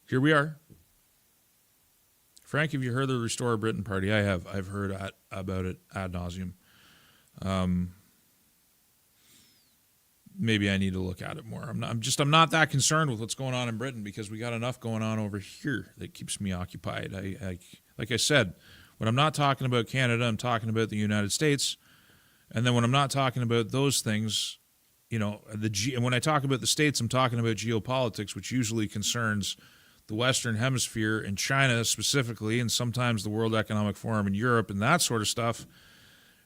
here we are. Frank, have you heard of the Restore Britain Party? I have. I've heard about it ad nauseum. Maybe I need to look at it more. I'm not that concerned with what's going on in Britain because we got enough going on over here that keeps me occupied. Like I said, when I'm not talking about Canada, I'm talking about the United States. And then when I'm not talking about those things, and when I talk about the states, I'm talking about geopolitics, which usually concerns the Western Hemisphere and China specifically, and sometimes the World Economic Forum in Europe and that sort of stuff.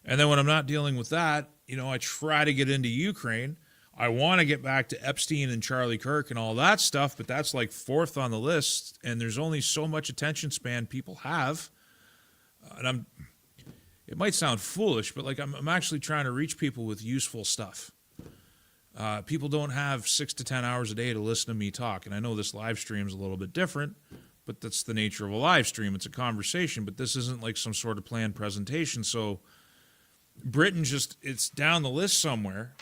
And then when I'm not dealing with that, I try to get into Ukraine. I want to get back to Epstein and Charlie Kirk and all that stuff, but that's like fourth on the list, and there's only so much attention span people have. And it might sound foolish, but I'm actually trying to reach people with useful stuff. People don't have 6 to 10 hours a day to listen to me talk, and I know this live stream is a little bit different, but that's the nature of a live stream. It's a conversation, but this isn't like some sort of planned presentation, so Britain it's down the list somewhere.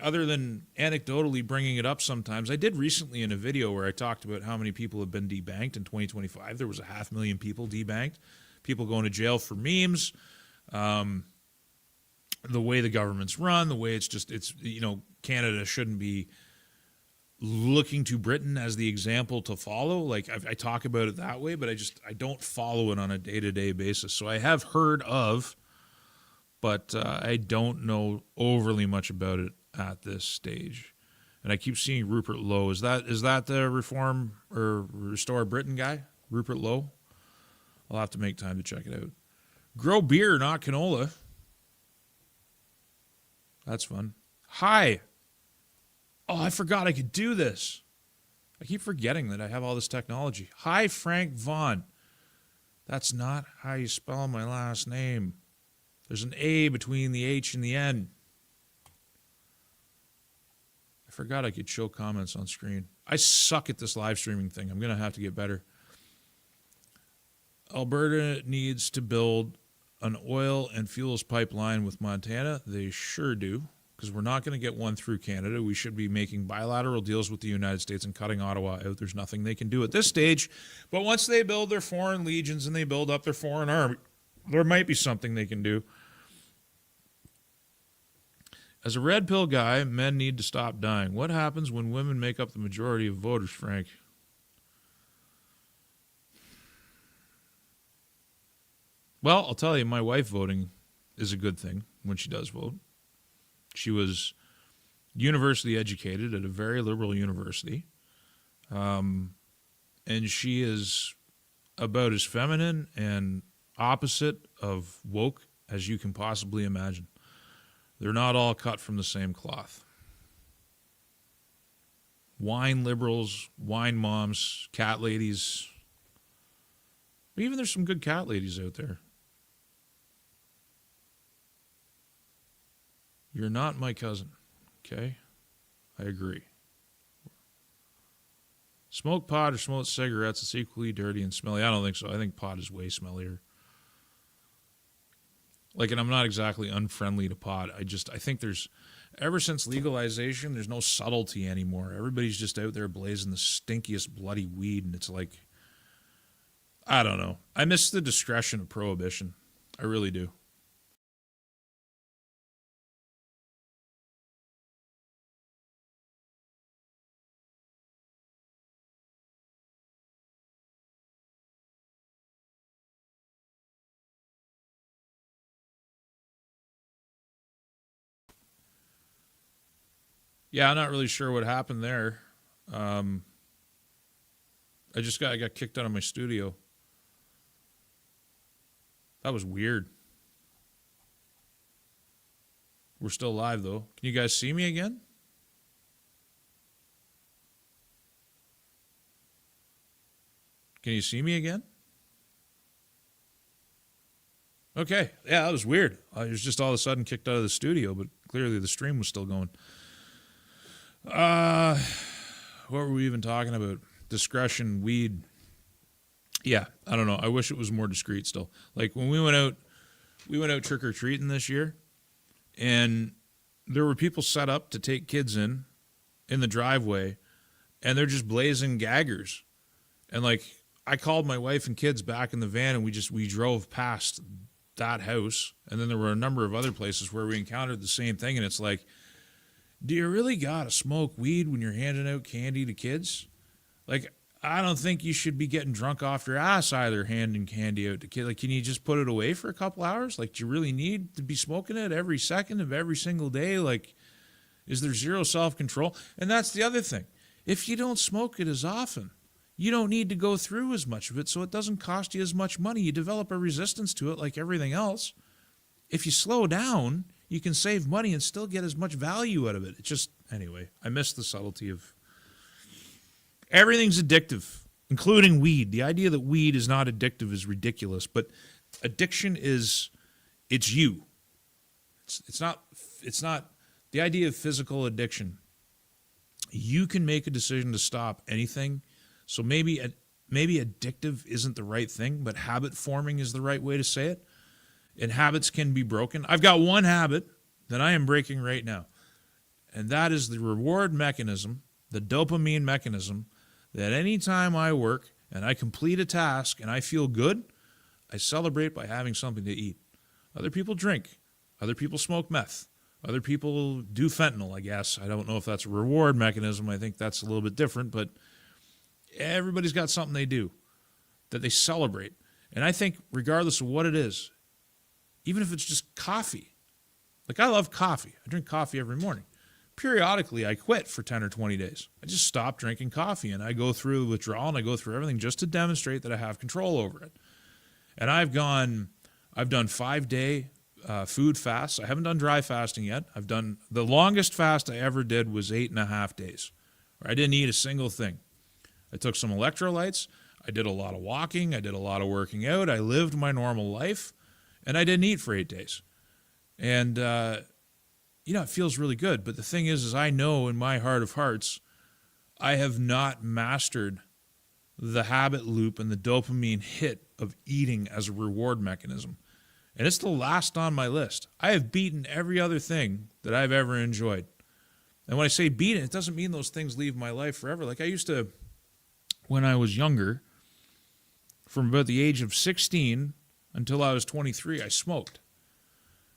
Other than anecdotally bringing it up sometimes. I did recently in a video where I talked about how many people have been debanked in 2025. There was 500,000 people debanked, people going to jail for memes, the way the government's run, the way Canada shouldn't be looking to Britain as the example to follow. I talk about it that way, but I don't follow it on a day-to-day basis. So I have heard of, but I don't know overly much about it at this stage. And I keep seeing Rupert Lowe. Is that the Reform or Restore Britain guy? Rupert Lowe? I'll have to make time to check it out. Grow beer, not canola. That's fun. Hi. Oh, I forgot I could do this. I keep forgetting that I have all this technology. Hi, Frank Vaughn. That's not how you spell my last name. There's an A between the H and the N. I forgot I could show comments on screen. I suck at this live streaming thing. I'm going to have to get better. Alberta needs to build an oil and fuels pipeline with Montana. They sure do, because we're not going to get one through Canada. We should be making bilateral deals with the United States and cutting Ottawa out. There's nothing they can do at this stage. But once they build their foreign legions and they build up their foreign army, there might be something they can do. As a red pill guy, men need to stop dying. What happens when women make up the majority of voters, Frank? Well, I'll tell you, my wife voting is a good thing when she does vote. She was university educated at a very liberal university, and she is about as feminine and opposite of woke as you can possibly imagine. They're not all cut from the same cloth. Wine liberals, wine moms, cat ladies. Even there's some good cat ladies out there. You're not my cousin, okay? I agree. Smoke pot or smoke cigarettes, it's equally dirty and smelly. I don't think so. I think pot is way smellier. Like, and I'm not exactly unfriendly to pot. I think there's, ever since legalization, there's no subtlety anymore. Everybody's just out there blazing the stinkiest bloody weed, and it's like, I don't know. I miss the discretion of prohibition. I really do. Yeah, I'm not really sure what happened there. Um, I got kicked out of my studio. That was weird. We're still live though. Can you guys see me again? Can you see me again? Okay. Yeah, that was weird. I was just all of a sudden kicked out of the studio, but clearly the stream was still going. Uh, what were we even talking about? Discretion, weed. Yeah, I don't know. I wish it was more discreet still. Like when we went out trick or treating this year, and there were people set up to take kids in the driveway, and they're just blazing gaggers. And like I called my wife and kids back in the van, and we drove past that house, and then there were a number of other places where we encountered the same thing, and it's like, do you really gotta smoke weed when you're handing out candy to kids? Like, I don't think you should be getting drunk off your ass either handing candy out to kids. Like, can you just put it away for a couple hours? Like, do you really need to be smoking it every second of every single day? Like, is there zero self-control? And that's the other thing. If you don't smoke it as often, you don't need to go through as much of it, so it doesn't cost you as much money. You develop a resistance to it like everything else. If you slow down, you can save money and still get as much value out of it. It's just, anyway, I miss the subtlety of everything's addictive, including weed. The idea that weed is not addictive is ridiculous, but addiction is, it's you. It's not the idea of physical addiction. You can make a decision to stop anything. So maybe addictive isn't the right thing, but habit forming is the right way to say it. And habits can be broken. I've got one habit that I am breaking right now, and that is the reward mechanism, the dopamine mechanism, that anytime I work and I complete a task and I feel good, I celebrate by having something to eat. Other people drink. Other people smoke meth. Other people do fentanyl, I guess. I don't know if that's a reward mechanism. I think that's a little bit different, but everybody's got something they do that they celebrate. And I think regardless of what it is, even if it's just coffee, like I love coffee. I drink coffee every morning. Periodically, I quit for 10 or 20 days. I just stop drinking coffee, and I go through the withdrawal, and I go through everything just to demonstrate that I have control over it. And I've done 5-day food fasts. I haven't done dry fasting yet. The longest fast I ever did was 8.5 days, where I didn't eat a single thing. I took some electrolytes. I did a lot of walking. I did a lot of working out. I lived my normal life, and I didn't eat for 8 days. And, it feels really good. But the thing is I know in my heart of hearts, I have not mastered the habit loop and the dopamine hit of eating as a reward mechanism. And it's the last on my list. I have beaten every other thing that I've ever enjoyed. And when I say beaten, it doesn't mean those things leave my life forever. Like I used to, when I was younger, from about the age of 16 until I was 23, I smoked.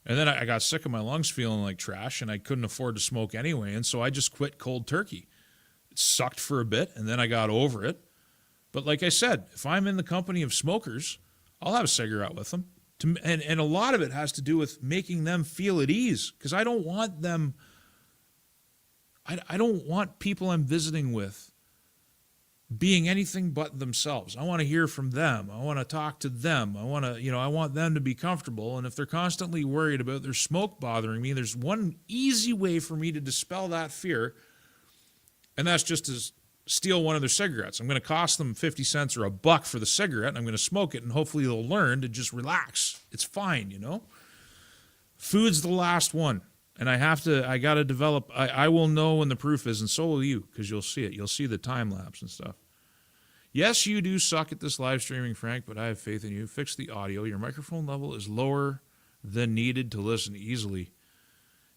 And then I got sick of my lungs feeling like trash, and I couldn't afford to smoke anyway, and so I just quit cold turkey. It sucked for a bit, and then I got over it. But like I said, if I'm in the company of smokers, I'll have a cigarette with them. And a lot of it has to do with making them feel at ease, because I don't want them, I don't want people I'm visiting with being anything but themselves. I want to hear from them. I want to talk to them. I want them to be comfortable. And if they're constantly worried about their smoke bothering me, there's one easy way for me to dispel that fear, and that's just to steal one of their cigarettes. I'm going to cost them 50 cents or $1 for the cigarette, and I'm going to smoke it, and hopefully they'll learn to just relax. It's fine, Food's the last one. And I got to develop, I will know when the proof is, and so will you, because you'll see it. You'll see the time lapse and stuff. Yes, you do suck at this live streaming, Frank, but I have faith in you. Fix the audio. Your microphone level is lower than needed to listen easily.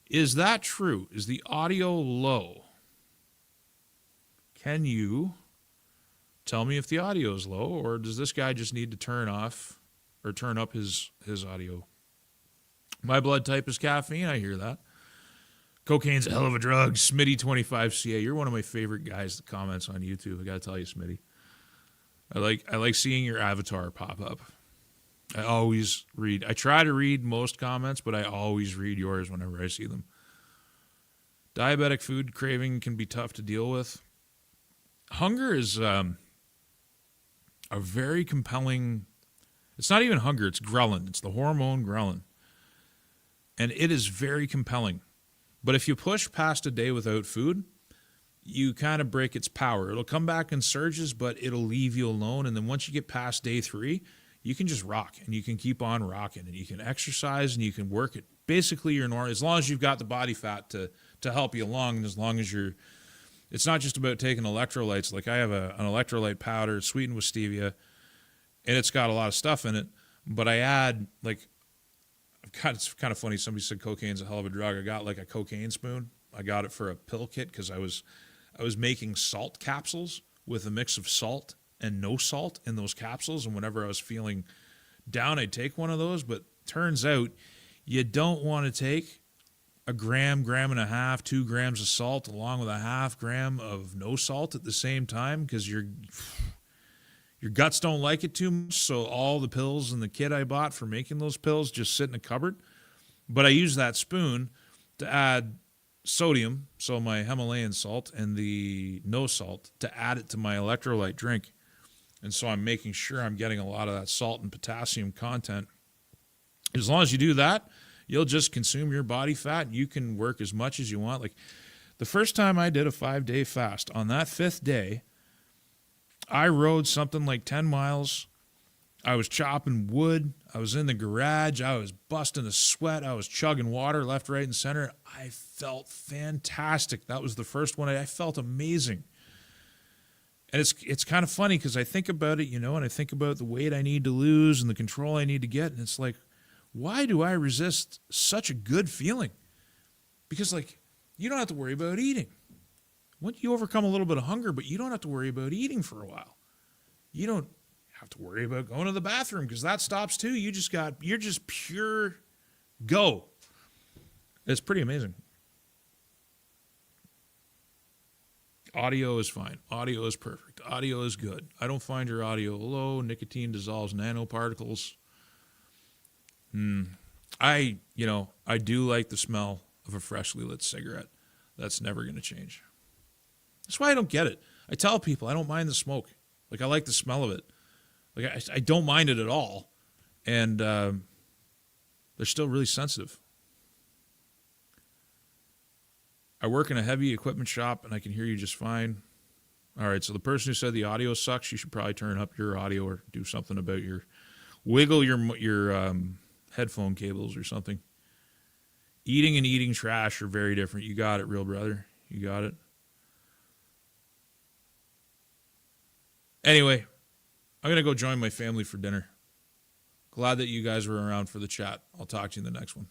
Is that true? Is the audio low? Can you tell me if the audio is low, or does this guy just need to turn off or turn up his audio? My blood type is caffeine. I hear that. Cocaine's a hell of a drug. Smitty25CA. You're one of my favorite guys that comments on YouTube. I got to tell you, Smitty. I like seeing your avatar pop up. I always read. I try to read most comments, but I always read yours whenever I see them. Diabetic food craving can be tough to deal with. Hunger is a very compelling. It's not even hunger. It's ghrelin. It's the hormone ghrelin. And it is very compelling. But if you push past a day without food, you kind of break its power. It'll come back in surges, but it'll leave you alone. And then once you get past day 3, you can just rock, and you can keep on rocking, and you can exercise, and you can work it. Basically, you're normal, as long as you've got the body fat to help you along, and as long as it's not just about taking electrolytes. Like I have an electrolyte powder sweetened with stevia, and it's got a lot of stuff in it, but I add, like, it's kind of funny. Somebody said cocaine's a hell of a drug. I got like a cocaine spoon. I got it for a pill kit because I was making salt capsules with a mix of salt and no salt in those capsules. And whenever I was feeling down, I'd take one of those. But turns out you don't want to take a gram and a half, 2 grams of salt along with a half gram of no salt at the same time, because your guts don't like it too much. So all the pills and the kit I bought for making those pills just sit in a cupboard. But I use that spoon to add sodium, so my Himalayan salt, and the no salt to add it to my electrolyte drink. And so I'm making sure I'm getting a lot of that salt and potassium content. As long as you do that, you'll just consume your body fat. You can work as much as you want. Like the first time I did a 5-day fast, on that 5th day, I rode something like 10 miles. I was chopping wood. I was in the garage. I was busting a sweat. I was chugging water left, right, and center. I felt fantastic. That was the first one. I felt amazing. And it's kind of funny because I think about it, and I think about the weight I need to lose and the control I need to get. And it's like, why do I resist such a good feeling? Because, like, you don't have to worry about eating. Once you overcome a little bit of hunger, but you don't have to worry about eating for a while. You don't have to worry about going to the bathroom because that stops too. You're just pure go. It's pretty amazing. Audio is fine. Audio is perfect. Audio is good. I don't find your audio low. Nicotine dissolves nanoparticles. I do like the smell of a freshly lit cigarette. That's never going to change. That's why I don't get it. I tell people I don't mind the smoke. Like, I like the smell of it. Like, I don't mind it at all. And they're still really sensitive. I work in a heavy equipment shop, and I can hear you just fine. All right, so the person who said the audio sucks, you should probably turn up your audio or do something about wiggle your headphone cables or something. Eating and eating trash are very different. You got it, real brother. You got it. Anyway, I'm going to go join my family for dinner. Glad that you guys were around for the chat. I'll talk to you in the next one.